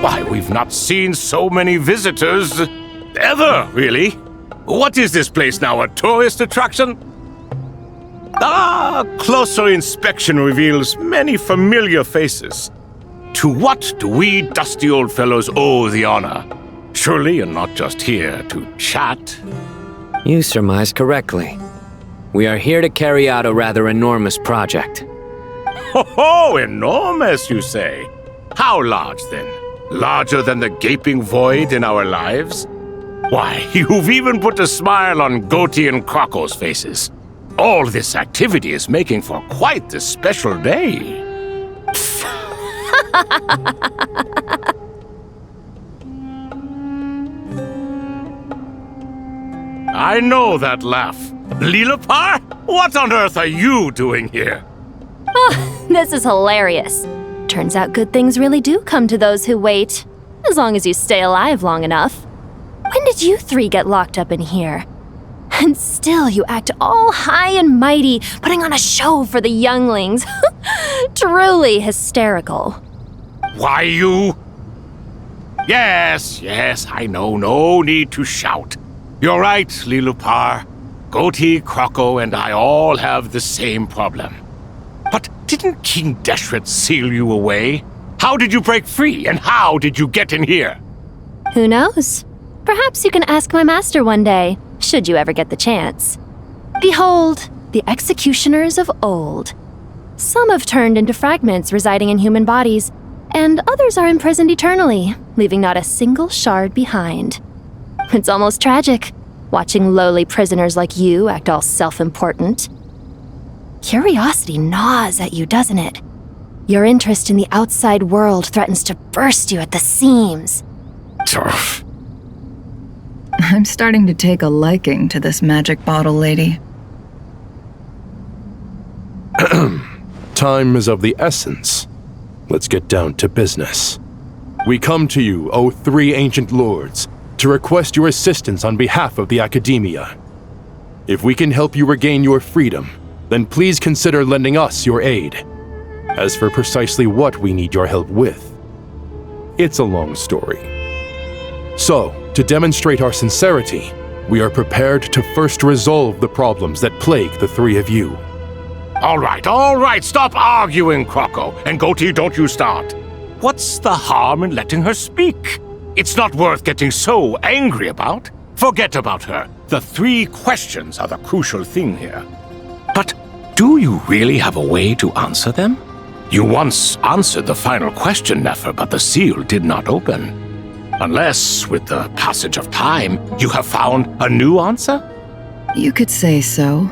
Why, we've not seen so many visitors ever, really. What is this place now, a tourist attraction? Closer inspection reveals many familiar faces. To what do we dusty old fellows owe the honor? Surely you're not just here to chat. You surmise correctly. We are here to carry out a rather enormous project. Ho, enormous, you say? How large, then? Larger than the gaping void in our lives? Why, you've even put a smile on Goatee and Crocco's faces. All this activity is making for quite the special day. I know that laugh. Lilapar? What on earth are you doing here? Oh, this is hilarious. Turns out good things really do come to those who wait, as long as you stay alive long enough. When did you three get locked up in here? And still you act all high and mighty, putting on a show for the younglings. Truly hysterical. Why, you... Yes, I know, no need to shout. You're right, Lilupar. Goatee, Crocco, and I all have the same problem. But didn't King Deshret seal you away? How did you break free, and how did you get in here? Who knows? Perhaps you can ask my master one day, should you ever get the chance. Behold, the executioners of old. Some have turned into fragments residing in human bodies, and others are imprisoned eternally, leaving not a single shard behind. It's almost tragic, watching lowly prisoners like you act all self-important. Curiosity gnaws at you, doesn't it? Your interest in the outside world threatens to burst you at the seams. Turf. I'm starting to take a liking to this magic bottle lady. Time is of the essence. Let's get down to business. We come to you, O three ancient lords, to request your assistance on behalf of the Academia. If we can help you regain your freedom, then please consider lending us your aid. As for precisely what we need your help with, it's a long story. So, to demonstrate our sincerity, we are prepared to first resolve the problems that plague the three of you. All right, stop arguing, Crocco. And Goatee, don't you start. What's the harm in letting her speak? It's not worth getting so angry about. Forget about her. The three questions are the crucial thing here. But do you really have a way to answer them? You once answered the final question, Nefer, but the seal did not open. Unless, with the passage of time, you have found a new answer? You could say so.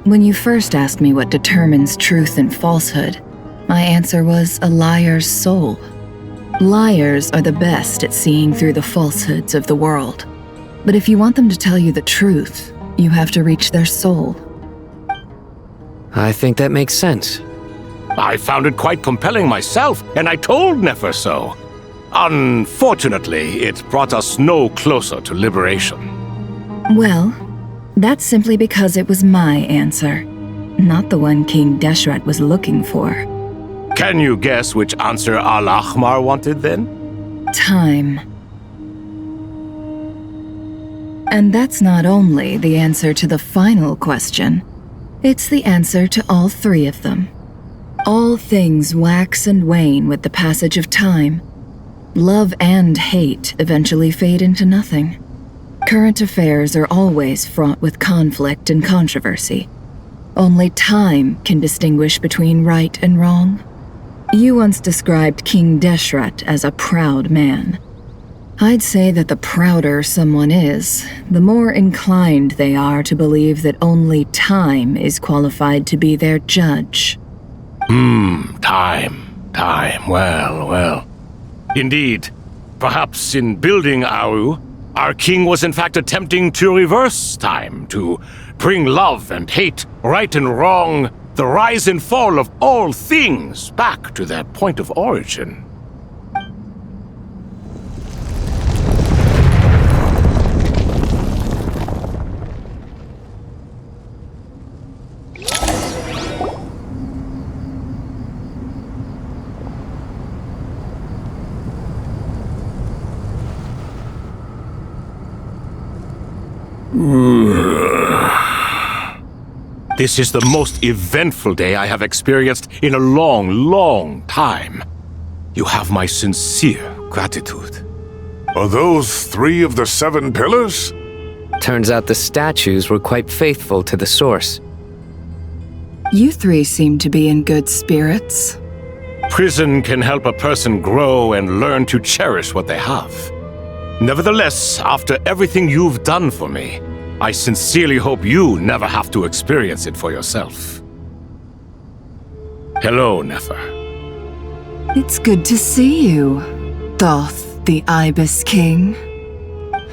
When you first asked me what determines truth and falsehood, my answer was a liar's soul. Liars are the best at seeing through the falsehoods of the world. But if you want them to tell you the truth, you have to reach their soul. I think that makes sense. I found it quite compelling myself, and I told Nefer so. Unfortunately, it brought us no closer to liberation. Well, that's simply because it was my answer, not the one King Deshret was looking for. Can you guess which answer Al-Ahmar wanted then? Time. And that's not only the answer to the final question, it's the answer to all three of them. All things wax and wane with the passage of time. Love and hate eventually fade into nothing. Current affairs are always fraught with conflict and controversy. Only time can distinguish between right and wrong. You once described King Deshret as a proud man. I'd say that the prouder someone is, the more inclined they are to believe that only time is qualified to be their judge. Time. Well. Indeed, perhaps in building Aaru, Our king was in fact attempting to reverse time, to bring love and hate, right and wrong, the rise and fall of all things back to their point of origin. This is the most eventful day I have experienced in a long, long time. You have my sincere gratitude. Are those 3 of the 7 pillars? Turns out the statues were quite faithful to the source. You 3 seem to be in good spirits. Prison can help a person grow and learn to cherish what they have. Nevertheless, after everything you've done for me, I sincerely hope you never have to experience it for yourself. Hello, Nefer. It's good to see you, Thoth, the Ibis King.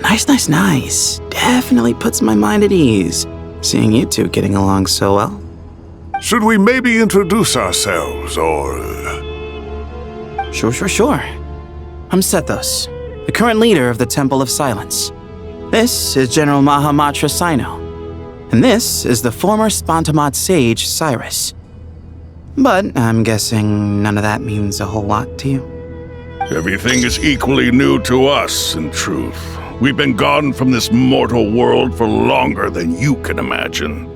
Nice. Definitely puts my mind at ease, seeing you 2 getting along so well. Should we maybe introduce ourselves, or... Sure. I'm Sethos, the current leader of the Temple of Silence. This is General Mahamatra Sino, and this is the former Spantamad sage Cyrus. But I'm guessing none of that means a whole lot to you. Everything is equally new to us, in truth. We've been gone from this mortal world for longer than you can imagine.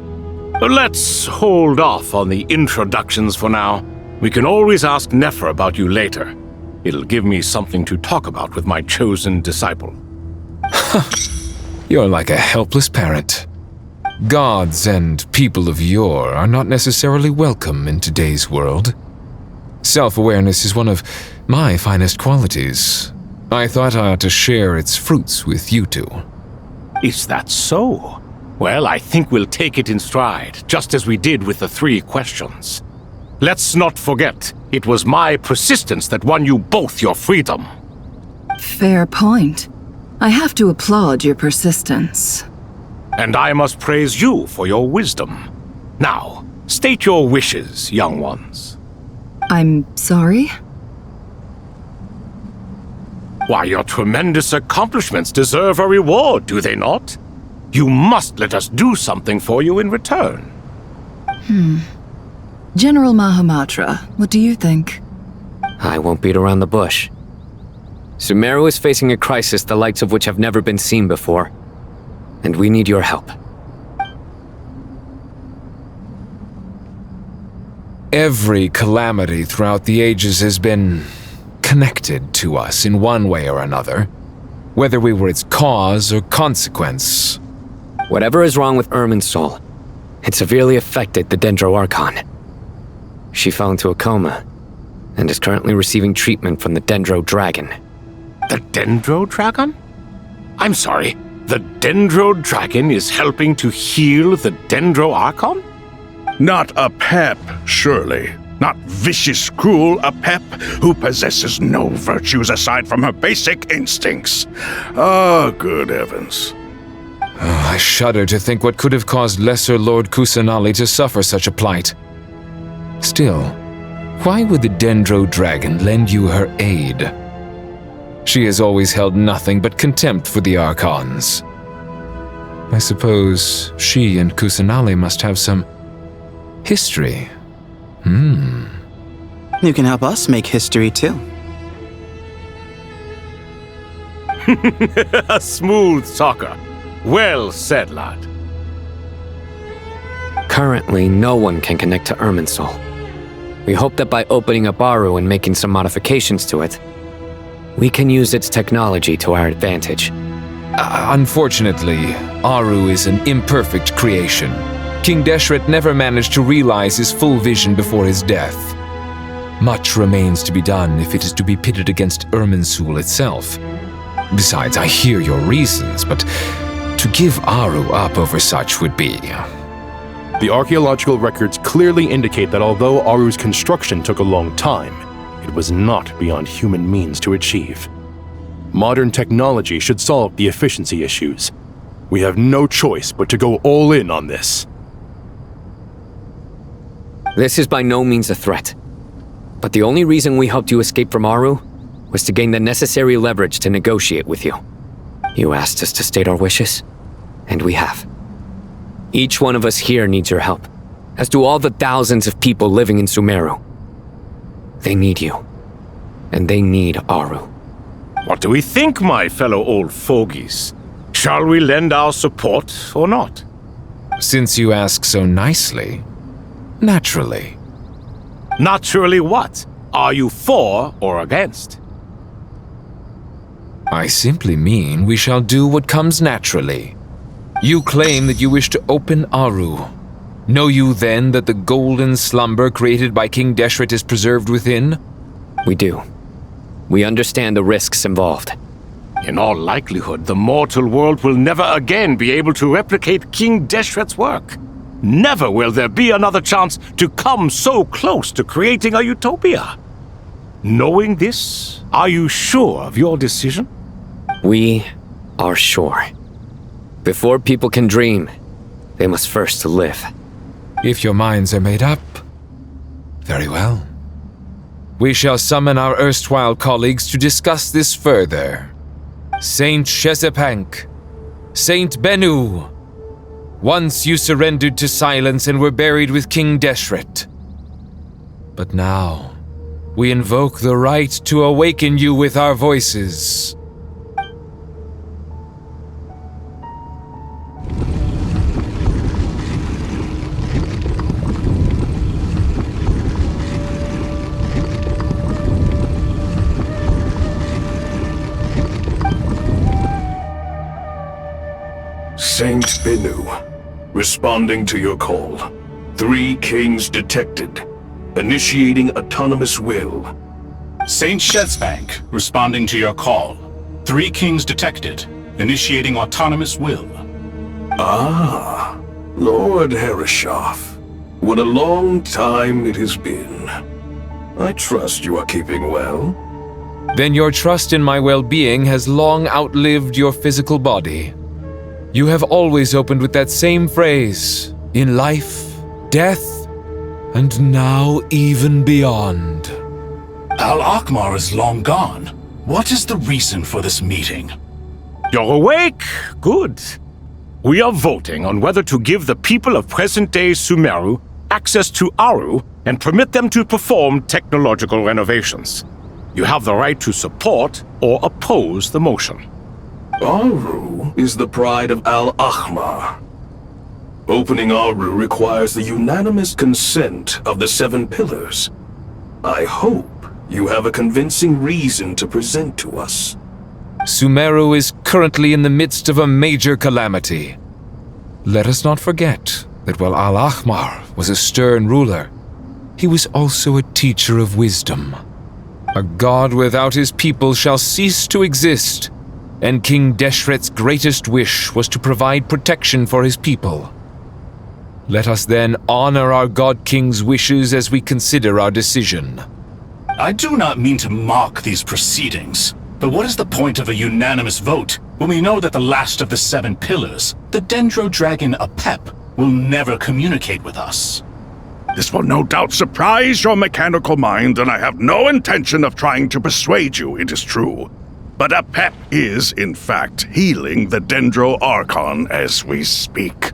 Let's hold off on the introductions for now. We can always ask Nefer about you later. It'll give me something to talk about with my chosen disciple. You're like a helpless parent. Gods and people of yore are not necessarily welcome in today's world. Self-awareness is one of my finest qualities. I thought I ought to share its fruits with you 2. Is that so? Well, I think we'll take it in stride, just as we did with the 3 questions. Let's not forget, it was my persistence that won you both your freedom. Fair point. I have to applaud your persistence. And I must praise you for your wisdom. Now, state your wishes, young ones. I'm sorry? Why, your tremendous accomplishments deserve a reward, do they not? You must let us do something for you in return. General Mahamatra, what do you think? I won't beat around the bush. Sumero is facing a crisis the likes of which have never been seen before, and we need your help. Every calamity throughout the ages has been connected to us in one way or another, whether we were its cause or consequence. Whatever is wrong with Irminsul, it severely affected the Dendro Archon. She fell into a coma and is currently receiving treatment from the Dendro Dragon. The Dendro Dragon? I'm sorry, the Dendro Dragon is helping to heal the Dendro Archon? Not a pep, surely. Not vicious, cruel a pep who possesses no virtues aside from her basic instincts. Good heavens. I shudder to think what could have caused Lesser Lord Kusanali to suffer such a plight. Still, why would the Dendro Dragon lend you her aid? She has always held nothing but contempt for the Archons. I suppose she and Kusanali must have some history. You can help us make history too. A smooth talker. Well said, lad. Currently, no one can connect to Irminsul. We hope that by opening up Aaru and making some modifications to it, we can use its technology to our advantage. Unfortunately, Aaru is an imperfect creation. King Deshret never managed to realize his full vision before his death. Much remains to be done if it is to be pitted against Irminsul itself. Besides, I hear your reasons, but to give Aaru up over such would be... The archaeological records clearly indicate that although Aaru's construction took a long time, it was not beyond human means to achieve. Modern technology should solve the efficiency issues. We have no choice but to go all in on this. This is by no means a threat. But the only reason we helped you escape from Aaru was to gain the necessary leverage to negotiate with you. You asked us to state our wishes, and we have. Each one of us here needs your help, as do all the thousands of people living in Sumero. They need you, and they need Aaru. What do we think, my fellow old fogies? Shall we lend our support or not? Since you ask so nicely, naturally. Naturally what? Are you for or against? I simply mean we shall do what comes naturally. You claim that you wish to open Aaru. Know you then that the golden slumber created by King Deshret is preserved within? We do. We understand the risks involved. In all likelihood, the mortal world will never again be able to replicate King Deshret's work. Never will there be another chance to come so close to creating a utopia. Knowing this, are you sure of your decision? We are sure. Before people can dream, they must first live. If your minds are made up, very well. We shall summon our erstwhile colleagues to discuss this further. Saint Shezepank, Saint Bennu, once you surrendered to silence and were buried with King Deshret. But now, we invoke the right to awaken you with our voices. Saint Bennu, responding to your call. 3 kings detected. Initiating autonomous will. Saint Shezepank, responding to your call. 3 kings detected. Initiating autonomous will. Ah, Lord Herreshoff. What a long time it has been. I trust you are keeping well. Then your trust in my well-being has long outlived your physical body. You have always opened with that same phrase, in life, death, and now even beyond. Al-Akhmar is long gone. What is the reason for this meeting? You're awake? Good. We are voting on whether to give the people of present-day Sumeru access to Aaru and permit them to perform technological renovations. You have the right to support or oppose the motion. Aaru is the pride of Al-Akhmar. Opening Aaru requires the unanimous consent of the 7 pillars. I hope you have a convincing reason to present to us. Sumeru is currently in the midst of a major calamity. Let us not forget that while Al-Akhmar was a stern ruler, he was also a teacher of wisdom. A god without his people shall cease to exist, and King Deshret's greatest wish was to provide protection for his people. Let us then honor our God King's wishes as we consider our decision. I do not mean to mock these proceedings, but what is the point of a unanimous vote when we know that the last of the 7 pillars, the Dendro Dragon Apep, will never communicate with us? This will no doubt surprise your mechanical mind, and I have no intention of trying to persuade you it is true. But Apep is, in fact, healing the Dendro Archon as we speak.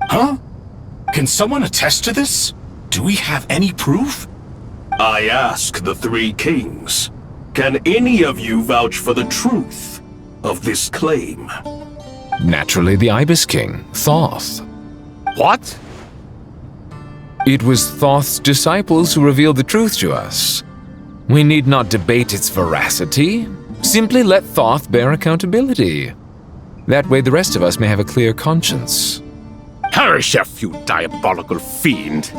Huh? Can someone attest to this? Do we have any proof? I ask the 3 kings. Can any of you vouch for the truth of this claim? Naturally, the Ibis King, Thoth. What? It was Thoth's disciples who revealed the truth to us. We need not debate its veracity. Simply let Thoth bear accountability. That way the rest of us may have a clear conscience. Herreshoff, you diabolical fiend!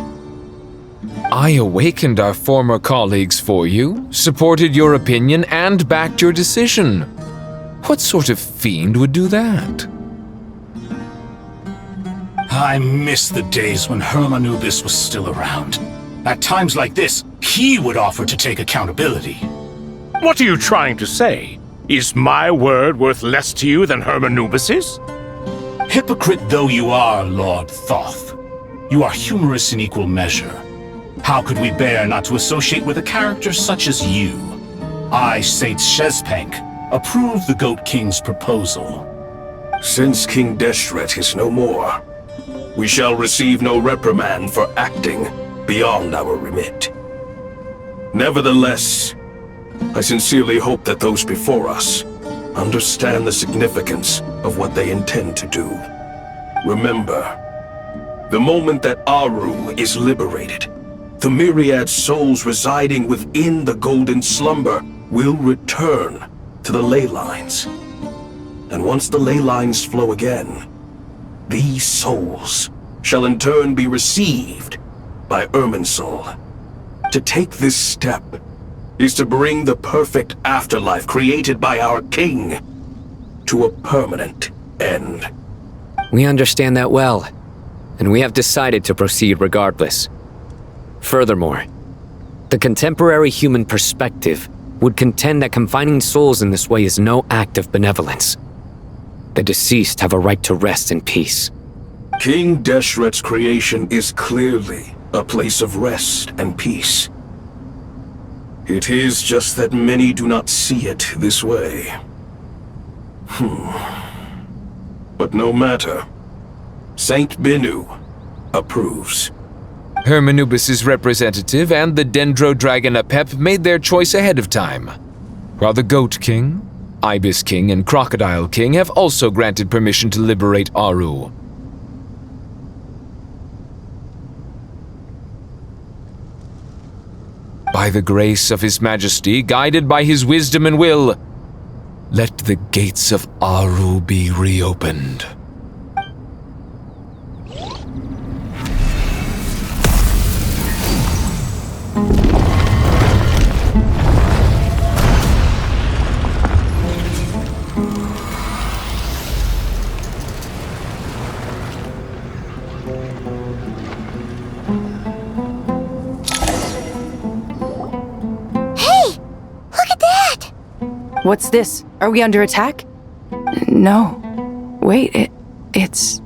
I awakened our former colleagues for you, supported your opinion, and backed your decision. What sort of fiend would do that? I miss the days when Hermanubis was still around. At times like this, he would offer to take accountability. What are you trying to say? Is my word worth less to you than Hermanubis's? Hypocrite though you are, Lord Thoth, you are humorous in equal measure. How could we bear not to associate with a character such as you? I, Saint Shezpank, approve the Goat King's proposal. Since King Deshret is no more, we shall receive no reprimand for acting beyond our remit. Nevertheless, I sincerely hope that those before us understand the significance of what they intend to do. Remember, the moment that Aaru is liberated, the myriad souls residing within the golden slumber will return to the ley lines. And once the ley lines flow again, these souls shall in turn be received by Irminsul. To take this step is to bring the perfect afterlife created by our king to a permanent end. We understand that well, and we have decided to proceed regardless. Furthermore, the contemporary human perspective would contend that confining souls in this way is no act of benevolence. The deceased have a right to rest in peace. King Deshret's creation is clearly a place of rest and peace. It is just that many do not see it this way. But no matter. Saint Binu approves. Hermanubis' representative and the Dendro Dragon Apep made their choice ahead of time, while the Goat King, Ibis King, and Crocodile King have also granted permission to liberate Aaru. By the grace of His Majesty, guided by his wisdom and will, let the gates of Aaru be reopened. What's this? Are we under attack? No. Wait, it's...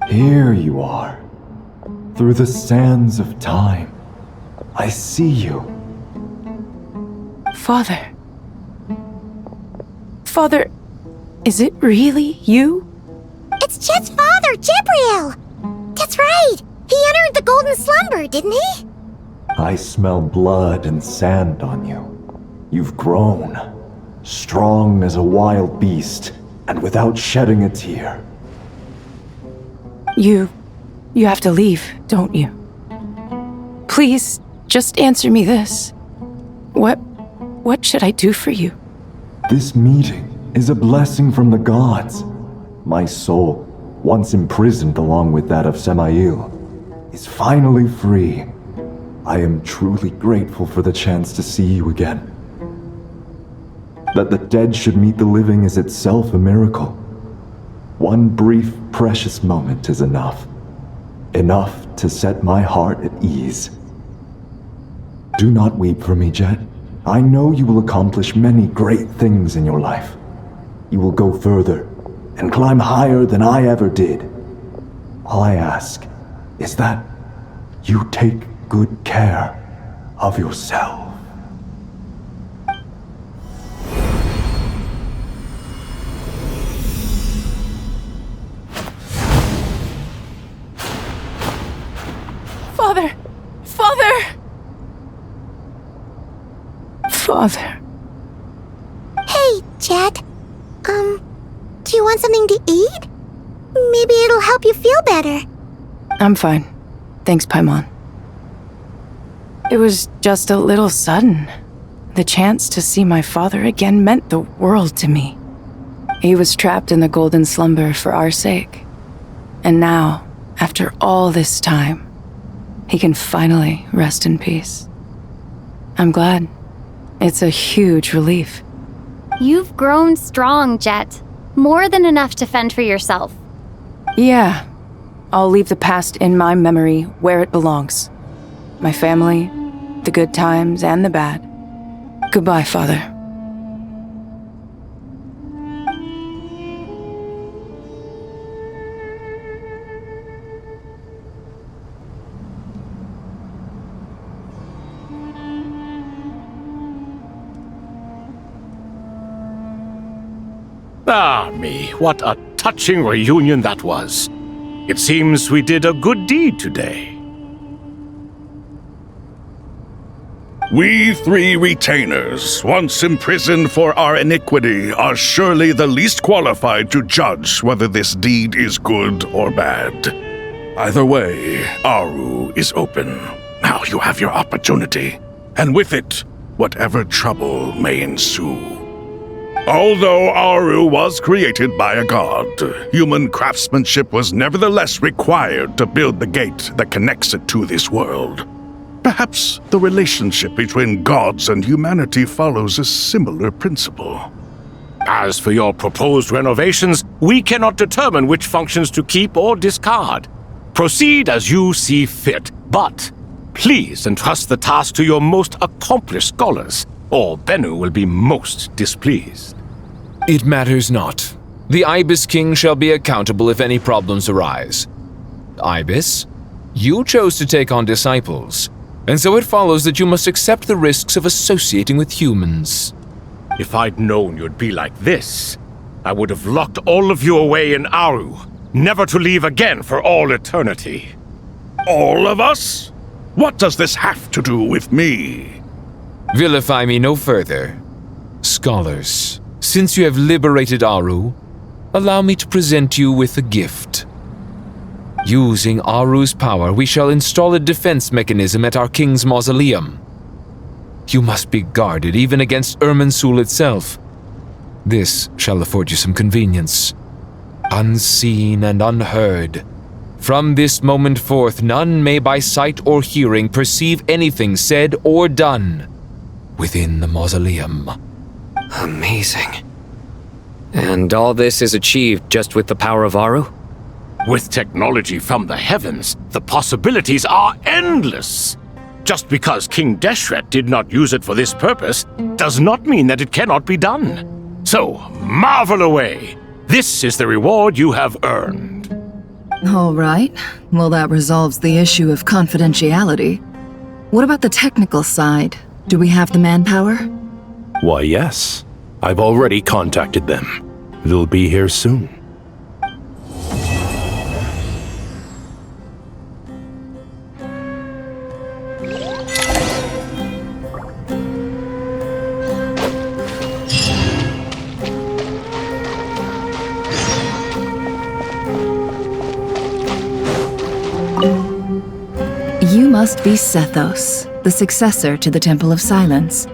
Here you are. Through the sands of time. I see you. Father. Father, is it really you? It's Jet's father, Jibriel! That's right! He entered the golden slumber, didn't he? I smell blood and sand on you. You've grown, strong as a wild beast, and without shedding a tear. You have to leave, don't you? Please, just answer me this. What should I do for you? This meeting is a blessing from the gods. My soul, once imprisoned along with that of Semail, is finally free. I am truly grateful for the chance to see you again. That the dead should meet the living is itself a miracle. One brief, precious moment is enough. Enough to set my heart at ease. Do not weep for me, Jet. I know you will accomplish many great things in your life. You will go further and climb higher than I ever did. All I ask is that you take good care of yourself. Father! Father! Father. Hey, Jet. Do you want something to eat? Maybe it'll help you feel better. I'm fine. Thanks, Paimon. It was just a little sudden. The chance to see my father again meant the world to me. He was trapped in the golden slumber for our sake. And now, after all this time, he can finally rest in peace. I'm glad. It's a huge relief. You've grown strong, Jet. More than enough to fend for yourself. Yeah. I'll leave the past in my memory where it belongs. my family, the good times and the bad. Goodbye, Father. Ah, me, what a touching reunion that was. It seems we did a good deed today. We three retainers, once imprisoned for our iniquity, are surely the least qualified to judge whether this deed is good or bad. Either way, Aaru is open. Now you have your opportunity, and with it, whatever trouble may ensue. Although Aaru was created by a god, human craftsmanship was nevertheless required to build the gate that connects it to this world. Perhaps the relationship between gods and humanity follows a similar principle. As for your proposed renovations, we cannot determine which functions to keep or discard. Proceed as you see fit, but please entrust the task to your most accomplished scholars, or Bennu will be most displeased. It matters not. The Ibis King shall be accountable if any problems arise. Ibis, you chose to take on disciples, and so it follows that you must accept the risks of associating with humans. If I'd known you'd be like this, I would have locked all of you away in Aaru, never to leave again for all eternity. All of us? What does this have to do with me? Vilify me no further. Scholars, since you have liberated Aaru, allow me to present you with a gift. Using Aaru's power, we shall install a defense mechanism at our king's mausoleum. You must be guarded even against Irminsul itself. This shall afford you some convenience. Unseen and unheard. From this moment forth, none may by sight or hearing perceive anything said or done within the mausoleum. Amazing. And all this is achieved just with the power of Aaru? With technology from the heavens, the possibilities are endless. Just because King Deshret did not use it for this purpose does not mean that it cannot be done. So, marvel away. This is the reward you have earned. All right. Well, that resolves the issue of confidentiality. What about the technical side? Do we have the manpower? Why, yes. I've already contacted them. They'll be here soon. You must be Sethos, the successor to the Temple of Silence.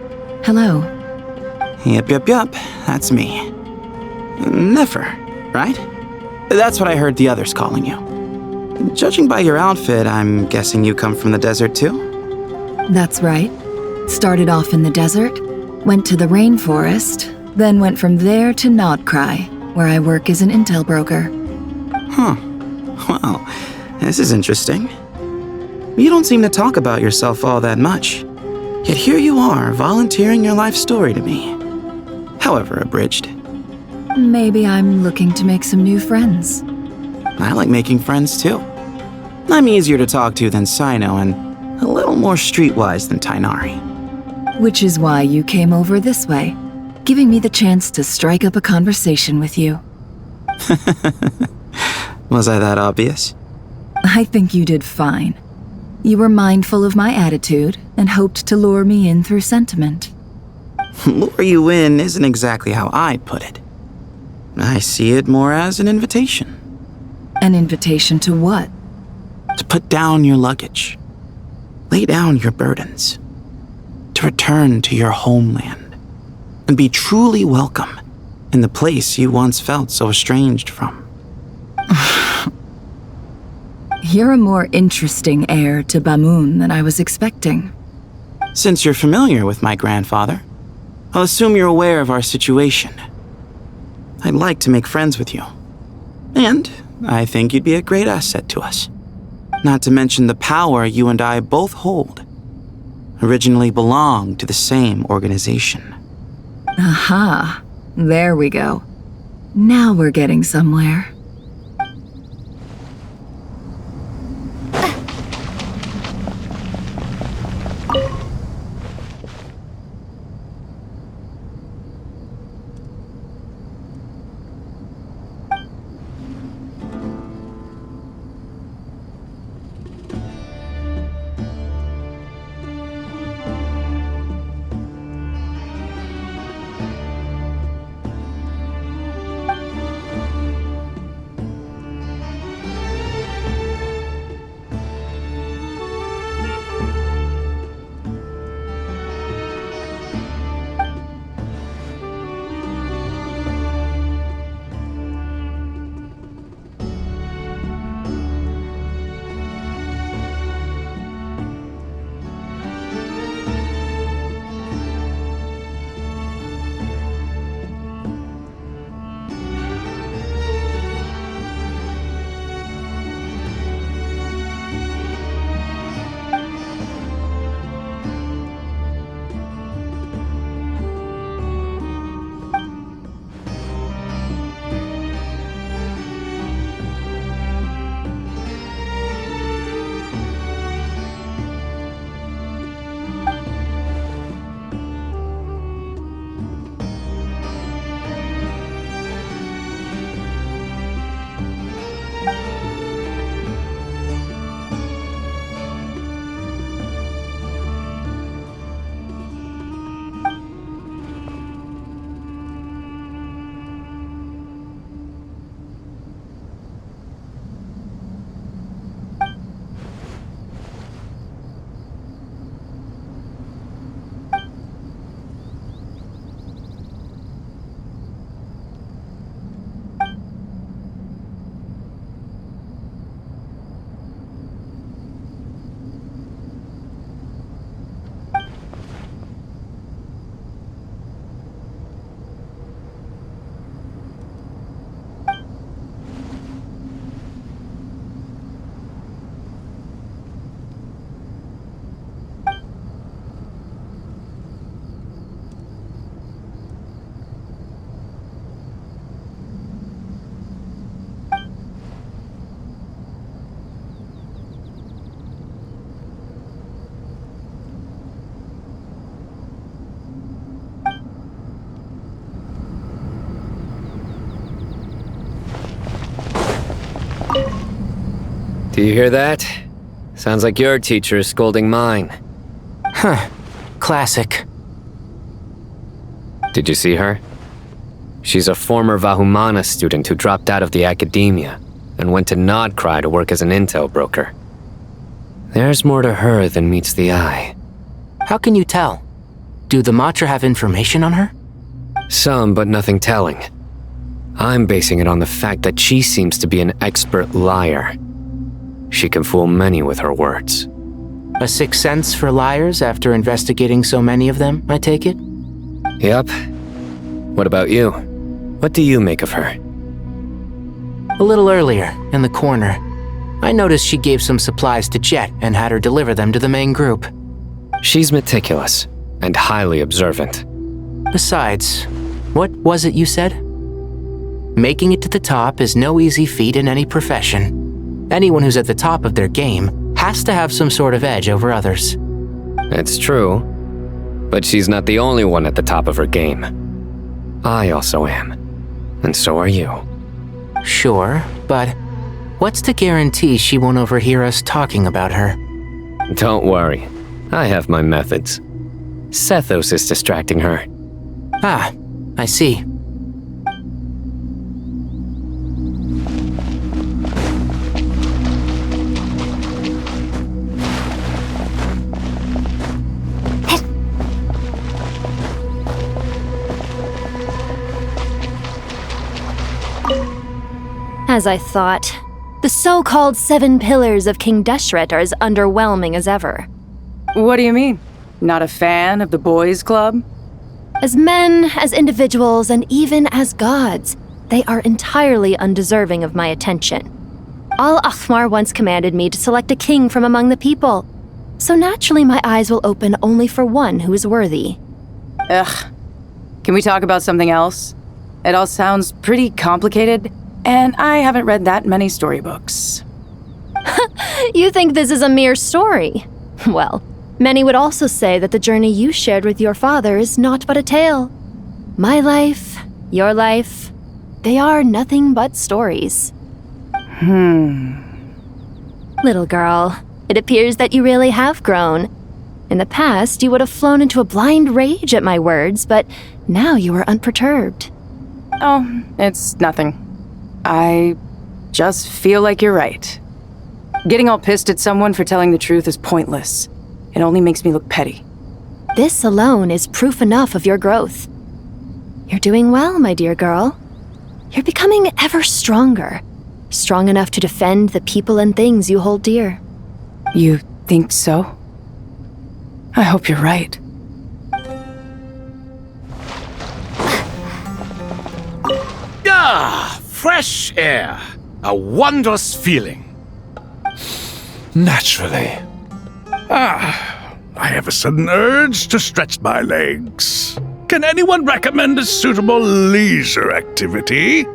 Hello. Yep, that's me. Nefer, right? That's what I heard the others calling you. Judging by your outfit, I'm guessing you come from the desert too? That's right. Started off in the desert, went to the rainforest, then went from there to Nodcry, where I work as an intel broker. Huh. Well, this is interesting. You don't seem to talk about yourself all that much. Yet here you are, volunteering your life story to me. However abridged. Maybe I'm looking to make some new friends. I like making friends too. I'm easier to talk to than Sino and a little more streetwise than Tainari. Which is why you came over this way, giving me the chance to strike up a conversation with you. Was I that obvious? I think you did fine. You were mindful of my attitude and hoped to lure me in through sentiment. Lure you in isn't exactly how I'd put it. I see it more as an invitation. An invitation to what? To put down your luggage. Lay down your burdens. To return to your homeland. And be truly welcome in the place you once felt so estranged from. You're a more interesting heir to Bamun than I was expecting. Since you're familiar with my grandfather, I'll assume you're aware of our situation. I'd like to make friends with you. And I think you'd be a great asset to us. Not to mention the power you and I both hold. Originally belonged to the same organization. Aha. There we go. Now we're getting somewhere. Do you hear that? Sounds like your teacher is scolding mine. Huh. Classic. Did you see her? She's a former Vahumana student who dropped out of the academia and went to Nodcry to work as an intel broker. There's more to her than meets the eye. How can you tell? Do the Matra have information on her? Some, but nothing telling. I'm basing it on the fact that she seems to be an expert liar. She can fool many with her words. A sixth sense for liars after investigating so many of them, I take it? Yep. What about you? What do you make of her? A little earlier, in the corner, I noticed she gave some supplies to Jet and had her deliver them to the main group. She's meticulous and highly observant. Besides, what was it you said? Making it to the top is no easy feat in any profession. Anyone who's at the top of their game has to have some sort of edge over others. It's true, but she's not the only one at the top of her game. I also am, and so are you. Sure, but what's to guarantee she won't overhear us talking about her? Don't worry, I have my methods. Sethos is distracting her. Ah, I see. As I thought, the so-called 7 pillars of King Deshret are as underwhelming as ever. What do you mean? Not a fan of the boys' club? As men, as individuals, and even as gods, they are entirely undeserving of my attention. Al-Ahmar once commanded me to select a king from among the people. So naturally my eyes will open only for one who is worthy. Ugh. Can we talk about something else? It all sounds pretty complicated, and I haven't read that many storybooks. You think this is a mere story? Well, many would also say that the journey you shared with your father is not but a tale. My life, your life, they are nothing but stories. Little girl, it appears that you really have grown. In the past, you would have flown into a blind rage at my words, but now you are unperturbed. Oh, it's nothing. I just feel like you're right. Getting all pissed at someone for telling the truth is pointless. It only makes me look petty. This alone is proof enough of your growth. You're doing well, my dear girl. You're becoming ever stronger. Strong enough to defend the people and things you hold dear. You think so? I hope you're right. Ah, fresh air. A wondrous feeling. Naturally. I have a sudden urge to stretch my legs. Can anyone recommend a suitable leisure activity?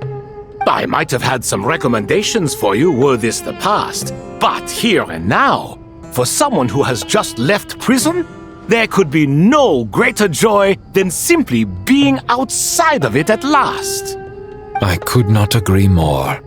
I might have had some recommendations for you were this the past, but here and now, for someone who has just left prison, there could be no greater joy than simply being outside of it at last. I could not agree more.